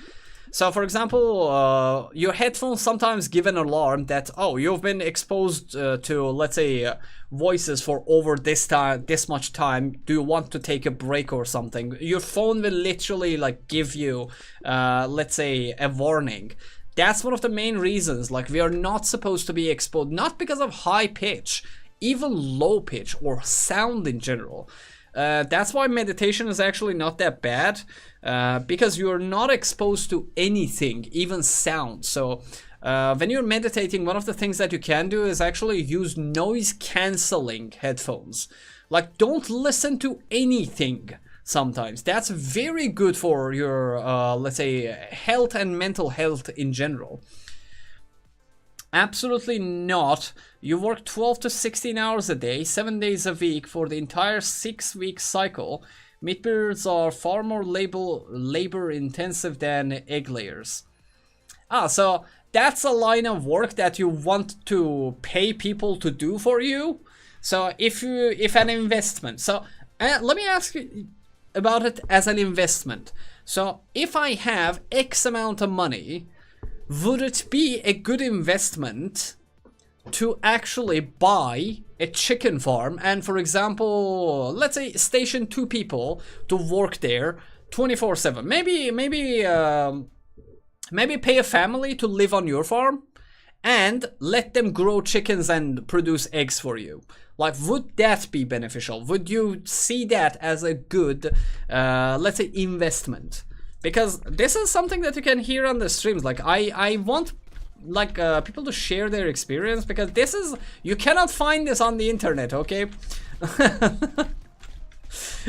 So, for example, your headphones sometimes give an alarm that, oh, you've been exposed to, let's say, voices for over this much time. Do you want to take a break or something? Your phone will literally like give you, let's say, a warning. That's one of the main reasons. Like, we are not supposed to be exposed, not because of high pitch, even low pitch or sound in general. That's why meditation is actually not that bad, because you're not exposed to anything, even sound. So when you're meditating, one of the things that you can do is actually use noise cancelling headphones. Like, don't listen to anything sometimes. That's very good for your, let's say, health and mental health in general. Absolutely not. You work 12 to 16 hours a day, 7 days a week for the entire 6-week cycle. Meat birds are far more labor intensive than egg layers. So that's a line of work that you want to pay people to do for you. So if an investment, so let me ask you about it as an investment. So if I have X amount of money, would it be a good investment to actually buy a chicken farm and, for example, let's say station 2 people to work there 24/7? Maybe pay a family to live on your farm and let them grow chickens and produce eggs for you. Like, would that be beneficial? Would you see that as a good, let's say, investment? Because this is something that you can hear on the streams. Like, I want, like, people to share their experience, because this is, you cannot find this on the internet, okay?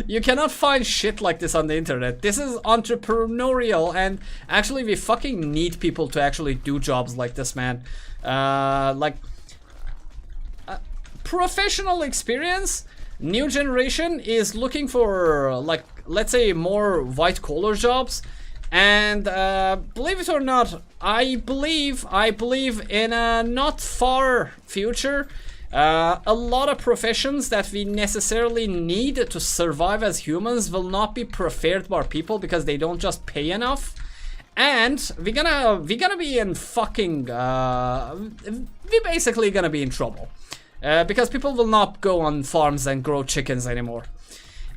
You cannot find shit like this on the internet. This is entrepreneurial, and actually we fucking need people to actually do jobs like this, man. Professional experience. New generation is looking for, like, let's say more white collar jobs. And believe it or not, I believe in a not far future, a lot of professions that we necessarily need to survive as humans will not be preferred by people because they don't just pay enough. And we're gonna be in fucking we're basically gonna be in trouble because people will not go on farms and grow chickens anymore.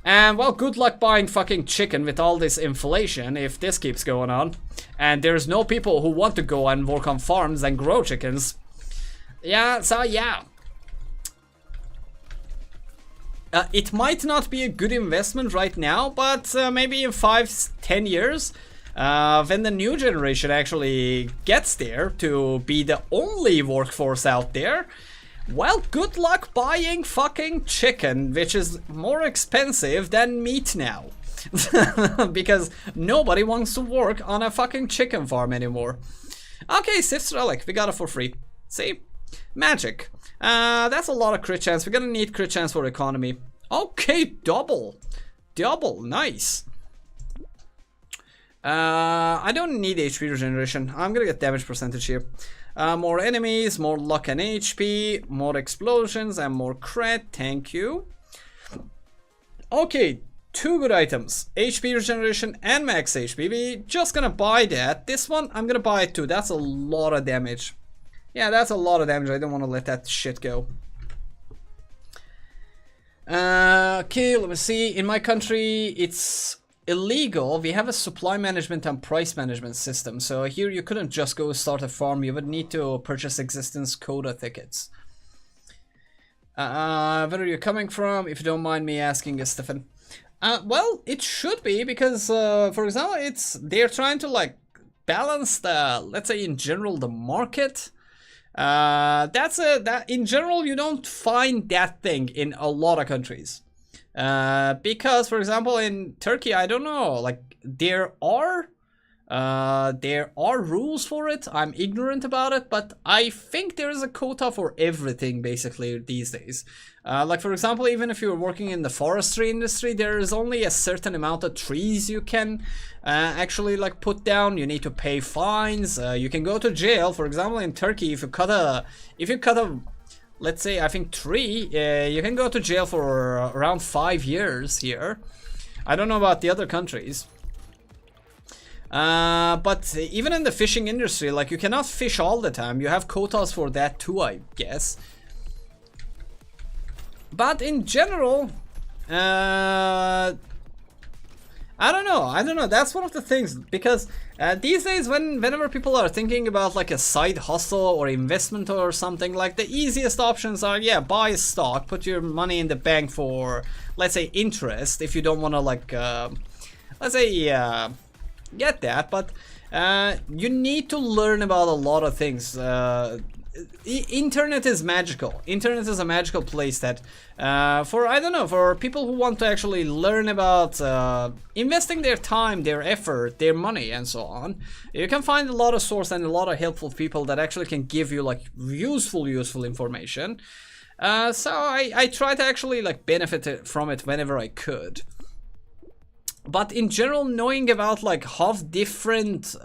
And well, good luck buying fucking chicken with all this inflation if this keeps going on. And there's no people who want to go and work on farms and grow chickens. Yeah, so yeah. It might not be a good investment right now, but maybe in 5-10 years, when the new generation actually gets there to be the only workforce out there, well, good luck buying fucking chicken, which is more expensive than meat now. Because nobody wants to work on a fucking chicken farm anymore. Okay, Sif's Relic, we got it for free. See? Magic. That's a lot of crit chance. We're gonna need crit chance for economy. Okay, double. Double, nice. I don't need HP regeneration. I'm gonna get damage percentage here. More enemies, more luck and HP, more explosions and more crit, thank you. Okay, 2 good items, HP regeneration and max HP. We just gonna buy that. This one, I'm gonna buy it too. That's a lot of damage. Yeah, that's a lot of damage. I don't want to let that shit go. Okay, let me see. In my country, it's illegal. We have a supply management and price management system. So here you couldn't just go start a farm. You would need to purchase existence quota tickets. Where are you coming from? If you don't mind me asking, Stefan. Well, it should be because, for example, they're trying to like balance the, let's say in general, the market. That in general you don't find that thing in a lot of countries. Because for example in Turkey, I don't know, like there are rules for it. I'm ignorant about it, but I think there is a quota for everything basically these days. Like for example, even if you're working in the forestry industry, there is only a certain amount of trees you can actually like put down. You need to pay fines. You can go to jail. For example, in Turkey, if you cut a let's say I think tree, you can go to jail for around 5 years here. I don't know about the other countries. But even in the fishing industry, like you cannot fish all the time. You have quotas for that too, I guess. But in general, I don't know. That's one of the things, because these days whenever people are thinking about like a side hustle or investment or something, like the easiest options are, yeah, buy a stock, put your money in the bank for, let's say, interest if you don't want to like, let's say, get that. But you need to learn about a lot of things. Internet is magical. Internet is a magical place that for, I don't know, for people who want to actually learn about investing their time, their effort, their money and so on, you can find a lot of source and a lot of helpful people that actually can give you like useful information. So I try to actually like benefit from it whenever I could. But in general, knowing about like how different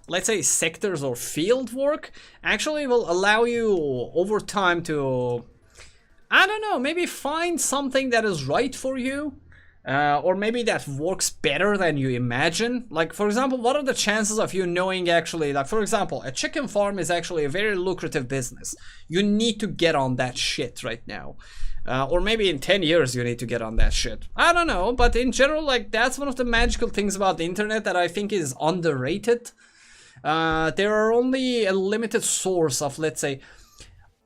let's say sectors or field work actually will allow you over time to, I don't know, maybe find something that is right for you, or maybe that works better than you imagine. Like for example, what are the chances of you knowing actually, like for example, a chicken farm is actually a very lucrative business. You need to get on that shit right now. Or maybe in 10 years you need to get on that shit. I don't know, but in general, like that's one of the magical things about the internet that I think is underrated. There are only a limited source of, let's say,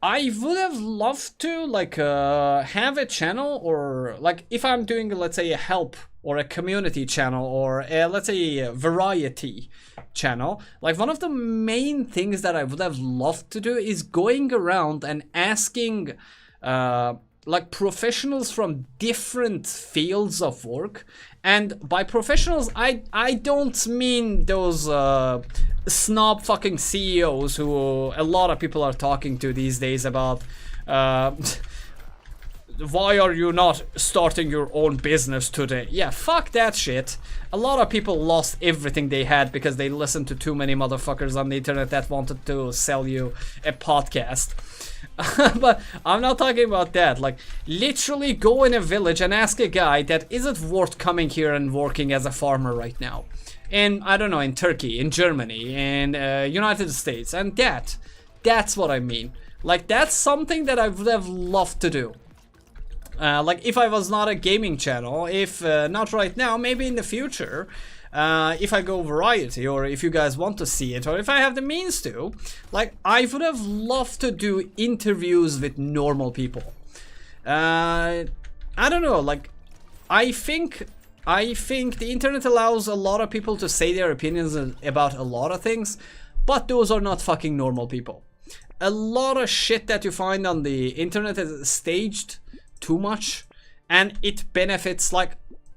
I would have loved to like have a channel, or like if I'm doing, let's say, a help or a community channel, or a, let's say, a variety channel, like one of the main things that I would have loved to do is going around and asking like professionals from different fields of work. And by professionals, I don't mean those snob fucking CEOs who a lot of people are talking to these days about why are you not starting your own business today? Yeah, fuck that shit. A lot of people lost everything they had because they listened to too many motherfuckers on the internet that wanted to sell you a podcast. But I'm not talking about that. Like, literally go in a village and ask a guy that isn't worth coming here and working as a farmer right now. In, I don't know, in Turkey, in Germany, in United States. And that's what I mean. Like, that's something that I would have loved to do. Like, if I was not a gaming channel, if not right now, maybe in the future, if I go variety, or if you guys want to see it, or if I have the means to, like, I would have loved to do interviews with normal people. I don't know, like, I think the internet allows a lot of people to say their opinions about a lot of things, but those are not fucking normal people. A lot of shit that you find on the internet is staged too much, and it benefits, like,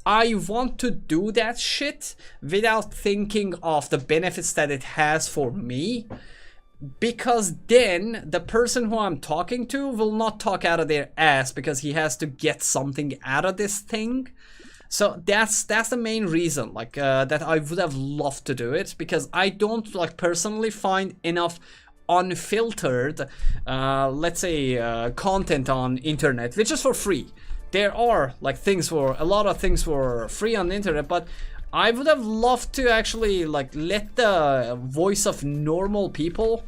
I want to do that shit without thinking of the benefits that it has for me, because then the person who I'm talking to will not talk out of their ass because he has to get something out of this thing. So that's the main reason, like, that I would have loved to do it, because I don't, like, personally find enough unfiltered, let's say, content on internet, which is for free. There are, like, a lot of things for free on the internet, but I would have loved to actually, like, let the voice of normal people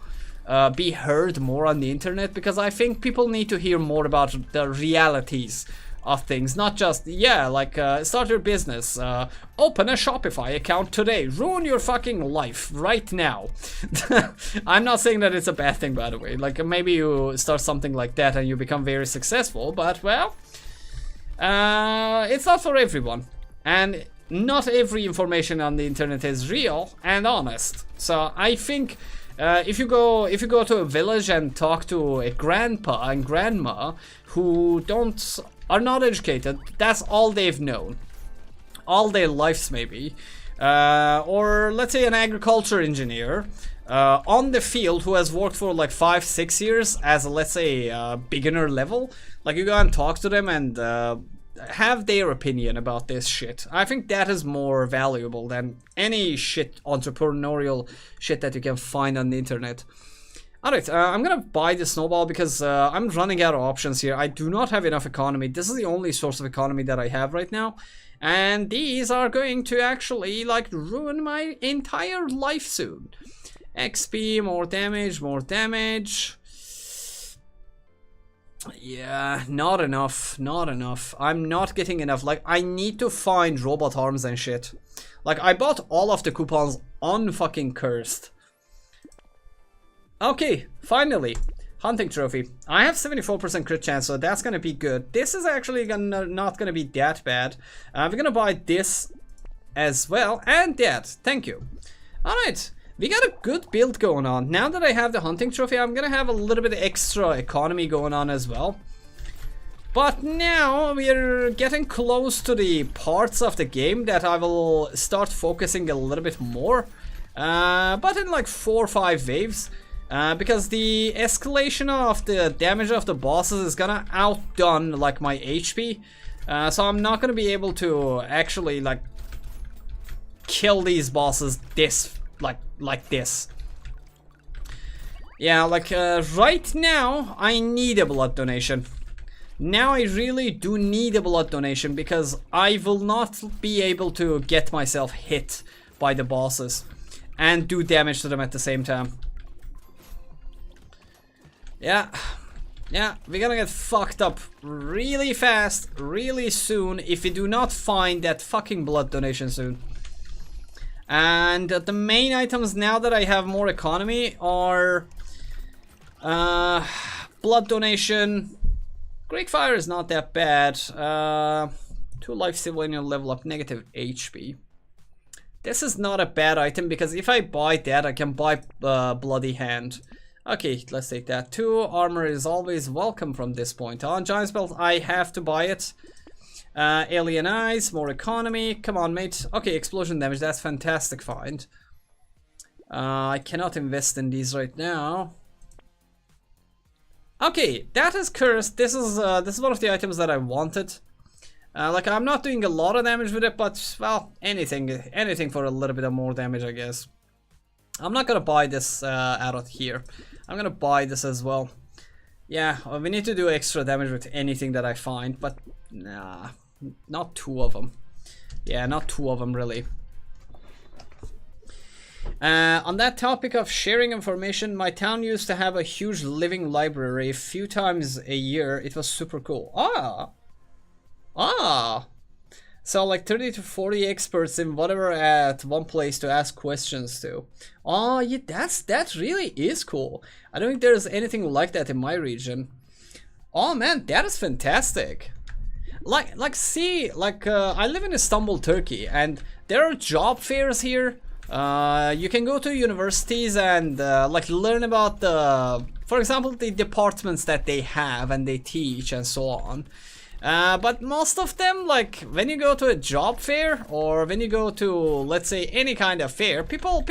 be heard more on the internet, because I think people need to hear more about the realities of things, not just, yeah, like, start your business, open a Shopify account today, ruin your fucking life right now. I'm not saying that it's a bad thing, by the way. Like, maybe you start something like that and you become very successful, but, well, it's not for everyone, and not every information on the internet is real and honest. So I think if you go to a village and talk to a grandpa and grandma who are not educated, that's all they've known all their lives, maybe, or let's say an agriculture engineer on the field who has worked for like 5-6 years as a, let's say, beginner level. Like, you go and talk to them and have their opinion about this shit. I think that is more valuable than any shit, entrepreneurial shit that you can find on the internet. Alright, I'm gonna buy the snowball because I'm running out of options here. I do not have enough economy. This is the only source of economy that I have right now. And these are going to actually, like, ruin my entire life soon. XP, more damage, more damage. Yeah, not enough, not enough. I'm not getting enough. Like, I need to find robot arms and shit. Like, I bought all of the coupons on fucking Cursed. Okay, finally, hunting trophy. I have 74% crit chance, so that's gonna be good. This is actually not gonna be that bad. We're gonna buy this as well, and that. Thank you. Alright, we got a good build going on. Now that I have the hunting trophy, I'm gonna have a little bit of extra economy going on as well. But now we're getting close to the parts of the game that I will start focusing a little bit more. But in like 4 or 5 waves. Because the escalation of the damage of the bosses is gonna outdone like my HP, so I'm not gonna be able to actually like kill these bosses like this. Yeah, like right now I need a blood donation. Now I really do need a blood donation because I will not be able to get myself hit by the bosses and do damage to them at the same time. Yeah, we're gonna get fucked up really fast, really soon, if we do not find that fucking blood donation soon. And the main items now that I have more economy are blood donation. Great Fire is not that bad. 2 life steal when you level up, negative HP. This is not a bad item because if I buy that, I can buy Bloody Hand. Okay, let's take that too. Armor is always welcome from this point on. Giant's belt, I have to buy it. Alien eyes, more economy. Come on, mate. Okay, explosion damage. That's fantastic find. I cannot invest in these right now. Okay, that is cursed. This is one of the items that I wanted. Like, I'm not doing a lot of damage with it, but well, anything for a little bit of more damage, I guess. I'm not gonna buy this out of here. I'm gonna buy this as well. Yeah, we need to do extra damage with anything that I find, but nah, not two of them. Yeah, not two of them really. On that topic of sharing information, my town used to have a huge living library a few times a year. It was super cool. So like 30 to 40 experts in whatever at one place to ask questions to. Oh yeah, that really is cool. I don't think there's anything like that in my region. Oh man, that is fantastic. See, I live in Istanbul, Turkey, and there are job fairs here. You can go to universities and like learn about for example, the departments that they have and they teach and so on. But most of them, like when you go to a job fair or when you go to, let's say, any kind of fair, people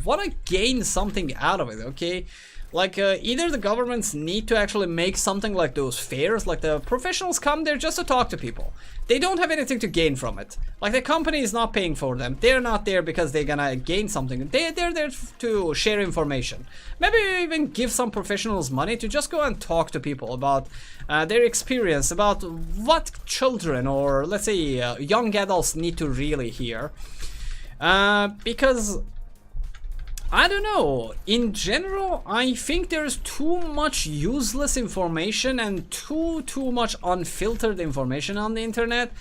want to gain something out of it, okay? Like either the governments need to actually make something like those fairs, like the professionals come there just to talk to people. They don't have anything to gain from it. Like the company is not paying for them. They're not there because they're gonna gain something. They're there to share information. Maybe even give some professionals money to just go and talk to people about their experience, about what children or let's say young adults need to really hear. Because I don't know, in general, I think there's too much useless information and too much unfiltered information on the internet,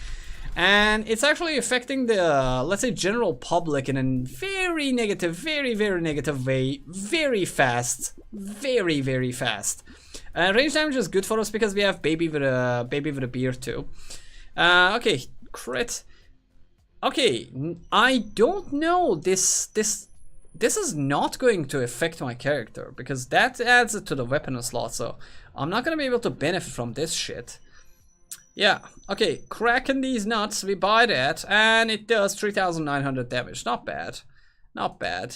and it's actually affecting the, let's say, general public in a very negative, very negative way, very fast, very fast. Range damage is good for us because we have baby with a beard too. Okay, crit. Okay, I don't know, this is not going to affect my character because that adds it to the weapon slot, so I'm not gonna be able to benefit from this shit. Yeah, okay, cracking these nuts, we buy that, and it does 3,900 damage. Not bad, not bad.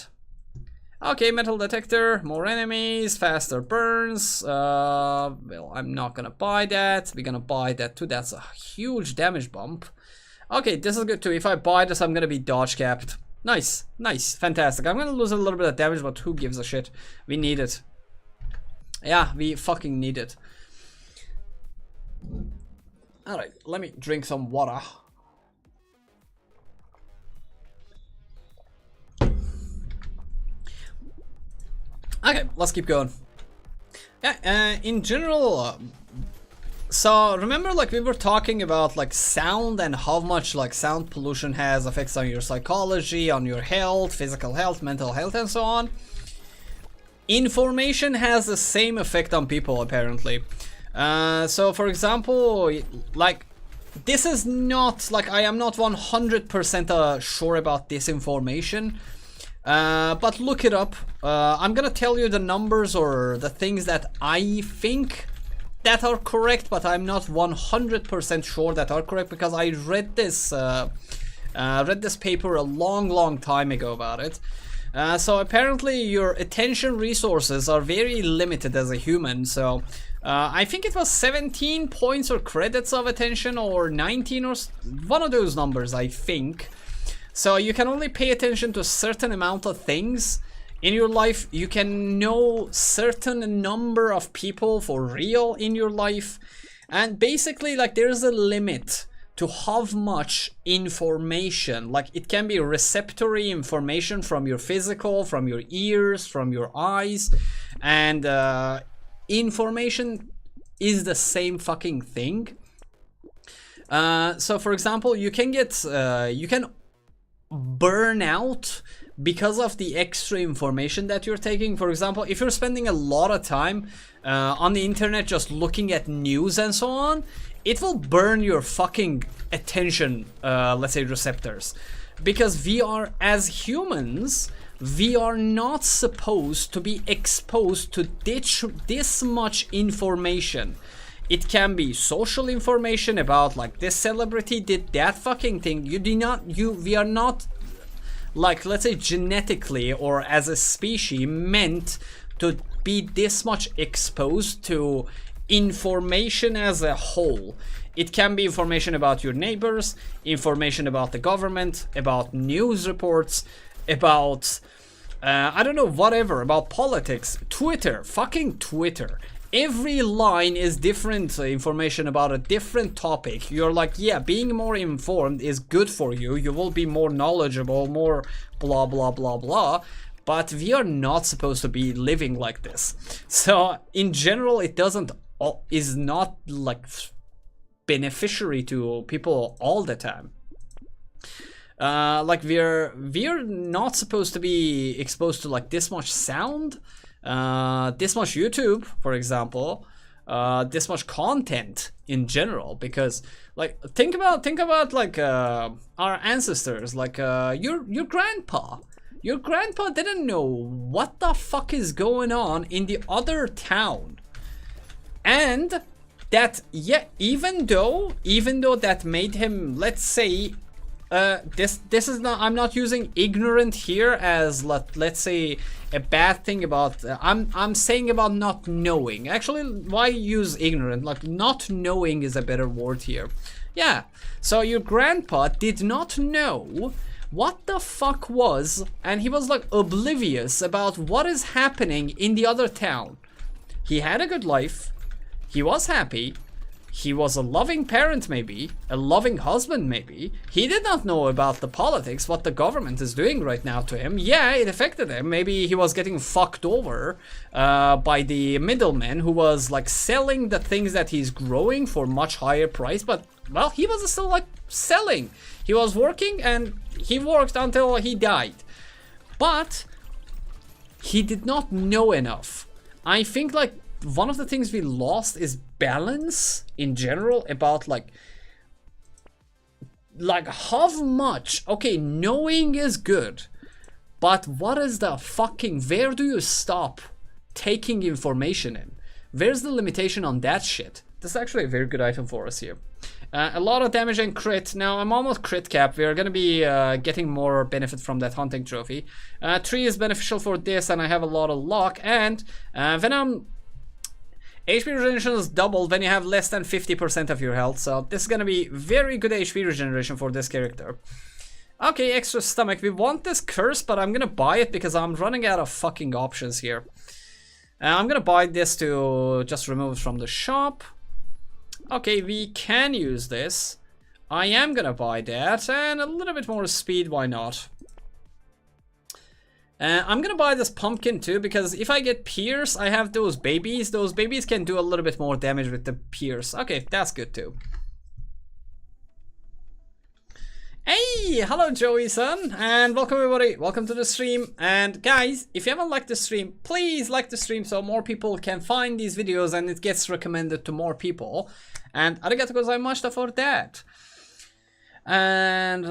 Okay, metal detector, more enemies, faster burns. Well, I'm not gonna buy that. We're gonna buy that too. That's a huge damage bump. Okay, this is good too. If I buy this, I'm gonna be dodge capped. Nice, nice, fantastic. I'm gonna lose a little bit of damage, but who gives a shit? We need it. Yeah, we fucking need it. Alright, let me drink some water. Okay, let's keep going. Yeah, in general, so remember, like we were talking about like sound and how much like sound pollution has effects on your psychology, on your health, physical health, mental health, and so on. Information has the same effect on people apparently. So for example, like this is not like, I am not 100% sure about this information, but look it up. I'm gonna tell you the numbers or the things that I think that are correct, but I'm not 100% sure that are correct because I read this paper a long time ago about it. So apparently your attention resources are very limited as a human, so I think it was 17 points or credits of attention or 19 or one of those numbers, I think. So you can only pay attention to a certain amount of things in your life. You can know certain number of people for real in your life, and basically like there's a limit to how much information, like it can be receptory information from your physical, from your ears, from your eyes, and information is the same fucking thing. So for example, you can get you can burn out because of the extra information that you're taking. For example, if you're spending a lot of time on the internet just looking at news and so on, it will burn your fucking attention, let's say, receptors. Because we are, as humans, we are not supposed to be exposed to this much information. It can be social information about like this celebrity did that fucking thing. We are not, like, let's say genetically or as a species meant to be this much exposed to information as a whole. It can be information about your neighbors, information about the government, about news reports, about I don't know, whatever, about politics, Twitter, fucking Twitter. Every line is different information about a different topic. You're like, yeah, being more informed is good for you. You will be more knowledgeable, more blah, blah, blah, blah. But we are not supposed to be living like this. So in general, it is not like beneficiary to people all the time. Like we're not supposed to be exposed to like this much sound, this much YouTube, for example, this much content in general. Because like think about like our ancestors, like your grandpa. Your grandpa didn't know what the fuck is going on in the other town, and that, yeah, even though that made him, let's say, this is not, I'm not using ignorant here as let's say a bad thing about, I'm saying about not knowing. Actually, why use ignorant? Like not knowing is a better word here. Yeah, so your grandpa did not know what the fuck was, and he was like oblivious about what is happening in the other town. He had a good life, he was happy, he was a loving parent, maybe a loving husband, maybe. He did not know about the politics, what the government is doing right now to him. Yeah, it affected him. Maybe he was getting fucked over by the middleman who was like selling the things that he's growing for much higher price, but well, he was still like selling. He was working, and he worked until he died. But he did not know enough. I think like one of the things we lost is balance in general about like how much, okay, knowing is good, but what is the fucking, where do you stop taking information in? Where's the limitation on that shit? This is actually a very good item for us here. A lot of damage and crit. Now I'm almost crit cap. We're gonna be getting more benefit from that hunting trophy. 3 is beneficial for this, and I have a lot of luck. And Venom HP regeneration is doubled when you have less than 50% of your health. So this is gonna be very good HP regeneration for this character. Okay, extra stomach. We want this curse, but I'm gonna buy it because I'm running out of fucking options here. I'm gonna buy this to just remove it from the shop. Okay, we can use this. I am gonna buy that, and a little bit more speed, why not? I'm gonna buy this pumpkin too, because if I get pierce, I have those babies. Those babies can do a little bit more damage with the pierce. Okay, that's good too. Hey, hello Joey-san, and welcome everybody. Welcome to the stream. And guys, if you haven't liked the stream, please like the stream so more people can find these videos and it gets recommended to more people. And arigatou gozaimashita for that. And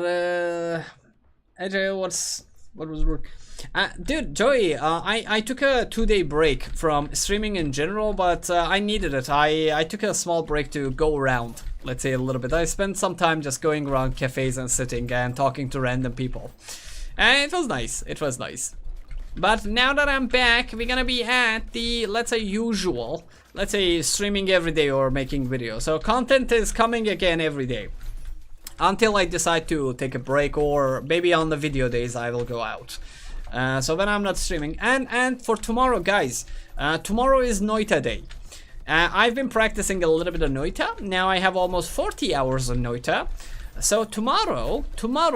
AJ, what was work? Dude, Joey, I took a 2-day break from streaming in general, but I needed it. I took a small break to go around, let's say a little bit. I spent some time just going around cafes and sitting and talking to random people. And it was nice, it was nice. But now that I'm back, we're gonna be at the, let's say, usual, let's say, streaming every day or making videos. So content is coming again every day. Until I decide to take a break, or maybe on the video days I will go out. So when I'm not streaming. And for tomorrow, guys, tomorrow is Noita day. I've been practicing a little bit of Noita. Now I have almost 40 hours of Noita. So tomorrow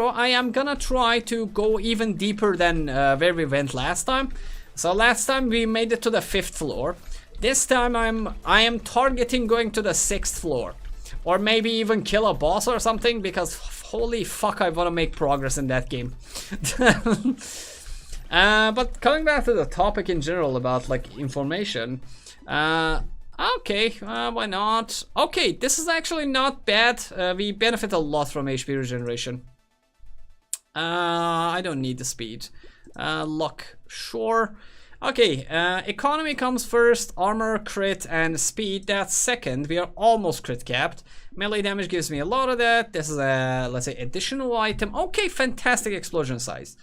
I am gonna try to go even deeper than where we went last time. So last time we made it to the 5th floor. This time I am targeting going to the 6th floor. Or maybe even kill a boss or something, because holy fuck, I want to make progress in that game. But coming back to the topic in general about like information, okay, why not? Okay, this is actually not bad. We benefit a lot from HP regeneration. I don't need the speed. Luck, sure. Okay, economy comes first, armor, crit, and speed, that's second. We are almost crit capped. Melee damage gives me a lot of that. This is a, let's say, additional item. Okay, fantastic explosion size.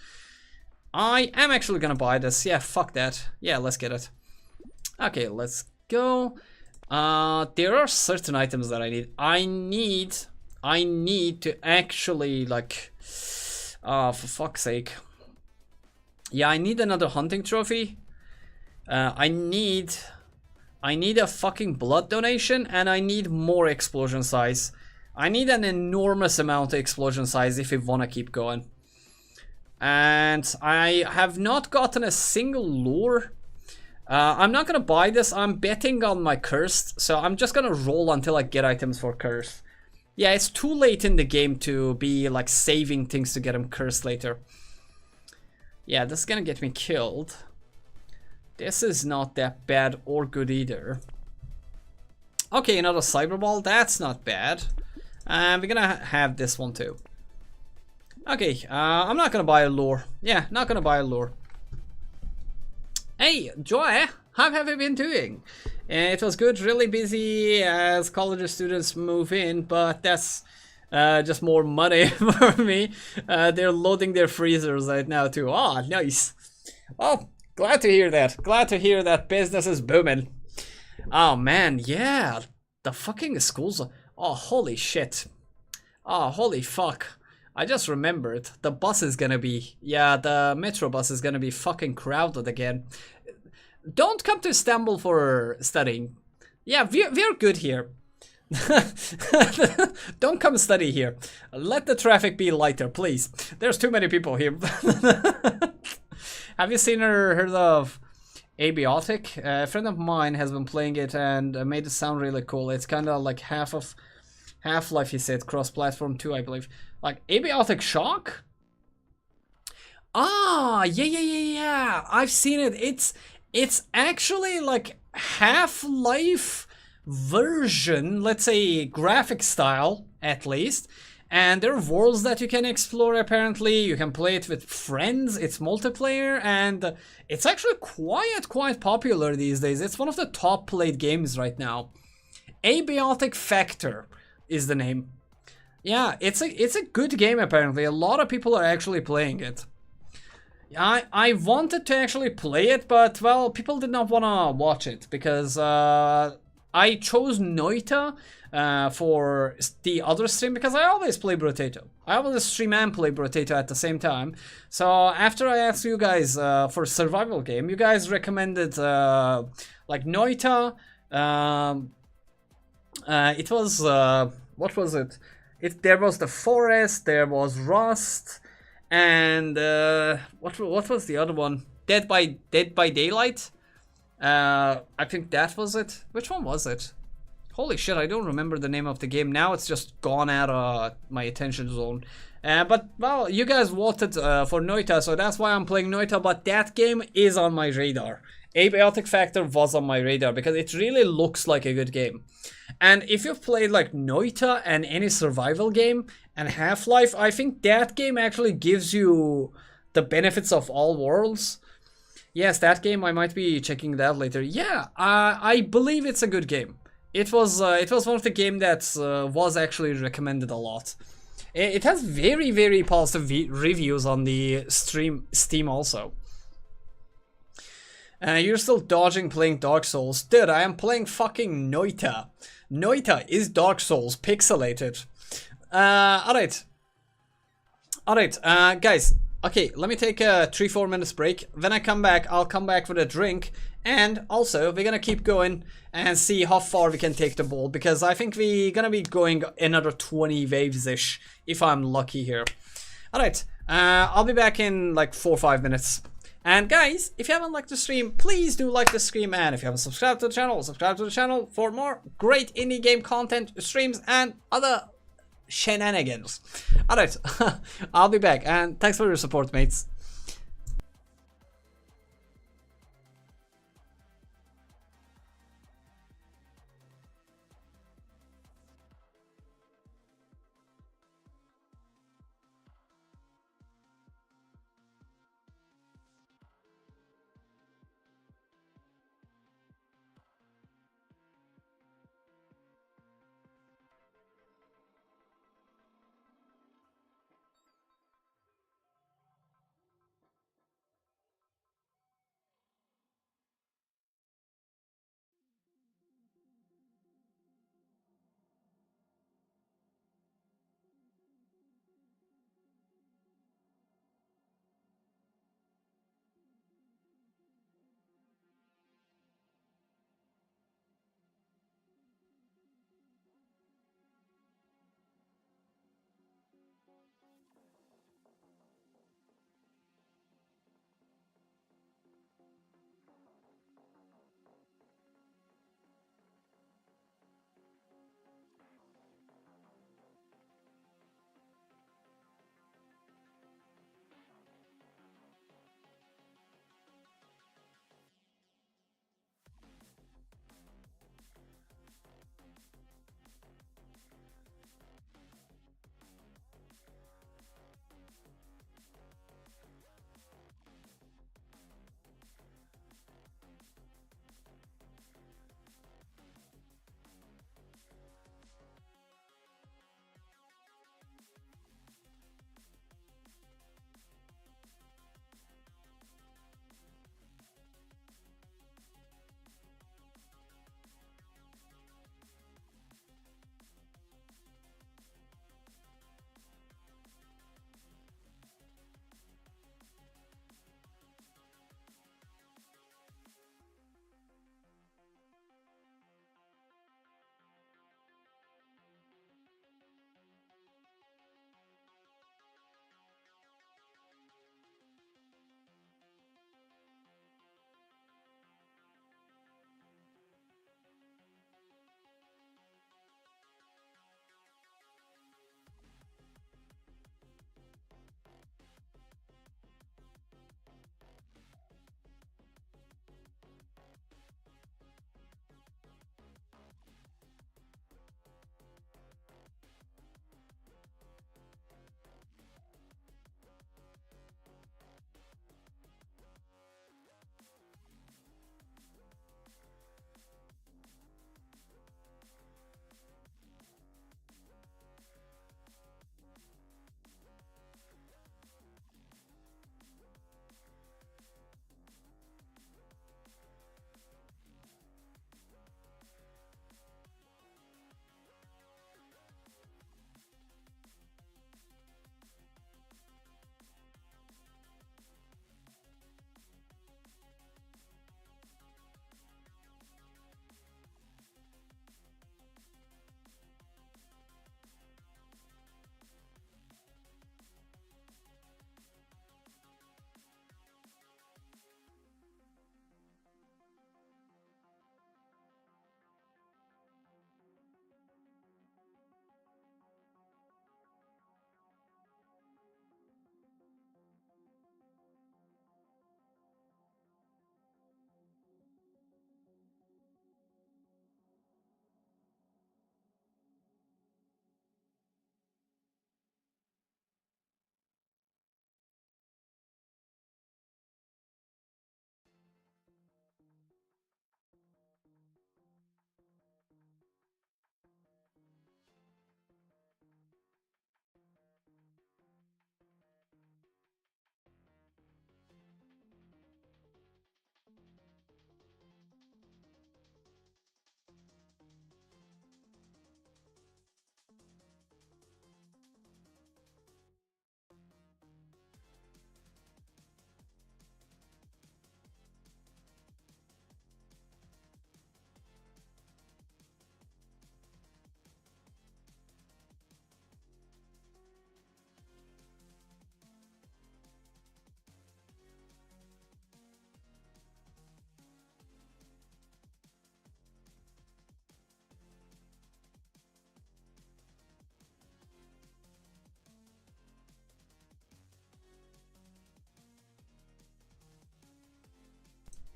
I am actually gonna buy this. Yeah, fuck that. Yeah, let's get it. Okay, let's go. There are certain items that I need. I need to actually, like, for fuck's sake. Yeah, I need another hunting trophy. I need a fucking blood donation, and I need more explosion size. I need an enormous amount of explosion size if we want to keep going. And I have not gotten a single lure. I'm not gonna buy this. I'm betting on my cursed, so I'm just gonna roll until I get items for cursed. Yeah, it's too late in the game to be like saving things to get them cursed later. Yeah, this is gonna get me killed. This is not that bad or good either. Okay, another cyber ball. That's not bad. And we're gonna have this one too. Okay, I'm not gonna buy a lure. Yeah, not gonna buy a lure. Hey, Joy, how have you been doing? It was good, really busy as college students move in, but that's just more money for me. They're loading their freezers right now too. Oh, nice. Oh, glad to hear that. Glad to hear that business is booming. Oh man, yeah. The fucking schools. Oh, holy shit. Oh, holy fuck. I just remembered. The bus is gonna be... Yeah, the metro bus is gonna be fucking crowded again. Don't come to Istanbul for studying. Yeah, we're good here. Don't come study here. Let the traffic be lighter, please. There's too many people here. Have you seen or heard of Abiotic? A friend of mine has been playing it and made it sound really cool. It's kind of like half of Half-Life, he said, cross-platform too, I believe. Like, Abiotic Shock? Ah, yeah. I've seen it. It's actually like Half-Life version, let's say graphic style, at least. And there are worlds that you can explore, apparently. You can play it with friends. It's multiplayer, and it's actually quite popular these days. It's one of the top played games right now. Abiotic Factor is the name. Yeah, it's a good game, apparently. A lot of people are actually playing it. I wanted to actually play it, but, well, people did not want to watch it because I chose Noita for the other stream because I always play Brotato. I always stream and play Brotato at the same time. So after I asked you guys for a survival game, you guys recommended like Noita. It was what was it? There was the forest, there was Rust, and what was the other one? Dead by Daylight. I think that was it. Which one was it? Holy shit, I don't remember the name of the game. Now it's just gone out of my attention zone. But, well, you guys voted for Noita, so that's why I'm playing Noita, but that game is on my radar. Abiotic Factor was on my radar because it really looks like a good game. And if you've played like Noita and any survival game and Half-Life, I think that game actually gives you the benefits of all worlds. Yes, that game, I might be checking that later. Yeah, I believe it's a good game. It was one of the games that was actually recommended a lot. It has very positive reviews on the Steam also. You're still dodging playing Dark Souls. Dude, I am playing fucking Noita. Noita is Dark Souls pixelated. Alright, guys. Okay, let me take a 3-4 minutes break. When I come back, I'll come back with a drink. And also, we're gonna keep going and see how far we can take the ball. Because I think we're gonna be going another 20 waves-ish, if I'm lucky here. Alright, I'll be back in like 4 or 5 minutes. And guys, if you haven't liked the stream, please do like the stream. And if you haven't subscribed to the channel, subscribe to the channel for more great indie game content, streams, and other shenanigans. Alright, I'll be back, and thanks for your support, mates.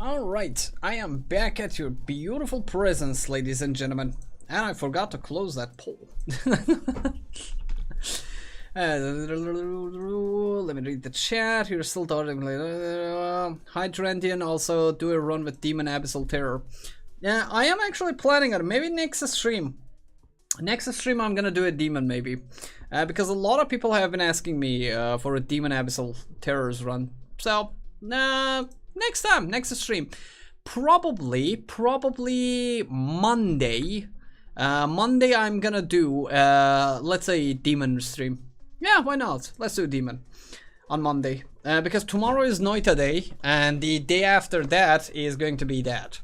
Alright, I am back at your beautiful presence, ladies and gentlemen. And I forgot to close that poll. Let me read the chat. You're still talking. Hi Trendian, also do a run with Demon Abyssal Terror. Yeah, I am actually planning on it. Maybe next stream. Next stream I'm gonna do a demon maybe. Because a lot of people have been asking me for a Demon Abyssal Terrors run. So, next time, next stream. Probably Monday. Monday I'm gonna do, let's say, demon stream. Yeah, why not? Let's do demon on Monday. Because tomorrow is Noita Day, and the day after that is going to be that.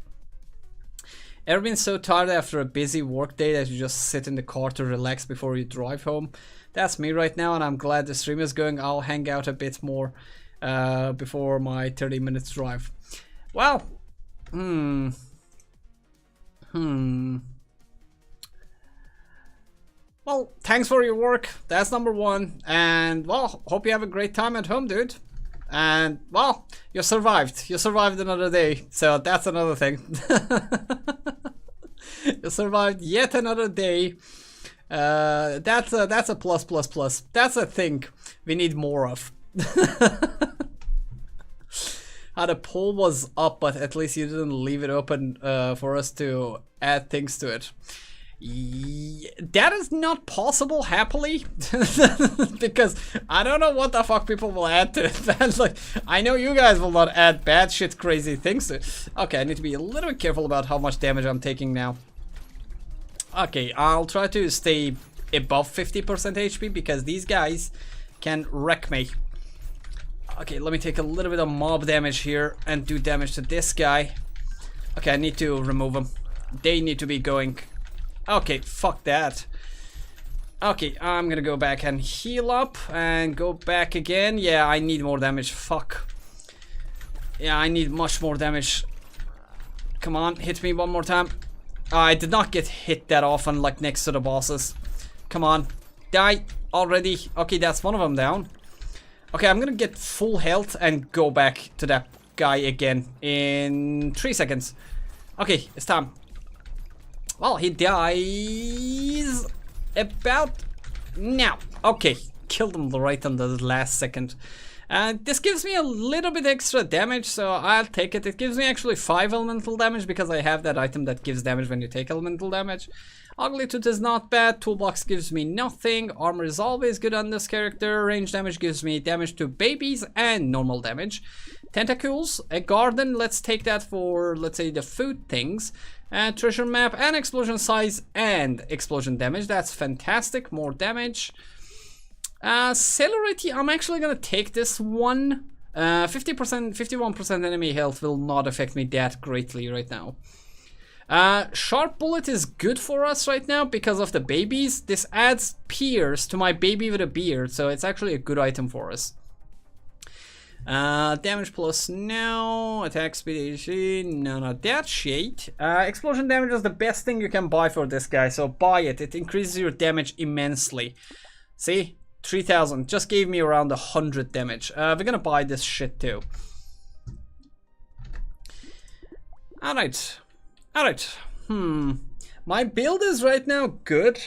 Ever been so tired after a busy work day that you just sit in the car to relax before you drive home? That's me right now, and I'm glad the stream is going. I'll hang out a bit more before my 30 minutes drive. Well, Well, thanks for your work. That's number one. And, well, hope you have a great time at home, dude. And, well, you survived. You survived another day. So that's another thing. You survived yet another day. That's a plus. That's a thing we need more of. How the poll was up, but at least you didn't leave it open for us to add things to it. That is not possible, happily, because I don't know what the fuck people will add to it. Like, I know you guys will not add bad shit, crazy things to it. Okay, I need to be a little bit careful about how much damage I'm taking now. Okay, I'll try to stay above 50% HP because these guys can wreck me. Okay, let me take a little bit of mob damage here and do damage to this guy. Okay, I need to remove them. They need to be going. Okay, fuck that. Okay, I'm gonna go back and heal up and go back again. Yeah, I need more damage. Fuck. Yeah, I need much more damage. Come on, hit me one more time. I did not get hit that often, like next to the bosses. Come on, die already. Okay, that's one of them down. Okay, I'm gonna get full health and go back to that guy again in 3 seconds. Okay, it's time. Well, he dies about now. Okay, killed him right on the last second. And this gives me a little bit extra damage, so I'll take it. It gives me actually 5 elemental damage because I have that item that gives damage when you take elemental damage. Ugly Tooth is not bad. Toolbox gives me nothing. Armor is always good on this character. Range damage gives me damage to babies and normal damage. Tentacles, a garden. Let's take that for, let's say, the food things. And treasure map and explosion size and explosion damage. That's fantastic. More damage. Celerity, I'm actually gonna take this one. 50%, 51% enemy health will not affect me that greatly right now. Sharp bullet is good for us right now because of the babies. This adds pierce to my baby with a beard, so it's actually a good item for us. Damage plus no, attack speed AC, no, not that shit. Explosion damage is the best thing you can buy for this guy, so buy it. It increases your damage immensely. See? 3000 just gave me around 100 damage. We're gonna buy this shit too. Alright. My build is right now good,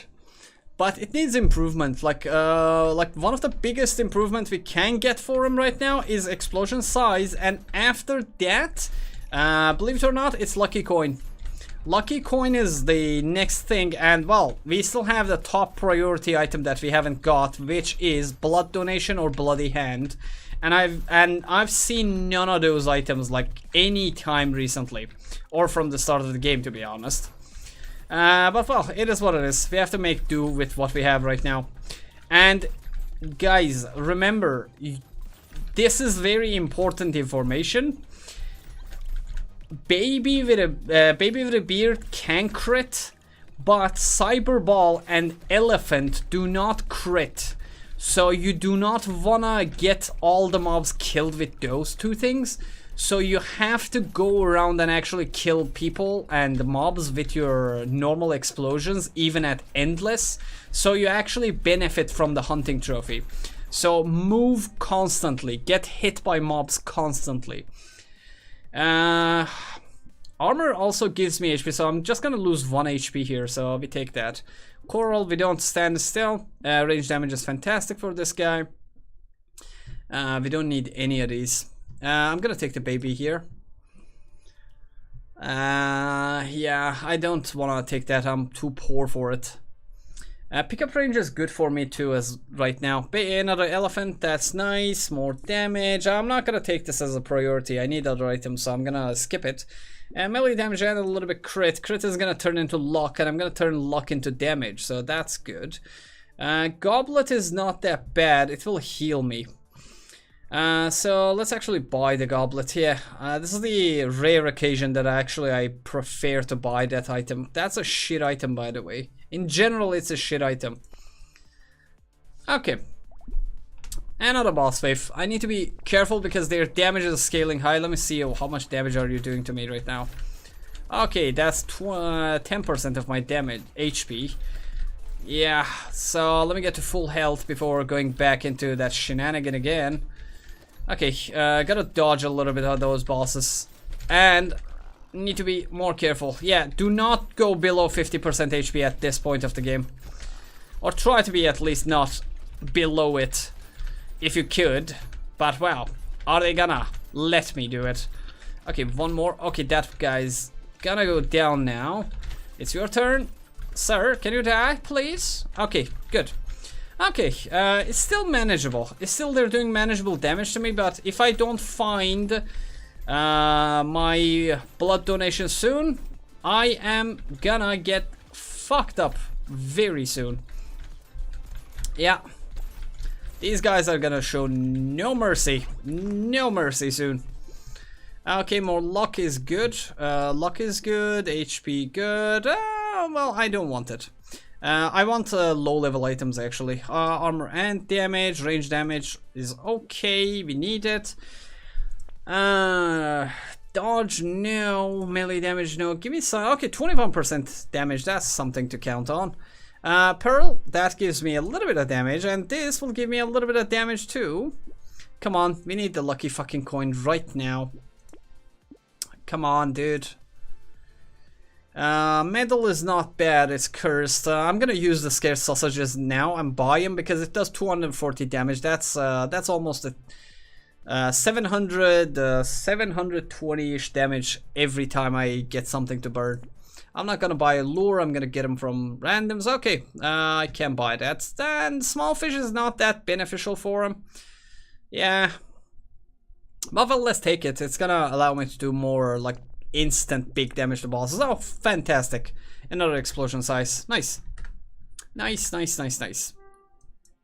but it needs improvement. Like one of the biggest improvements we can get for him right now is explosion size, and after that, believe it or not, it's lucky coin. Lucky coin is the next thing, and well, we still have the top priority item that we haven't got, which is blood donation or bloody hand. And I've seen none of those items like any time recently, or from the start of the game, to be honest. But well, it is what it is. We have to make do with what we have right now. And guys, remember, this is very important information. Baby with a beard can crit, but Cyber Ball and Elephant do not crit. So you do not wanna get all the mobs killed with those two things. So you have to go around and actually kill people and mobs with your normal explosions, even at Endless. So you actually benefit from the hunting trophy. So move constantly, get hit by mobs constantly. Armor also gives me HP, so I'm just gonna lose 1 HP here, so we take that. Coral, we don't stand still. Range damage is fantastic for this guy. We don't need any of these. I'm gonna take the baby here. Yeah, I don't wanna take that, I'm too poor for it. Pickup range is good for me too as right now. Another elephant, that's nice. More damage. I'm not gonna take this as a priority. I need other items, so I'm gonna skip it. Melee damage and a little bit crit. Crit is gonna turn into luck, and I'm gonna turn luck into damage, so that's good. Goblet is not that bad. It will heal me. So let's actually buy the goblet here. This is the rare occasion that I prefer to buy that item. That's a shit item, by the way. In general, it's a shit item. Okay. Another boss wave. I need to be careful because their damage is scaling high. Let me see how much damage are you doing to me right now. Okay, that's 10% of my damage HP. Yeah, so let me get to full health before going back into that shenanigan again. Okay, gotta dodge a little bit of those bosses. And need to be more careful. Yeah, do not go below 50% HP at this point of the game. Or try to be at least not below it. If you could. But wow, are they gonna let me do it? Okay, one more. Okay, that guy's gonna go down now. It's your turn. Sir, can you die, please? Okay, good. Okay, it's still manageable. It's still they're doing manageable damage to me, but if I don't find my blood donation soon, I am gonna get fucked up very soon. Yeah. These guys are gonna show no mercy. No mercy soon. Okay, more luck is good. Luck is good. HP good. Well, I don't want it. I want low level items actually. Armor and damage. Range damage is okay. We need it. Dodge, no. Melee damage, no. Give me some. Okay, 21% damage. That's something to count on. Pearl, that gives me a little bit of damage, and this will give me a little bit of damage too. Come on, we need the lucky fucking coin right now. Come on, dude. Medal is not bad, it's cursed. I'm gonna use the scarce sausages now and buy them because it does 240 damage. That's almost a 720-ish damage every time I get something to burn. I'm not gonna buy a lure, I'm gonna get them from randoms. Okay, I can buy that. And small fish is not that beneficial for him. Yeah. But well, let's take it. It's gonna allow me to do more like instant big damage to bosses. Oh, fantastic. Another explosion size. Nice. Nice, nice, nice, nice.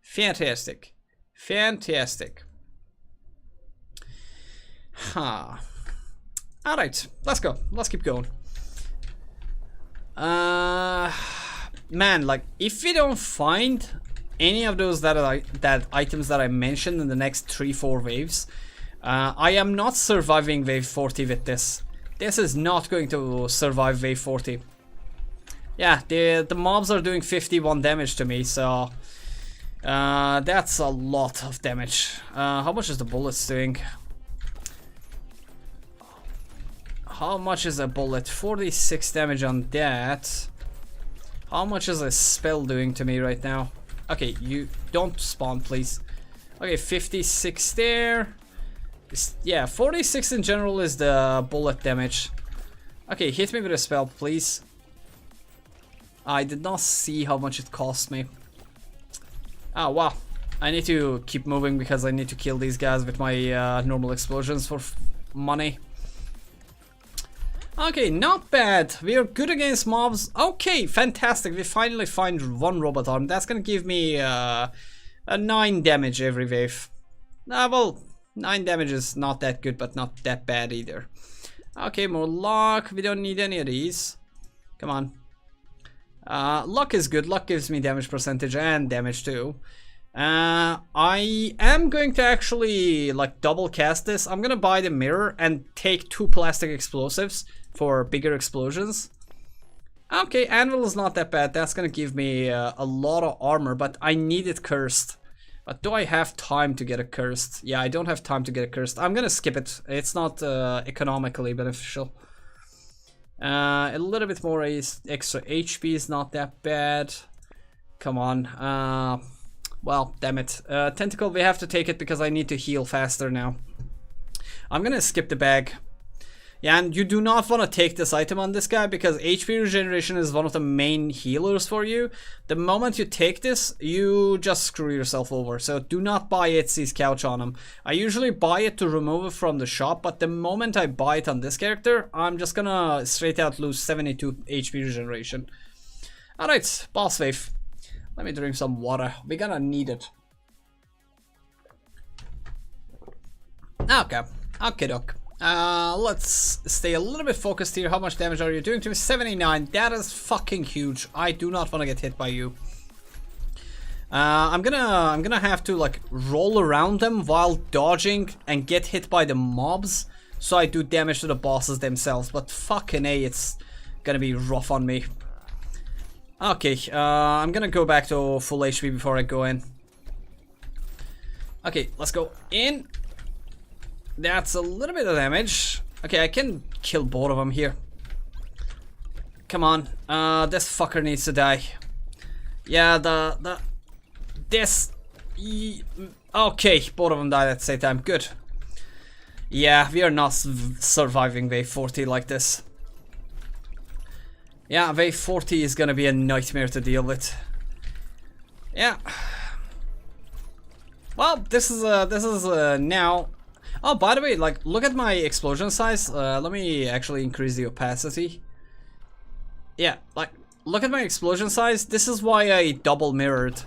Fantastic. Fantastic. Huh. Alright, let's go. Let's keep going. Man, like, if we don't find any of those that items that I mentioned in the next 3-4 waves, I am not surviving wave 40 with this. This is not going to survive wave 40. Yeah, the mobs are doing 51 damage to me, so that's a lot of damage. How much is the bullets doing? How much is a bullet? 46 damage on that. How much is a spell doing to me right now? Okay, you don't spawn, please. Okay, 56 there. Yeah, 46 in general is the bullet damage. Okay, hit me with a spell, please. I did not see how much it cost me. Oh, wow. I need to keep moving because I need to kill these guys with my normal explosions for money. Okay, not bad. We are good against mobs. Okay, fantastic. We finally find one robot arm. That's gonna give me a 9 damage every wave. Well, 9 damage is not that good, but not that bad either. Okay, more luck. We don't need any of these. Come on. Luck is good. Luck gives me damage percentage and damage too. I am going to actually like double cast this. I'm gonna buy the mirror and take 2 plastic explosives for bigger explosions. Okay, anvil is not that bad. That's gonna give me a lot of armor, but I need it cursed. But do I have time to get a cursed? Yeah, I don't have time to get a cursed. I'm gonna skip it. It's not economically beneficial. A little bit more extra HP is not that bad. Come on. Well, damn it. Tentacle, we have to take it because I need to heal faster now. I'm gonna skip the bag. Yeah, and you do not want to take this item on this guy because HP regeneration is one of the main healers for you. The moment you take this, you just screw yourself over. So do not buy Itzy's couch on him. I usually buy it to remove it from the shop, but the moment I buy it on this character, I'm just gonna straight out lose 72 HP regeneration. Alright, boss wave. Let me drink some water. We're gonna need it. Okay, okay doke. Let's stay a little bit focused here. How much damage are you doing to me? 79. That is fucking huge. I do not want to get hit by you. I'm gonna have to like roll around them while dodging and get hit by the mobs, so I do damage to the bosses themselves. But fucking A, it's gonna be rough on me. Okay, I'm gonna go back to full HP before I go in. Okay, let's go in. That's a little bit of damage. Okay, I can kill both of them here. Come on. This fucker needs to die. Yeah, okay, both of them died at the same time. Good. Yeah, we are not surviving wave 40 like this. Yeah, wave 40 is gonna be a nightmare to deal with. Yeah. Well, this is now. Oh, by the way, like, look at my explosion size. Let me actually increase the opacity. Yeah, like, look at my explosion size. This is why I double mirrored.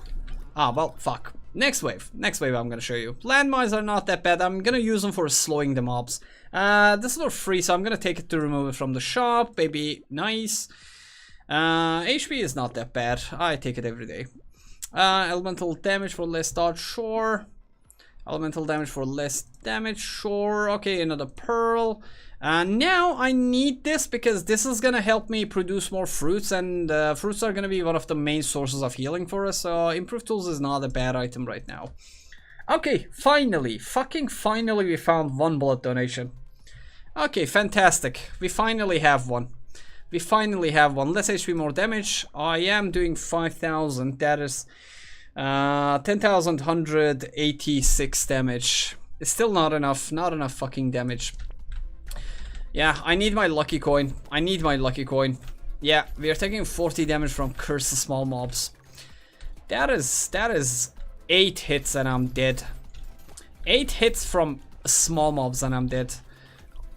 Ah, well, fuck. Next wave I'm gonna show you. Landmines are not that bad. I'm gonna use them for slowing the mobs. This is for free, so I'm gonna take it to remove it from the shop. Baby, nice. HP is not that bad. I take it every day. Elemental damage for less dodge, sure. Elemental damage for less damage, sure. Okay, another pearl. Now I need this because this is gonna help me produce more fruits, and fruits are gonna be one of the main sources of healing for us. So improved tools is not a bad item right now. Okay, finally, fucking finally, we found one blood donation. Okay, fantastic. We finally have one. We finally have one. Less HP, more damage. I am doing 5,000. That is 10,186 damage. It's still not enough. Not enough fucking damage. Yeah, I need my lucky coin. I need my lucky coin. Yeah, we are taking 40 damage from cursed small mobs. That is 8 hits and I'm dead. 8 hits from small mobs and I'm dead.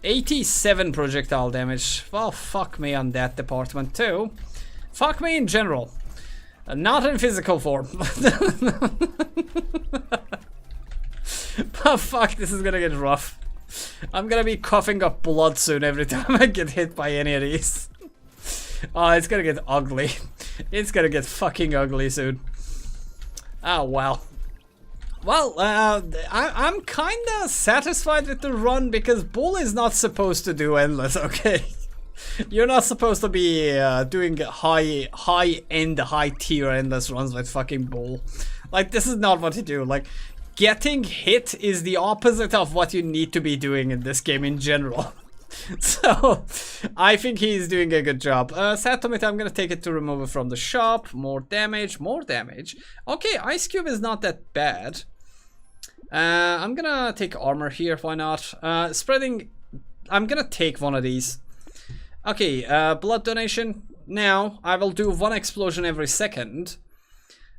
87 projectile damage. Well, fuck me on that department too. Fuck me in general. Not in physical form. But fuck, this is gonna get rough. I'm gonna be coughing up blood soon every time I get hit by any of these. Oh, it's gonna get ugly. It's gonna get fucking ugly soon. Oh, wow. Well, I'm kinda satisfied with the run because Bull is not supposed to do endless, okay? You're not supposed to be doing high-end, high-tier endless runs with fucking Bull. Like, this is not what you do. Like, getting hit is the opposite of what you need to be doing in this game in general. So, I think he's doing a good job. Sad to admit, I'm gonna take it to remove it from the shop. More damage, more damage. Okay, Ice Cube is not that bad. I'm gonna take armor here, why not? Spreading, I'm gonna take one of these. Okay, blood donation. Now, I will do 1 explosion every second.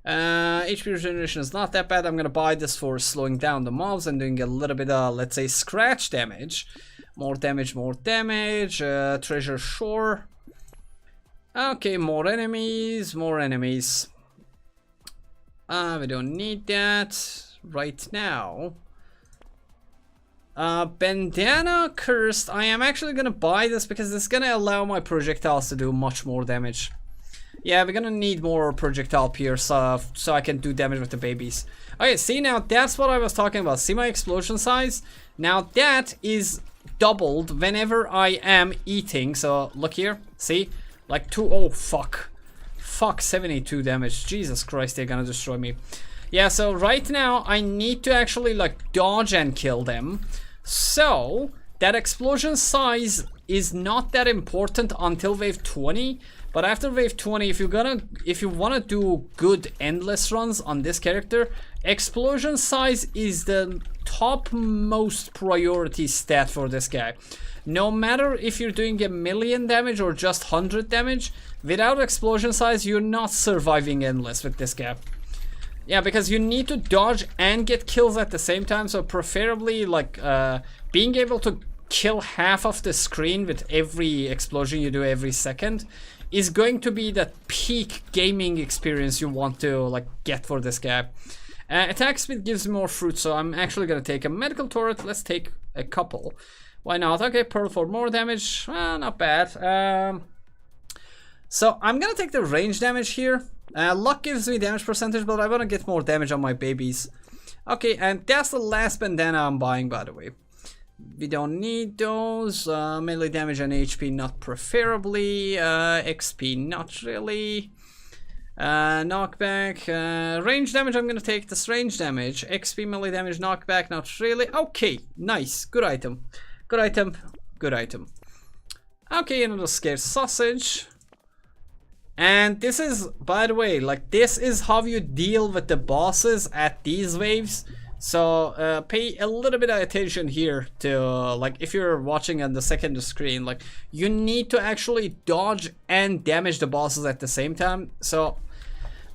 HP regeneration is not that bad. I'm gonna buy this for slowing down the mobs and doing a little bit of, let's say, scratch damage. More damage, more damage. Treasure, sure. Okay, more enemies, more enemies. We don't need that right now. Bandana cursed. I am actually gonna buy this because it's gonna allow my projectiles to do much more damage. Yeah, we're gonna need more projectile pierce so I can do damage with the babies. Okay, see, now that's what I was talking about. See my explosion size? Now that is doubled whenever I am eating. So look here, see, like 2. Oh fuck, 72 damage. Jesus Christ, they're gonna destroy me. Yeah, so right now I need to actually like dodge and kill them. So that explosion size is not that important until wave 20. But after wave 20, if you wanna do good endless runs on this character, explosion size is the topmost priority stat for this guy. No matter if you're doing 1,000,000 damage or just 100 damage, without explosion size, you're not surviving endless with this guy. Yeah, because you need to dodge and get kills at the same time, so preferably like being able to kill half of the screen with every explosion you do every second is going to be the peak gaming experience you want to like get for this guy. Attack speed gives more fruit, so I'm actually gonna take a medical turret. Let's take a couple. Why not? Okay, pearl for more damage. Not bad. So I'm gonna take the range damage here. Luck gives me damage percentage, but I want to get more damage on my babies. Okay, and that's the last bandana I'm buying, by the way. We don't need those. Melee damage and HP not preferably. XP not really. Knockback. Range damage I'm gonna take this range damage. XP melee damage knockback not really. Okay, nice. Good item. Good item. Good item. Okay, another scarce sausage. And this is, by the way, like this is how you deal with the bosses at these waves. So pay a little bit of attention here to like if you're watching on the second screen, like you need to actually dodge and damage the bosses at the same time. So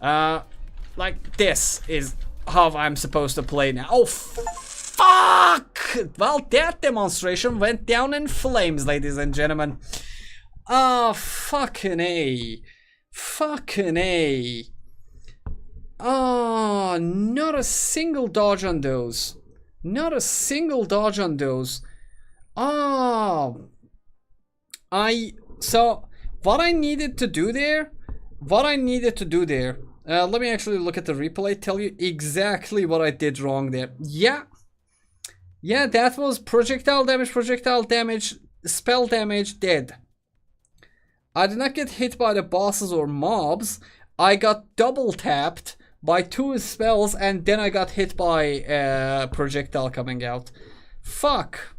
like this is how I'm supposed to play now. Oh fuck! Well, that demonstration went down in flames, ladies and gentlemen. Oh fucking A. Fucking A. Oh, not a single dodge on those. Not a single dodge on those. Oh. So, what I needed to do there, let me actually look at the replay, tell you exactly what I did wrong there. Yeah, that was projectile damage, spell damage, dead. I did not get hit by the bosses or mobs. I got double tapped by 2 spells and then I got hit by projectile coming out. Fuck.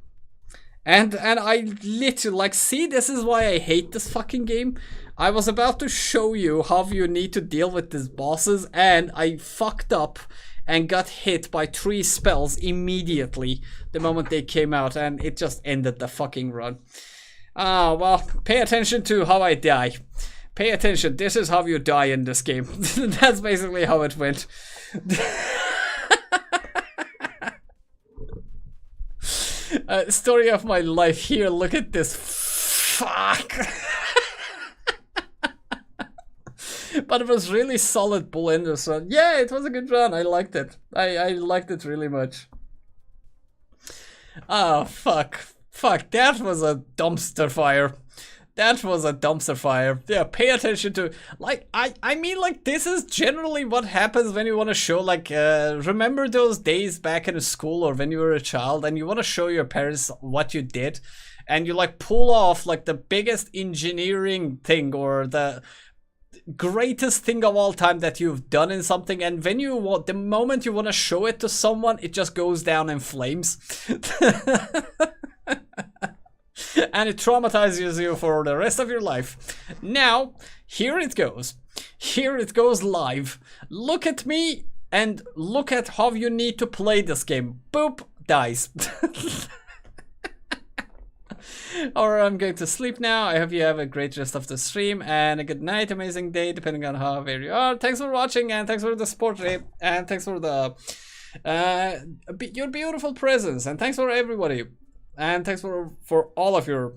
And I literally, like, see, this is why I hate this fucking game. I was about to show you how you need to deal with these bosses and I fucked up and got hit by 3 spells immediately the moment they came out and it just ended the fucking run. Ah, well, pay attention to how I die. Pay attention, this is how you die in this game. That's basically how it went. Story of my life here, look at this. Fuck. But it was really solid bull in this run. Yeah, it was a good run, I liked it. I liked it really much. Oh, fuck. Fuck, that was a dumpster fire. That was a dumpster fire. Yeah, pay attention to, like, I mean, like, this is generally what happens when you want to show, like, remember those days back in school or when you were a child and you want to show your parents what you did and you, like, pull off, like, the biggest engineering thing or the greatest thing of all time that you've done in something, and when you want, the moment you want to show it to someone, it just goes down in flames. And it traumatizes you for the rest of your life. Now, here it goes. Here it goes live. Look at me and look at how you need to play this game. Boop, dies. Alright, I'm going to sleep now. I hope you have a great rest of the stream and a good night, amazing day, depending on how where you are. Thanks for watching and thanks for the support, and thanks for the your beautiful presence, and thanks for everybody. And thanks for all of your,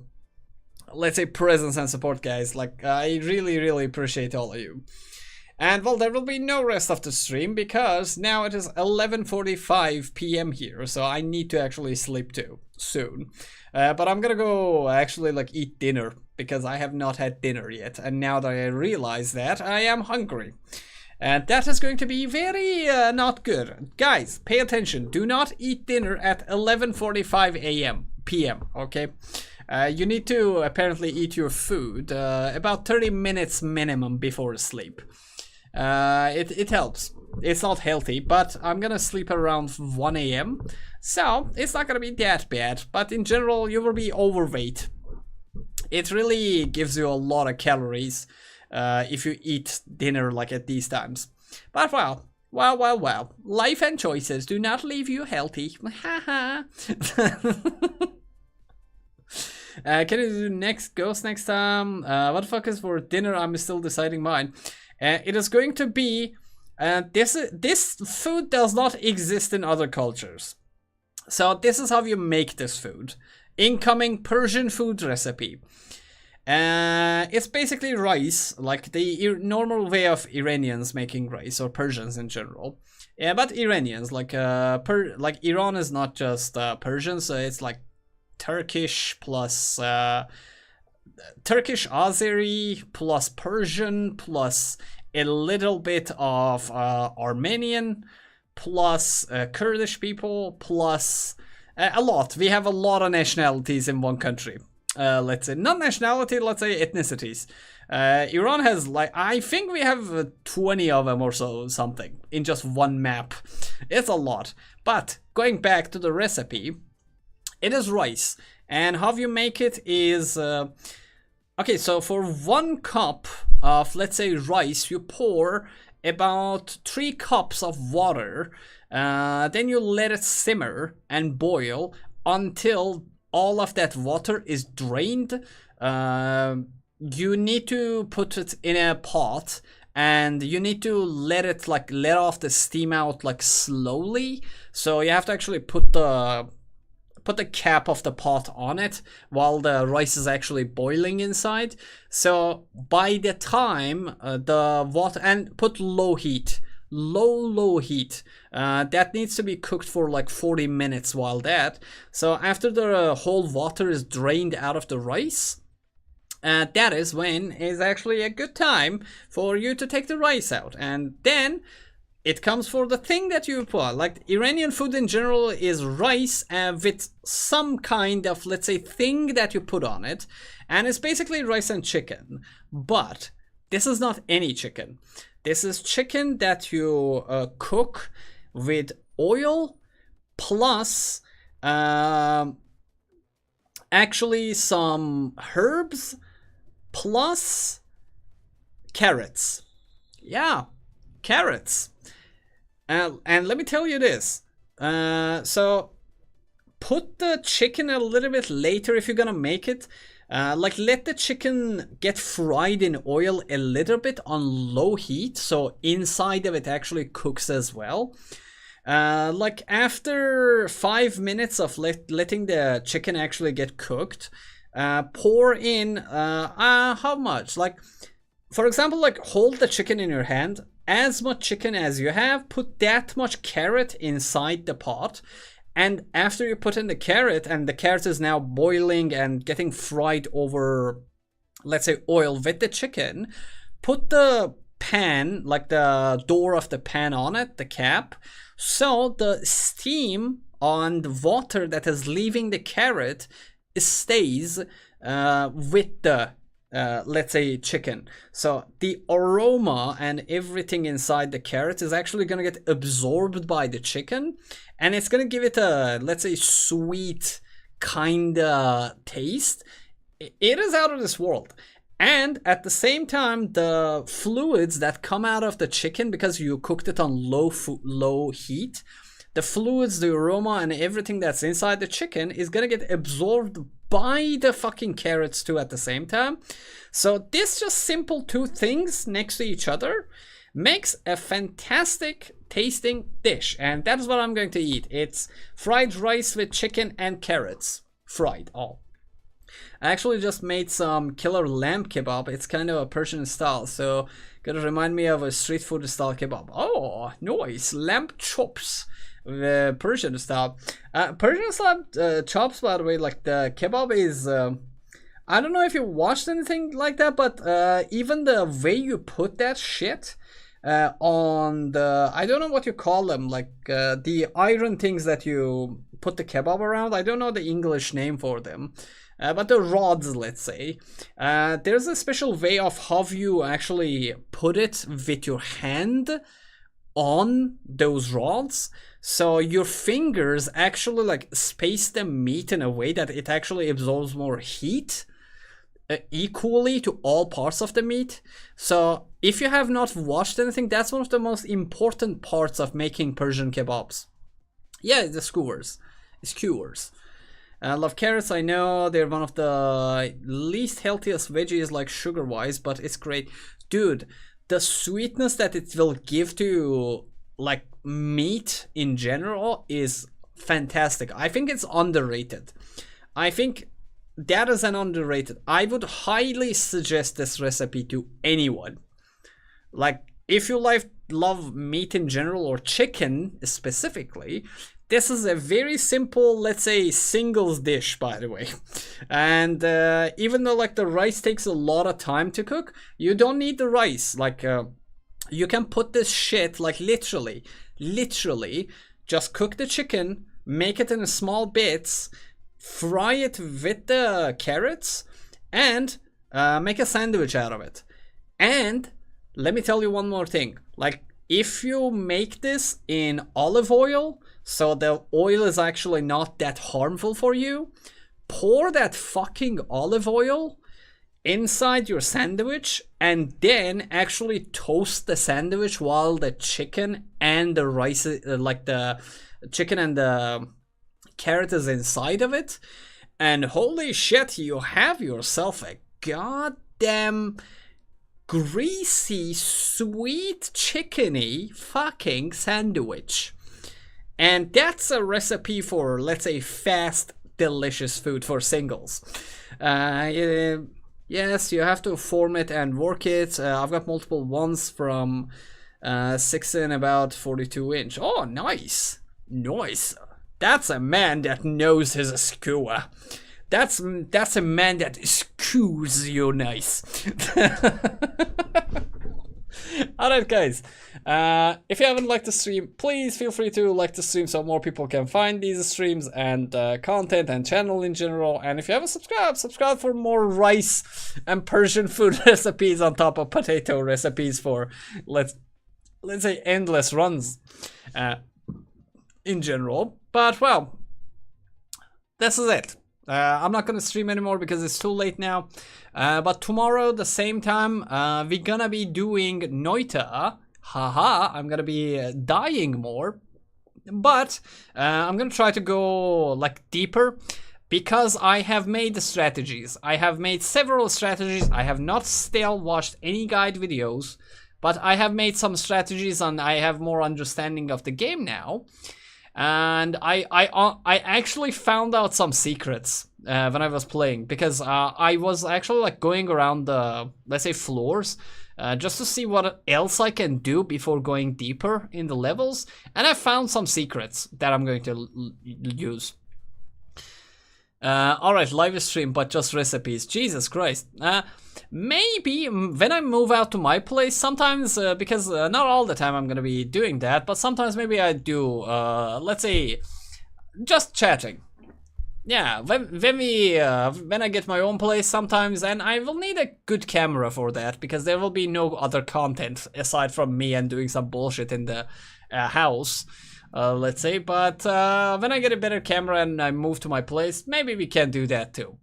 let's say, presence and support, guys. Like, I really, really appreciate all of you. And, well, there will be no rest of the stream because now it is 11:45 p.m. here, so I need to actually sleep too, soon. But I'm gonna go actually, like, eat dinner because I have not had dinner yet. And now that I realize that, I am hungry. And that is going to be very not good. Guys, pay attention. Do not eat dinner at 11:45 p.m. Okay? You need to apparently eat your food about 30 minutes minimum before sleep. It helps. it's not healthy, but I'm gonna sleep around 1 a.m. So it's not gonna be that bad, but in general you will be overweight. It really gives you a lot of calories if you eat dinner like at these times. But well, life and choices do not leave you healthy. Haha. Can you do next ghost next time? What the fuck is for dinner? I'm still deciding mine. It is going to be this food does not exist in other cultures. So this is how you make this food. Incoming Persian food recipe. It's basically rice, like the normal way of Iranians making rice, or Persians in general. Yeah, but Iranians, like Iran is not just Persian, so it's like Turkish plus Turkish Azeri plus Persian plus a little bit of Armenian plus Kurdish people plus a lot. We have a lot of nationalities in one country. Let's say not nationality, let's say ethnicities. Iran has like, I think we have 20 of them or so, something in just one map. It's a lot. But going back to the recipe, it is rice, and how you make it is okay. So for 1 cup of, let's say, rice, you pour about 3 cups of water. Then you let it simmer and boil until all of that water is drained. You need to put it in a pot, and you need to let off the steam out like slowly. So you have to actually put the cap of the pot on it while the rice is actually boiling inside. So by the time the water, and put low heat, low heat, that needs to be cooked for like 40 minutes while that. So after the whole water is drained out of the rice, that is when is actually a good time for you to take the rice out. And then it comes for the thing that you put. Like Iranian food in general is rice with some kind of, let's say, thing that you put on it. And it's basically rice and chicken. But this is not any chicken. This is chicken that you cook with oil plus actually some herbs plus carrots. Yeah, carrots. And let me tell you this. So put the chicken a little bit later if you're gonna make it. Like let the chicken get fried in oil a little bit on low heat, so inside of it actually cooks as well. Like after 5 minutes of letting the chicken actually get cooked, pour in how much? Like, for example, like hold the chicken in your hand, as much chicken as you have, put that much carrot inside the pot. And after you put in the carrot, and the carrot is now boiling and getting fried over, let's say, oil with the chicken, put the pan, like the door of the pan on it, the cap, so the steam on the water that is leaving the carrot stays with the, let's say, chicken. So the aroma and everything inside the carrot is actually going to get absorbed by the chicken. And it's going to give it a, let's say, sweet kind of taste. It is out of this world. And at the same time, the fluids that come out of the chicken, because you cooked it on low heat, the fluids, the aroma, and everything that's inside the chicken is going to get absorbed by the fucking carrots too at the same time. So this just simple 2 things next to each other makes a fantastic tasting dish, and that is what I'm going to eat. It's fried rice with chicken and carrots, fried all. I actually just made some killer lamb kebab. It's kind of a Persian style, so gonna remind me of a street food style kebab. Oh, nice, lamb chops, Persian style. Persian style chops, by the way, like the kebab is. I don't know if you watched anything like that, but even the way you put that shit on the, I don't know what you call them, like the iron things that you put the kebab around. I don't know the English name for them, but the rods, let's say. There's a special way of how you actually put it with your hand on those rods, so your fingers actually like space the meat in a way that it actually absorbs more heat equally to all parts of the meat. So if you have not watched anything, that's one of the most important parts of making Persian kebabs. Yeah, the skewers. Skewers. I love carrots. I know they're one of the least healthiest veggies, like sugar-wise, but it's great. Dude, the sweetness that it will give to like meat in general is fantastic. I think it's underrated. I think that is an underrated. I would highly suggest this recipe to anyone. Like, if you love meat in general or chicken specifically, this is a very simple, let's say, singles dish, by the way. And even though like the rice takes a lot of time to cook, you don't need the rice. Like, you can put this shit, like literally, just cook the chicken, make it in small bits, fry it with the carrots, and make a sandwich out of it. And let me tell you one more thing. Like, if you make this in olive oil, so the oil is actually not that harmful for you, pour that fucking olive oil inside your sandwich and then actually toast the sandwich while the chicken and the rice, like the chicken and the carrot is inside of it. And holy shit, you have yourself a goddamn greasy, sweet, chickeny fucking sandwich. And that's a recipe for, let's say, fast, delicious food for singles. Yes, you have to form it and work it. I've got multiple ones from 6 in about 42 inch. Oh, nice. Nice. That's a man that knows his skewer. That's a man that skews you nice. Alright guys, if you haven't liked the stream, please feel free to like the stream so more people can find these streams and content and channel in general. And if you haven't subscribe for more rice and Persian food recipes on top of potato recipes for let's say endless runs in general. But well, this is it. I'm not gonna stream anymore because it's too late now. But tomorrow, the same time, we're gonna be doing Noita. Haha, I'm gonna be dying more. But I'm gonna try to go like deeper because I have made the strategies. I have made several strategies. I have not still watched any guide videos, but I have made some strategies and I have more understanding of the game now. And I actually found out some secrets when I was playing, because I was actually like going around the, let's say, floors just to see what else I can do before going deeper in the levels, and I found some secrets that I'm going to use. Alright, live stream, but just recipes. Jesus Christ. Maybe when I move out to my place, sometimes, because not all the time I'm gonna be doing that, but sometimes maybe I do, let's say, just chatting. Yeah, when I get my own place sometimes, and I will need a good camera for that, because there will be no other content aside from me and doing some bullshit in the house. Let's say, but when I get a better camera and I move to my place, maybe we can do that too.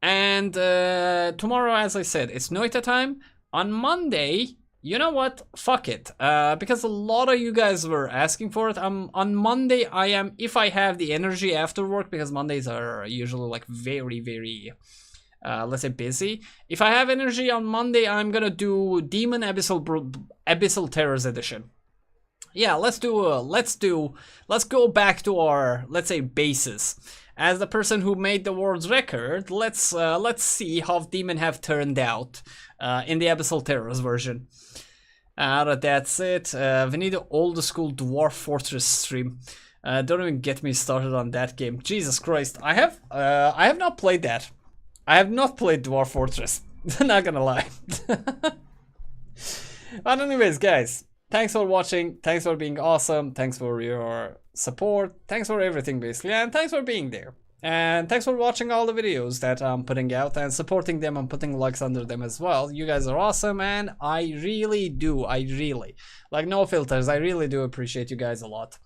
And tomorrow, as I said, it's Noita time. On Monday, you know what? Fuck it. Because a lot of you guys were asking for it. On Monday, I am, if I have the energy after work, because Mondays are usually like very, very, let's say, busy. If I have energy on Monday, I'm gonna do Demon Abyssal Terrors Edition. Yeah, let's go back to our, let's say, bases. As the person who made the world's record, let's see how Demon have turned out in the Abyssal Terrors version. That's it. We need an old school Dwarf Fortress stream. Don't even get me started on that game. Jesus Christ, I have not played that. I have not played Dwarf Fortress. Not gonna lie. But anyways, guys. Thanks for watching, thanks for being awesome, thanks for your support, thanks for everything basically, and thanks for being there. And thanks for watching all the videos that I'm putting out and supporting them and putting likes under them as well. You guys are awesome, and I really, like, no filters, I really do appreciate you guys a lot.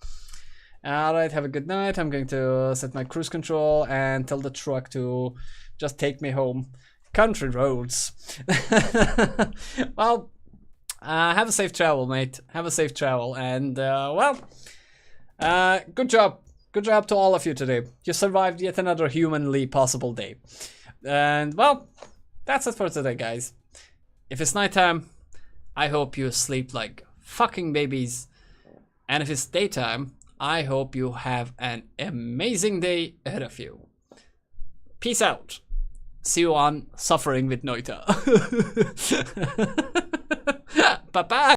Alright, have a good night. I'm going to set my cruise control and tell the truck to just take me home. Country roads. Well, have a safe travel, mate. Have a safe travel, and well, good job. Good job to all of you today. You survived yet another humanly possible day. And well, that's it for today, guys. If it's nighttime, I hope you sleep like fucking babies. And if it's daytime, I hope you have an amazing day ahead of you. Peace out. See you on Suffering with Noita. Bye-bye.